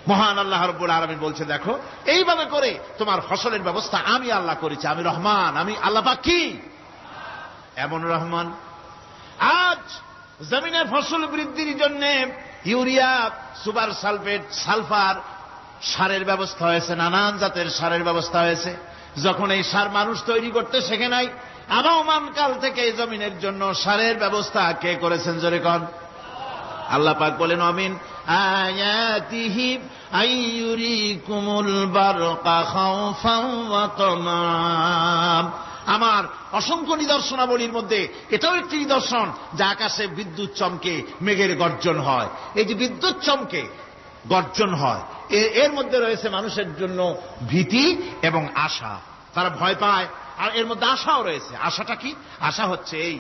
মহান আল্লাহ রাব্বুল আলামিন বলছে দেখো এইভাবে করে তোমার ফসলের ব্যবস্থা আমি আল্লাহ করেছি। আমি রহমান, আমি আল্লাহ পাক। কি এমন রহমান আজ জমিনে ফসল বৃদ্ধির জন্য ইউরিয়া, সুপার সালফেট, সালফার সারের ব্যবস্থা হয়েছে, নানান জাতের সারের ব্যবস্থা হয়েছে। যখন এই সার মানুষ তৈরি করতে শেখে নাই, আবহমান কাল থেকে এই জমিনের জন্য সারের ব্যবস্থা কে করেছেন? জোরে কন। আল্লাহ পাক বলেন, আমিন আয়াতিহি আইয়ুরিকুমুল বারকা খাউফান ওয়া তামাম। আমার অসংখ্য নিদর্শনাবলীর মধ্যে এটাও একটি নিদর্শন যে আকাশে বিদ্যুৎ চমকে মেঘের গর্জন হয়। এই যে বিদ্যুৎ চমকে গর্জন হয়, এর মধ্যে রয়েছে মানুষের জন্য ভীতি এবং আশা। তারা ভয় পায়, আর এর মধ্যে আশাও রয়েছে। আশাটা কি? আশা হচ্ছে এই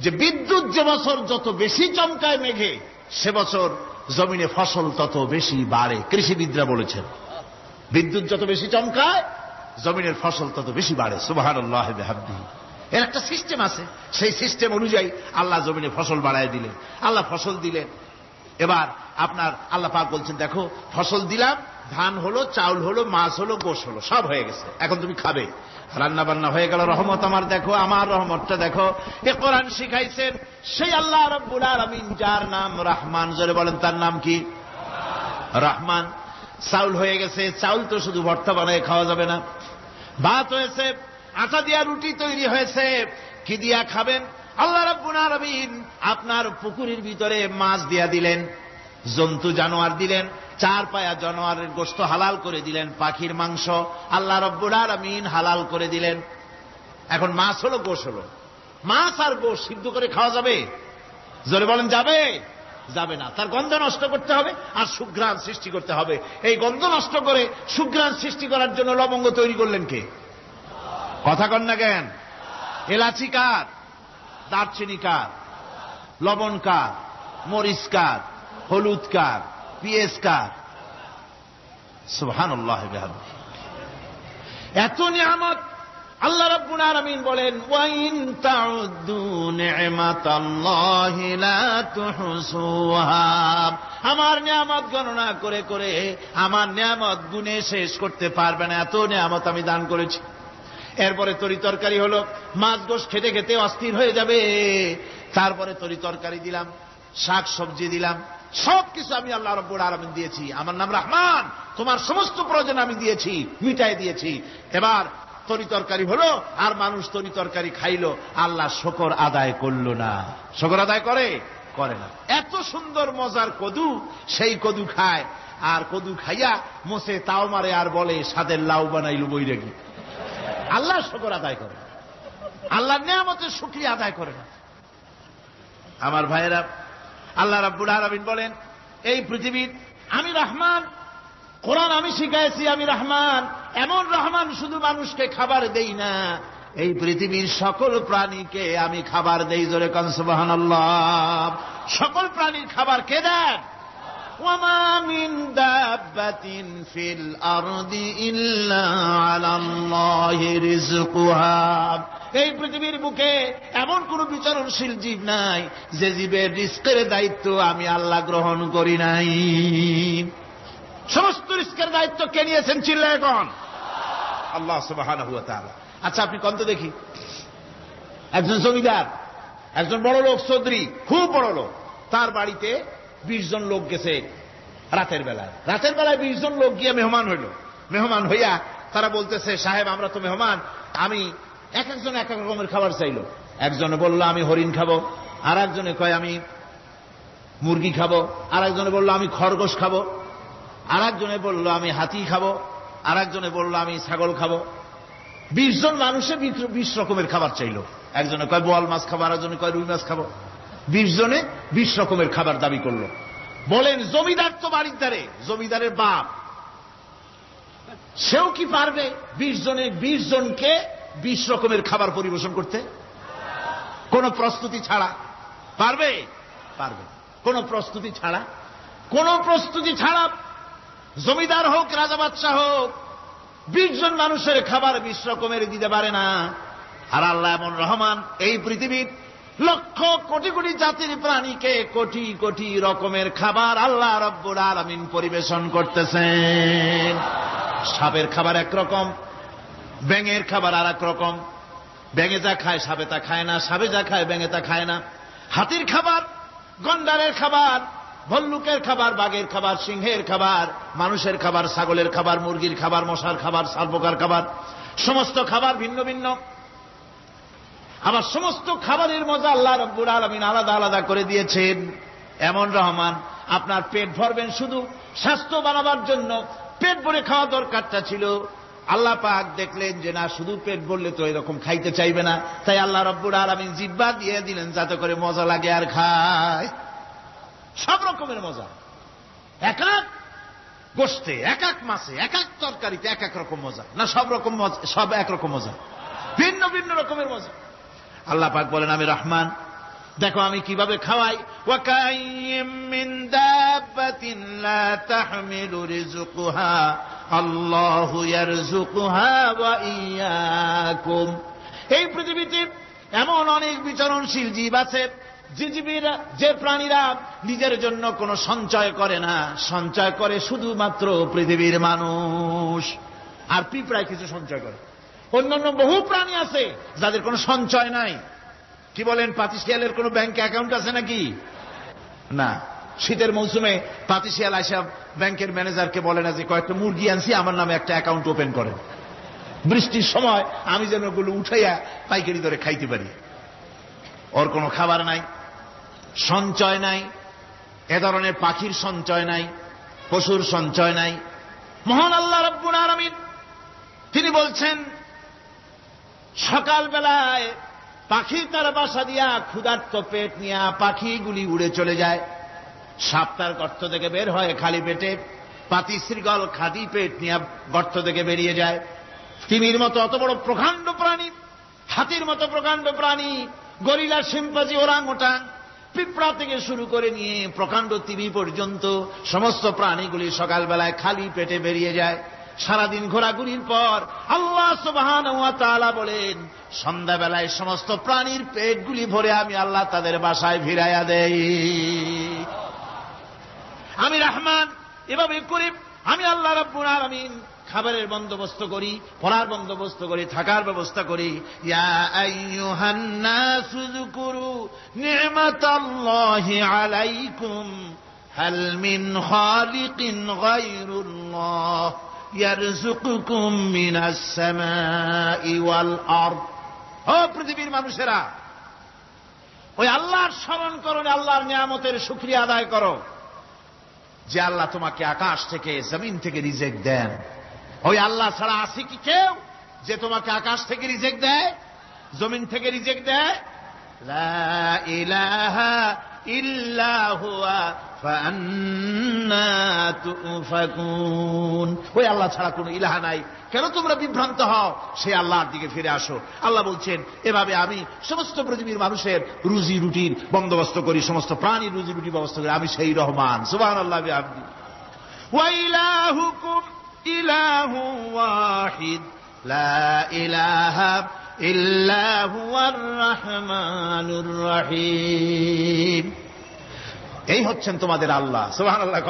যে বিদ্যুৎ যে বছর যত বেশি চমকায় মেঘে, সে বছর জমিনে ফসল তত বেশি বাড়ে। কৃষিবিদরা বলেছেন বিদ্যুৎ যত বেশি চমকায় জমিনের ফসল তত বেশি বাড়ে। সুবহানাল্লাহ ওয়া বিহামদিহি। এর একটা সিস্টেম আছে, সেই সিস্টেম অনুযায়ী আল্লাহ জমিনে ফসল বাড়ায় দিলেন। আল্লাহ ফসল দিলেন। এবার আপনার আল্লাহ পাক বলছেন, দেখো ফসল দিলাম, ধান হলো, চাউল হলো, মাছ হলো, গোশ হলো, সব হয়ে গেছে, এখন তুমি খাবে। রান্না বান্না হয়ে গেল, রহমত আমার দেখো, আমার রহমতটা দেখো। এ কোরআন শিখাইছেন সেই আল্লাহ রাব্বুল আলামিন, যার নাম রহমান। জোরে বলেন, তার নাম কি? রহমান। চাউল হয়ে গেছে, চাউল তো শুধু ভর্তা বানায় খাওয়া যাবে না। ভাত হয়েছে, আটা দিয়া রুটি তৈরি হয়েছে, কি দিয়া খাবেন? আল্লাহ রাব্বুল আলামিন আপনার পুকুরের ভিতরে মাছ দিয়া দিলেন, জন্তু জানোয়ার দিলেন, চার পায়া জানোয়ারের গোশত হালাল করে দিলেন, পাখির মাংস আল্লাহ রাব্বুল আলামিন হালাল করে দিলেন। এখন মাছ হলো, গোশ হলো। মাছ আর গোশ সিদ্ধ করে খাওয়া যাবে? জোরে বলেন, যাবে? যাবে না। তার গন্ধ নষ্ট করতে হবে আর সুঘ্রাণ সৃষ্টি করতে হবে। এই গন্ধ নষ্ট করে সুঘ্রাণ সৃষ্টি করার জন্য লবঙ্গ তৈরি করলেন কে? কথা কন না কেন? এলাচি কার? দারচিনি কার? লবণ কার? মরিচ কার? হলুদ কার? পেঁয়াজ কার? সুবহানাল্লাহ ওয়া বিহামদিহি। এত নিয়ামত আল্লাহ রাব্বুল আলামিন বলেন, ওয়া ইন তাউদ্দু নি'মাতাল্লাহি লা তুহসুহা। আমার নিয়ামত গণনা করে করে আমার নিয়ামত গুণে শেষ করতে পারবে না, এত নিয়ামত আমি দান করেছি। এরপরে তরি তরকারি হলো, মাছ গোশ খেতে খেতে অস্থির হয়ে যাবে। তারপরে তরি তরকারি দিলাম, শাক সবজি দিলাম, সবকিছু আমি আল্লাহ রাব্বুল আলামিন দিয়েছি। আমার নাম রহমান, তোমার সমস্ত প্রয়োজন আমি দিয়েছি, মিটাই দিয়েছি। এবার তরি তরকারি হলো, আর মানুষ তরি তরকারি খাইলো, আল্লাহ শুকর আদায় করলো না। শুকর আদায় করে? করে না। এত সুন্দর মজার কদু, সেই কদু খায়, আর কদু খাইয়া মোসে তাও মারে, আর বলে স্বাদের লাউ বানাইলো বৈরাগী। আল্লাহ শুকর আদায় করে, আল্লাহর নিয়ামতের শুকরিয়া আদায় করে না। আমার ভাইয়েরা, আল্লাহ রাব্বুল আলামিন বলেন, এই পৃথিবীর আমি রহমান, কোরআন আমি শিখাইছি আমি রহমান। এমন রহমান শুধু মানুষকে খাবার দেই না, এই পৃথিবীর সকল প্রাণীকে আমি খাবার দেই। জোরে কান সুবহানাল্লাহ। সকল প্রাণীর খাবার কে দেন? ওয়া মা মিন দাব্বাতিন ফিল আরদি ইল্লা আলাল্লাহি রিজকুহা। এই পৃথিবীর বুকে এমন কোন বিচরণশীল জীব নাই যে জীবের রিজকের দায়িত্ব আমি আল্লাহ গ্রহণ করি নাই। সমস্ত রিজকের দায়িত্ব কে নিয়েছেন? চিল্লায় কোন? আল্লাহ সুবহানাহু ওয়া তাআলা। আচ্ছা, আপনি কোন তো দেখি, একজন জমিদার, একজন বড় লোক, চৌধুরী, খুব বড় লোক, তার বাড়িতে 20 জন লোক গেছে রাতের বেলায়। রাতের বেলায় 20 জন লোক গিয়ে মেহমান হইল। মেহমান হইয়া তারা বলতেছে, সাহেব আমরা তো মেহমান, আমি এক একজন এক এক রকমের খাবার চাইলো। একজনে বলল আমি হরিণ খাবো, আর একজনে কয় আমি মুরগি খাবো, আর একজনে বলল আমি খরগোশ খাবো, আর একজনে বলল আমি হাতি খাবো, আর একজনে বলল আমি ছাগল খাবো। 20 জন মানুষে 20 রকমের খাবার চাইলো। একজনে কয় বোয়াল মাছ খাবো, আর একজনে কয় রুই মাছ খাবো। 20 জনে 20 রকমের খাবার দাবি করলো। বলেন, জমিদার তো বাড়ির ধারে, জমিদারের বাপ, সেও কি পারবে 20 জনকে 20 রকমের খাবার পরিবেশন করতে? কোন প্রস্তুতি ছাড়া পারবে? পারবে। কোন প্রস্তুতি ছাড়া, কোন প্রস্তুতি ছাড়া জমিদার হোক, রাজা বাদশাহ হোক, 20 জন মানুষের খাবার 20 রকমের দিতে পারে না। আর আল্লাহ এমন রহমান, এই পৃথিবীর লক্ষ কোটি কোটি জাতির প্রাণীকে কোটি কোটি রকমের খাবার আল্লাহ রাব্বুল আলামিন পরিবেশন করতেছেন। সাপের খাবার একরকম, ব্যাঙের খাবার আর এক রকম, ব্যাঙে যা খায় সাপে তা খায় না, সাপে যা খায় ব্যাঙে তা খায় না। হাতির খাবার, গন্ডারের খাবার, ভল্লুকের খাবার, বাঘের খাবার, সিংহের খাবার, মানুষের খাবার, ছাগলের খাবার, মুরগির খাবার, মশার খাবার, সারপোকার খাবার, সমস্ত খাবার ভিন্ন ভিন্ন। আবার সমস্ত খাবারের মজা আল্লাহ রাব্বুল আলামিন আলাদা আলাদা করে দিয়েছেন। এমন রহমান, আপনার পেট ভরবেন শুধু স্বাস্থ্য বানাবার জন্য, পেট ভরে খাওয়া দরকারটা ছিল। আল্লাহ পাক দেখলেন যে না, শুধু পেট ভরলে তো এরকম খাইতে চাইবে না, তাই আল্লাহ রাব্বুল আলামিন জিহ্বা দিয়ে দিলেন যাতে করে মজা লাগে আর খায়। সব রকমের মজা, এক এক গোশতে, এক এক মাছে, এক এক তরকারিতে এক এক রকম মজা না, সব রকম সব একরকম মজা, ভিন্ন ভিন্ন রকমের মজা। আল্লাহ পাক বলেন আমি রহমান, দেখো আমি কিভাবে খাওয়াই। ওয়াকাইয়্যিম মিন দাব্বাতিন লা তাহমিলু রিজকুহা আল্লাহু ইয়ারযুকুহা ওয়া ইয়্যাকুম। এই পৃথিবীতে এমন অনেক বিচরণশীল জীব আছে যে প্রাণীরা নিজের জন্য কোনো সঞ্চয় করে না, সঞ্চয় করে শুধুমাত্র পৃথিবীর মানুষ। আর পিঁপড়ায় কিছু সঞ্চয় করে। অন্যান্য বহু প্রাণী আছে যাদের কোনো সঞ্চয় নাই। কি বলেন, পাতিশিয়ালের কোনো ব্যাংক অ্যাকাউন্ট আছে নাকি? না। শীতের মৌসুমে পাতিশিয়াল আইসা ব্যাংকের ম্যানেজারকে বলে না যে কয়েকটা মুরগি আনছি, আমার নামে একটা অ্যাকাউন্ট ওপেন করেন, বৃষ্টির সময় আমি যেন ওগুলো উঠাইয়া পাইকারি দরে খাইতে পারি। ওর কোনো খাবার নাই, সঞ্চয় নাই। এ ধরনের পাখির সঞ্চয় নাই, পশুর সঞ্চয় নাই। মহান আল্লাহ রাব্বুল আলামিন তিনি বলছেন, সকালবেলায় পাখি তার বাসা দিয়া ক্ষুধার্ত পেট নিয়ে পাখিগুলি উড়ে চলে যায়। সাপ তার গর্ত থেকে বের হয় খালি পেটে, পাতি শৃগাল খালি পেট নিয়ে গর্ত থেকে বেরিয়ে যায়। তিমির মতো অত বড় প্রকাণ্ড প্রাণী, হাতির মতো প্রকাণ্ড প্রাণী, গরিলা, শিম্পাঞ্জি, ওরাংওটাং, পিঁপড়া থেকে শুরু করে নিয়ে প্রকাণ্ড তিমি পর্যন্ত সমস্ত প্রাণীগুলি সকালবেলায় খালি পেটে বেরিয়ে যায়। সারাদিন ঘোরাঘুরির পর আল্লাহ সুবহানাহু ওয়া তাআলা বলেন, সন্ধ্যাবেলায় সমস্ত প্রাণীর পেটগুলি ভরে আমি আল্লাহ তাদের বাসায় ফিরাইয়া দেই। আমি রহমান, এভাবে করে আমি আল্লাহ রাব্বুল আলামিন খাবারের বন্দোবস্ত করি, পড়ার বন্দোবস্ত করি, থাকার ব্যবস্থা করি। ইয়া আইয়ুহান নাসু যকুরু নি'মাতাল্লাহি আলাইকুম হাল মিন খালিকিন গায়রুল্লাহ ইয়ারযুকুকুম মিনাস সামাই ওয়াল আরদ। ও পৃথিবীর মানুষেরা, ওই আল্লাহর স্মরণ করো, আল্লাহর নিয়ামতের শুকরিয়া আদায় করো যে আল্লাহ তোমাকে আকাশ থেকে জমিন থেকে রিজিক দেন। ওই আল্লাহ ছাড়া আছে কি কেউ যে তোমাকে আকাশ থেকে রিজিক দেয়, জমিন থেকে রিজিক দেয়? লা ইলাহা ইল্লা হুয়া ফাআন্না তুফাকুন। ওই আল্লাহ ছাড়া কোনো ইলাহা নাই, কেন তোমরা বিভ্রান্ত হও? সেই আল্লাহর দিকে ফিরে আসো। আল্লাহ বলছেন, এভাবে আমি সমস্ত পৃথিবীর মানুষের রুজি রুটির বন্দোবস্ত করি, সমস্ত প্রাণীর রুজি রুটির ব্যবস্থা করি। আমি সেই রহমান। সুবহানাল্লাহ বিহামদিহি। ওয়া ইলাহুকুম ইলাহু ওয়াহিদ লা ইলাহা ইল্লা হুয়ার রাহমানুর রহিম। এই হচ্ছেন তোমাদের আল্লাহ। সুবহানাল্লাহ।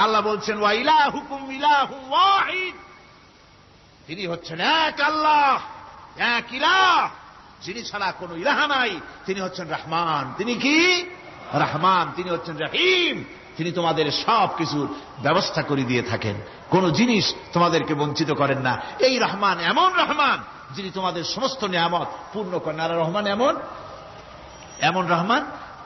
আল্লাহ বলছেন, ওয়া ইলাহুকুম ইলাহু ওয়াহিদ, তিনি হচ্ছেন এক আল্লাহ, এক ইলাহ, যিনি ছাড়া কোনো ইলাহা নাই। তিনি হচ্ছেন রহমান। তিনি কি? রহমান। তিনি হচ্ছেন রহিম। তিনি তোমাদের সব কিছুর ব্যবস্থা করে দিয়ে থাকেন, কোন জিনিস তোমাদেরকে বঞ্চিত করেন না। এই রহমান এমন রহমান যিনি তোমাদের সমস্ত নিয়ামত পূর্ণ করেন। আর রহমান এমন রহমান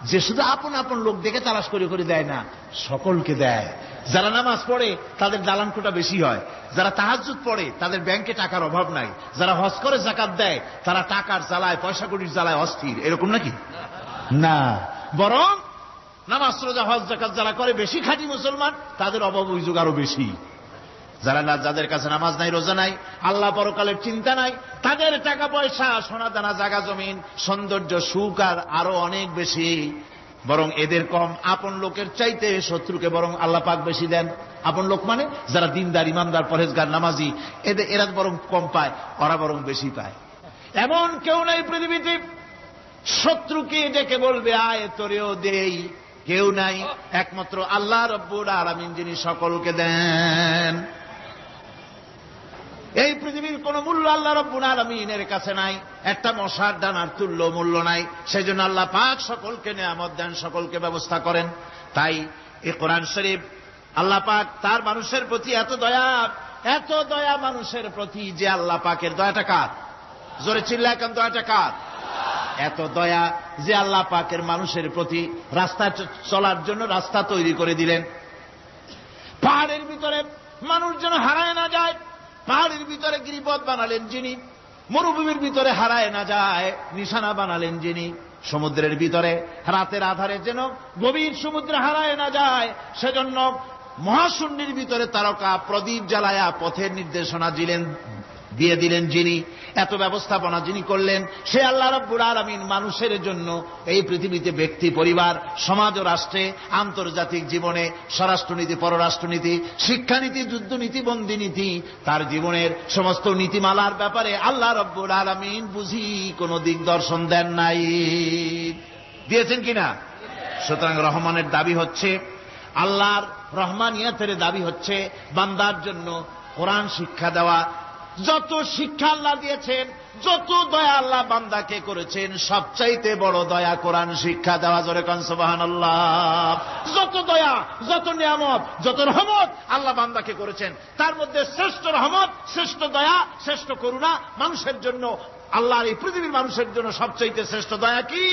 যে শুধু আপন আপন লোক দেখে তালাশ করে করে দেয় না, সকলকে দেয়। যারা নামাজ পড়ে তাদের দালানকোটা বেশি হয়, যারা তাহাজ্জুদ পড়ে তাদের ব্যাংকে টাকার অভাব নাই, যারা হজ করে যাকাত দেয় তারা টাকার জ্বালায়, পয়সা কড়ির জ্বালায় অস্থির। এরকম নাকি? না, বরং নামাজ রোজা হজ যাকাত যারা করে বেশি খাঁটি মুসলমান, তাদের অভাব অভিযোগ আরো বেশি। যাদের কাছে নামাজ নাই, রোজা নাই, আল্লাহ পরকালের চিন্তা নাই, তাদের টাকা পয়সা, সোনা দানা, জায়গা জমিন, সৌন্দর্য, সুখ আর আরো অনেক বেশি। বরং এদের কম। আপন লোকের চাইতে শত্রুকে বরং আল্লাহ পাক বেশি দেন। আপন লোক মানে যারা দিনদার, ইমানদার, পরহেজগার, নামাজি, এরা বরং কম পায়, ওরা বরং বেশি পায়। এমন কেউ নাই পৃথিবীতে শত্রুকে ডেকে বলবে আয় তোরেও দেই, কেউ নাই। একমাত্র আল্লাহ রাব্বুল আলামিন যিনি সকলকে দেন। এই পৃথিবীর কোনো মূল্য আল্লাহ রাব্বুল আলামিনের কাছে নাই, একটা মশার দানার তুল্য মূল্য নাই। সেজন্য আল্লাহ পাক সকলকে নিয়ামত দেন, সকলকে ব্যবস্থা করেন। তাই এই কোরআন শরীফ আল্লাহ পাক তার মানুষের প্রতি এত দয়া মানুষের প্রতি, যে আল্লাহ পাকের দয়াটা কার? জোরে চিল্লায় কেন, দয়াটা কার? এত দয়া যে আল্লাহ পাকের মানুষের প্রতি রাস্তা চলার জন্য রাস্তা তৈরি করে দিলেন। পাহাড়ের ভিতরে মানুষ যেন হারায় না যায়, পাহাড়ের ভিতরে গিরিপথ বানালেন যিনি, মরুভূমির ভিতরে হারায় না যায় নিশানা বানালেন যিনি, সমুদ্রের ভিতরে রাতের আধারে যেন গভীর সমুদ্রে হারায় না যায় সেজন্য মহাশূন্যের ভিতরে তারকা প্রদীপ জ্বালায়া পথের নির্দেশনা দিয়ে দিলেন যিনি, এত ব্যবস্থাপনা যিনি করলেন, সে আল্লাহ রাব্বুল আলামিন মানুষের জন্য এই পৃথিবীতে ব্যক্তি, পরিবার, সমাজ ও রাষ্ট্রে, আন্তর্জাতিক জীবনে, স্বরাষ্ট্রনীতি, পররাষ্ট্রনীতি, শিক্ষানীতি, যুদ্ধনীতি, বন্দিনীতি, তার জীবনের সমস্ত নীতিমালার ব্যাপারে আল্লাহ রাব্বুল আলামিন বুঝি কোন দিগদর্শন দেন নাই। দিয়েছেন কিনা? সুতরাং রহমানের দাবি হচ্ছে, আল্লাহর রহমানিয়াতের দাবি হচ্ছে বান্দার জন্য কোরআন শিক্ষা দেওয়া। যত শিক্ষা আল্লাহ দিয়েছেন, যত দয়া আল্লাহ বান্দাকে করেছেন, সবচাইতে বড় দয়া কোরআন শিক্ষা দেওয়া। জোরে কোন সুবহানাল্লাহ। যত দয়া, যত নিয়ামত, যত রহমত আল্লাহ বান্দাকে করেছেন, তার মধ্যে শ্রেষ্ঠ রহমত, শ্রেষ্ঠ দয়া, শ্রেষ্ঠ করুণা মানুষের জন্য, আল্লাহর এই পৃথিবীর মানুষের জন্য সবচাইতে শ্রেষ্ঠ দয়া কি?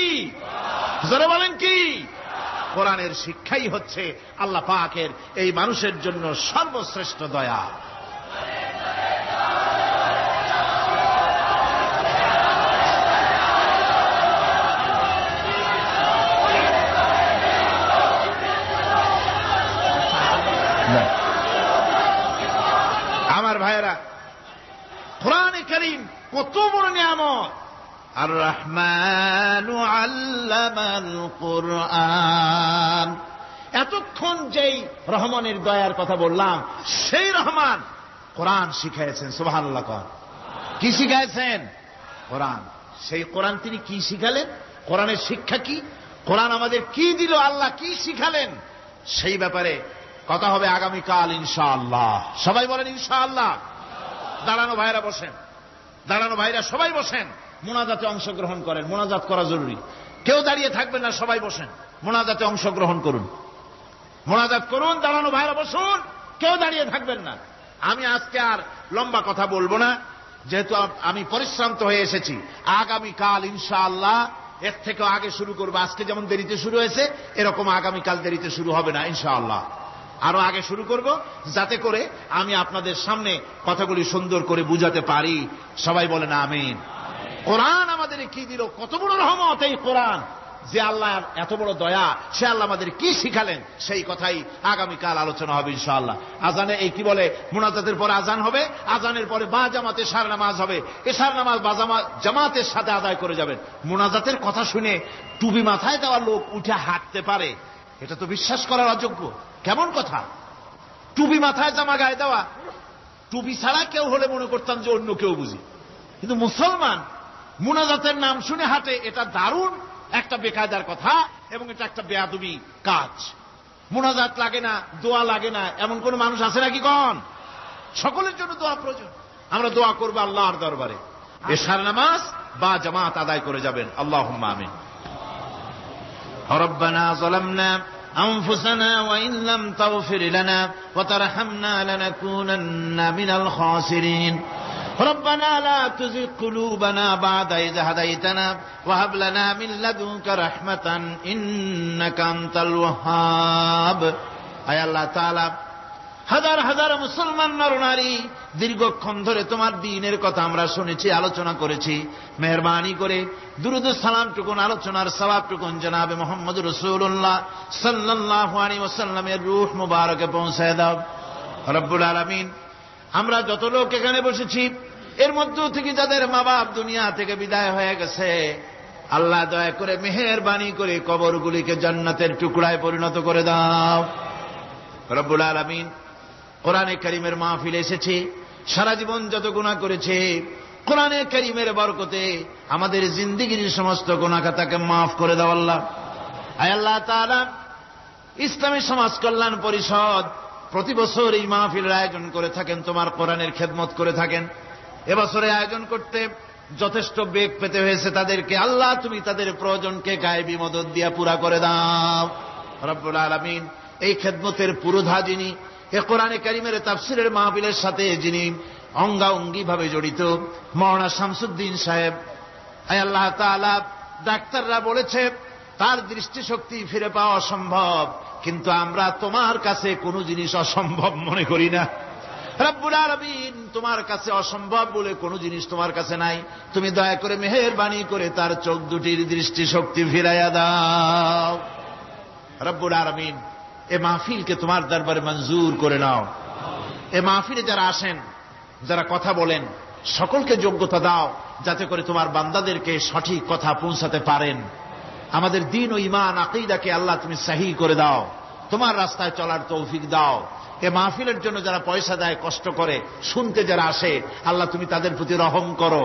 জোরে বলেন কি? কোরআনের শিক্ষাই হচ্ছে আল্লাহ পাকের এই মানুষের জন্য সর্বশ্রেষ্ঠ দয়া। আমার ভাইয়েরা, কোরআনে কারীম কত বড় নিয়ামত। আর রহমানু আল্লামাল কোরআন। এতক্ষণ যেই রহমানের দয়ার কথা বললাম, সেই রহমান কোরআন শিখাইছেন। সুবহানাল্লাহ। কি শিখাইছেন? কোরআন। সেই কোরআন তিনি কি শিখালেন? কোরআনের শিক্ষা কি? কোরআন আমাদের কি দিল? আল্লাহ কি শিখালেন? সেই ব্যাপারে কথা হবে আগামীকাল ইনশাআল্লাহ। সবাই বলেন ইনশাআল্লাহ। দাঁড়ানো ভাইরা বসেন, দাঁড়ানো ভাইরা সবাই বসেন, মোনাজাতে অংশগ্রহণ করেন। মোনাজাত করা জরুরি, কেউ দাঁড়িয়ে থাকবেন না, সবাই বসেন, মোনাজাতে অংশগ্রহণ করুন, মোনাজাত করুন। দাঁড়ানো ভাইরা বসুন, কেউ দাঁড়িয়ে থাকবেন না। আমি আজকে আর লম্বা কথা বলবো না, যেহেতু আমি পরিশ্রান্ত হয়ে এসেছি। আগামীকাল ইনশাআল্লাহ এর থেকেও আগে শুরু করবো। আজকে যেমন দেরিতে শুরু হয়েছে, এরকম আগামীকাল দেরিতে শুরু হবে না ইনশাআল্লাহ। আরো আগে শুরু করব, যাতে করে আমি আপনাদের সামনে কথাগুলি সুন্দর করে বুঝাতে পারি। সবাই বলেন আমিন। কোরআন আমাদের কি দিল, কত বড় রহমত এই কোরআন, যে আল্লাহর এত বড় দয়া, সে আল্লাহ আমাদের কি শিখালেন, সেই কথাই আগামীকাল আলোচনা হবে ইনশাআল্লাহ। আজানে এই কি বলে, মুনাজাতের পরে আজান হবে, আজানের পরে বা জামাতে এশার নামাজ হবে, এশার নামাজ বা জামাতের সাথে আদায় করে যাবেন। মুনাজাতের কথা শুনে টুপি মাথায় দেওয়া লোক উঠে হাঁটতে পারে, এটা তো বিশ্বাস করার অযোগ্য। কেমন কথা? টুপি মাথায়, জামা গায়ে দেওয়া, টুপি ছাড়া কেউ হলে মনে করতাম যে অন্য কেউ বুঝি, কিন্তু মুসলমান মুনাজাতের নাম শুনে হাঁটে, এটা দারুণ একটা বেকায়দার কথা এবং এটা একটা বেয়াদবি কাজ। মুনাজাত লাগে না, দোয়া লাগে না, এমন কোন মানুষ আছে নাকি? কোন? সকলের জন্য দোয়া প্রয়োজন। আমরা দোয়া করবো আল্লাহর দরবারে, এশার নামাজ বা জামাত আদায় করে যাবেন। আল্লাহুম্মা আমিন। রব্বানা যালামনা أنفسنا وإن لم تغفر لنا وترحمنا لنكونن من الخاسرين ربنا لا تزغ قلوبنا بعد إذ هديتنا وهب لنا من لدنك رحمة إنك أنت الوهاب أي الله تعالى হাজার হাজার মুসলমান নরনারী দীর্ঘক্ষণ ধরে তোমার দ্বীনের কথা আমরা শুনেছি, আলোচনা করেছি। মেহেরবানি করে দুরূদ ও সালাম টুকুন, আলোচনার সওয়াব টুকুন জনাবে মুহাম্মদ রাসূলুল্লাহ সাল্লাল্লাহু আলাইহি ওয়াসাল্লামের রূহ মুবারকে পৌঁছায় দাও রব্বুল আলামিন। আমরা যত লোক এখানে বসেছি, এর মধ্য থেকে যাদের মা বাপ দুনিয়া থেকে বিদায় হয়ে গেছে, আল্লাহ দয়া করে মেহেরবানি করে কবরগুলিকে জান্নাতের টুকরায় পরিণত করে দাও রব্বুল আলামিন। কোরআনে কারীমের মাহফিলে এসেছে, সারা জীবন যত গুনাহ করেছে, কোরআনে কারীমের বরকতে আমাদের জিন্দেগীর সমস্ত গুনাহ খাতাকে মাফ করে দাও আল্লাহ। আয় আল্লাহ তাআলা, ইসলামী সমাজ কল্যাণ পরিষদ প্রতি বছর এই মাহফিলের আয়োজন করে থাকেন, তোমার কোরআনের খেদমত করে থাকেন। এবছরে আয়োজন করতে যথেষ্ট বেগ পেতে হয়েছে তাদেরকে। আল্লাহ তুমি তাদের প্রয়োজনকে গায়েবী মদদ দিয়া পুরা করে দাও রব্বুল আলামিন। এই খেদমতের পুরোধা যিনি, এ কোরআনে কারীমের তাফসীরের মাহফিলের সাথে যিনি অঙ্গাঅঙ্গি ভাবে জড়িত, মাওলানা শামসুদ্দিন সাহেব, আয় আল্লাহ তাআলা, ডাক্তাররা বলেছে তার দৃষ্টিশক্তি ফিরে পাওয়া অসম্ভব, কিন্তু আমরা তোমার কাছে কোনো জিনিস অসম্ভব মনে করি না। রব্বুল আলামিন, তোমার কাছে অসম্ভব বলে কোনো জিনিস তোমার কাছে নাই। তুমি দয়া করে মেহেরবানি করে তার চোখ দুটির দৃষ্টিশক্তি ফিরাইয়া দাও রব্বুল আলামিন। এ মাহফিলকে তোমার দরবারে মঞ্জুর করে নাও। এ মাহফিলে যারা আসেন, যারা কথা বলেন, সকলকে যোগ্যতা দাও যাতে করে তোমার বান্দাদেরকে সঠিক কথা পৌঁছাতে পারেন। আমাদের দ্বীন ও ঈমান আকীদাকে আল্লাহ তুমি সহি করে দাও, তোমার রাস্তায় চলার তৌফিক দাও। এ মাহফিলের জন্য যারা পয়সা দেয়, কষ্ট করে, শুনতে যারা আসে, আল্লাহ তুমি তাদের প্রতি রহম করো।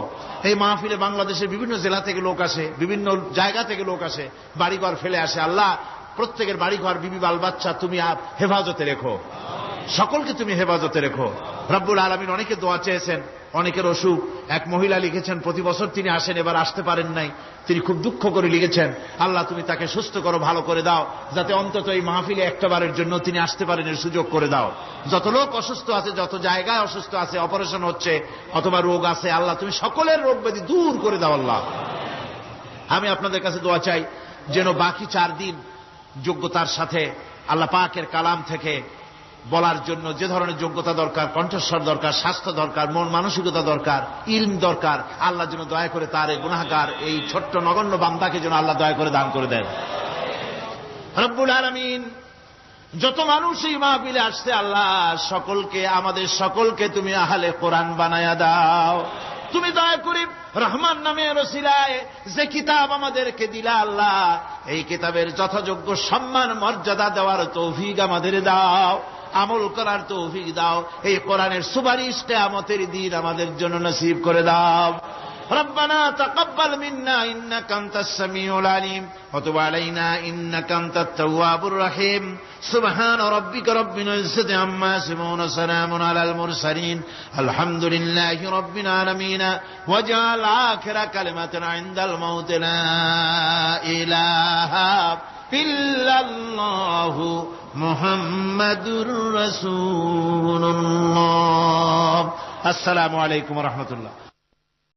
এই মাহফিলে বাংলাদেশের বিভিন্ন জেলা থেকে লোক আসে, বিভিন্ন জায়গা থেকে লোক আসে, বাড়িঘর ফেলে আসে। আল্লাহ প্রত্যেকের বাড়িঘর, বিবি বাল বাচ্চা তুমি হেফাজতে রেখো, সকলকে তুমি হেফাজতে রেখো রব্বুল আলামিন। অনেকে দোয়া চেয়েছেন, অনেকের অসুখ। এক মহিলা লিখেছেন প্রতি বছর তিনি আসেন, এবার আসতে পারেন নাই, তিনি খুব দুঃখ করে লিখেছেন। আল্লাহ তুমি তাকে সুস্থ করো, ভালো করে দাও, যাতে অন্তত এই মাহফিলে একটাবারের জন্য তিনি আসতে পারেন এর সুযোগ করে দাও। যত লোক অসুস্থ আছে, যত জায়গায় অসুস্থ আছে, অপারেশন হচ্ছে অথবা রোগ আছে, আল্লাহ তুমি সকলের রোগ ব্যাধি দূর করে দাও আল্লাহ। আমি আপনাদের কাছে দোয়া চাই যেন বাকি 4 দিন যোগ্যতার সাথে আল্লাহ পাকের কালাম থেকে বলার জন্য যে ধরনের যোগ্যতা দরকার, কণ্ঠস্বর দরকার, স্বাস্থ্য দরকার, মন মানসিকতা দরকার, ইলম দরকার, আল্লাহ যেন দয়া করে তার এই গুনাহগার, এই ছোট্ট নগণ্য বান্দাকে যেন আল্লাহ দয়া করে দান করে দেন রব্বুল আলামিন। যত মানুষ এই মাহফিলে আসছে, আল্লাহ সকলকে, আমাদের সকলকে তুমি আহলে কোরআন বানায়া দাও। তুমি দয়া করে রহমান নামের ওসিলায় যে কিতাব আমাদেরকে দিলা আল্লাহ, এই কিতাবের যথাযোগ্য সম্মান মর্যাদা দেওয়ার তৌফিক আমাদের দাও, আমল করার তৌফিক দাও। এই কোরআনের সুপারিশ কিয়ামতের দিন আমাদের জন্য নসিব করে দাও। ربنا تقبل منا إنك أنت السميع العليم وتب علينا إنك أنت التواب الرحيم سبحان ربك رب العزة عما يصفون وسلام على المرسلين الحمد لله رب العالمين واجعل آخر كلمة عند الموت لا إله إلا الله محمد رسول الله السلام عليكم ورحمة الله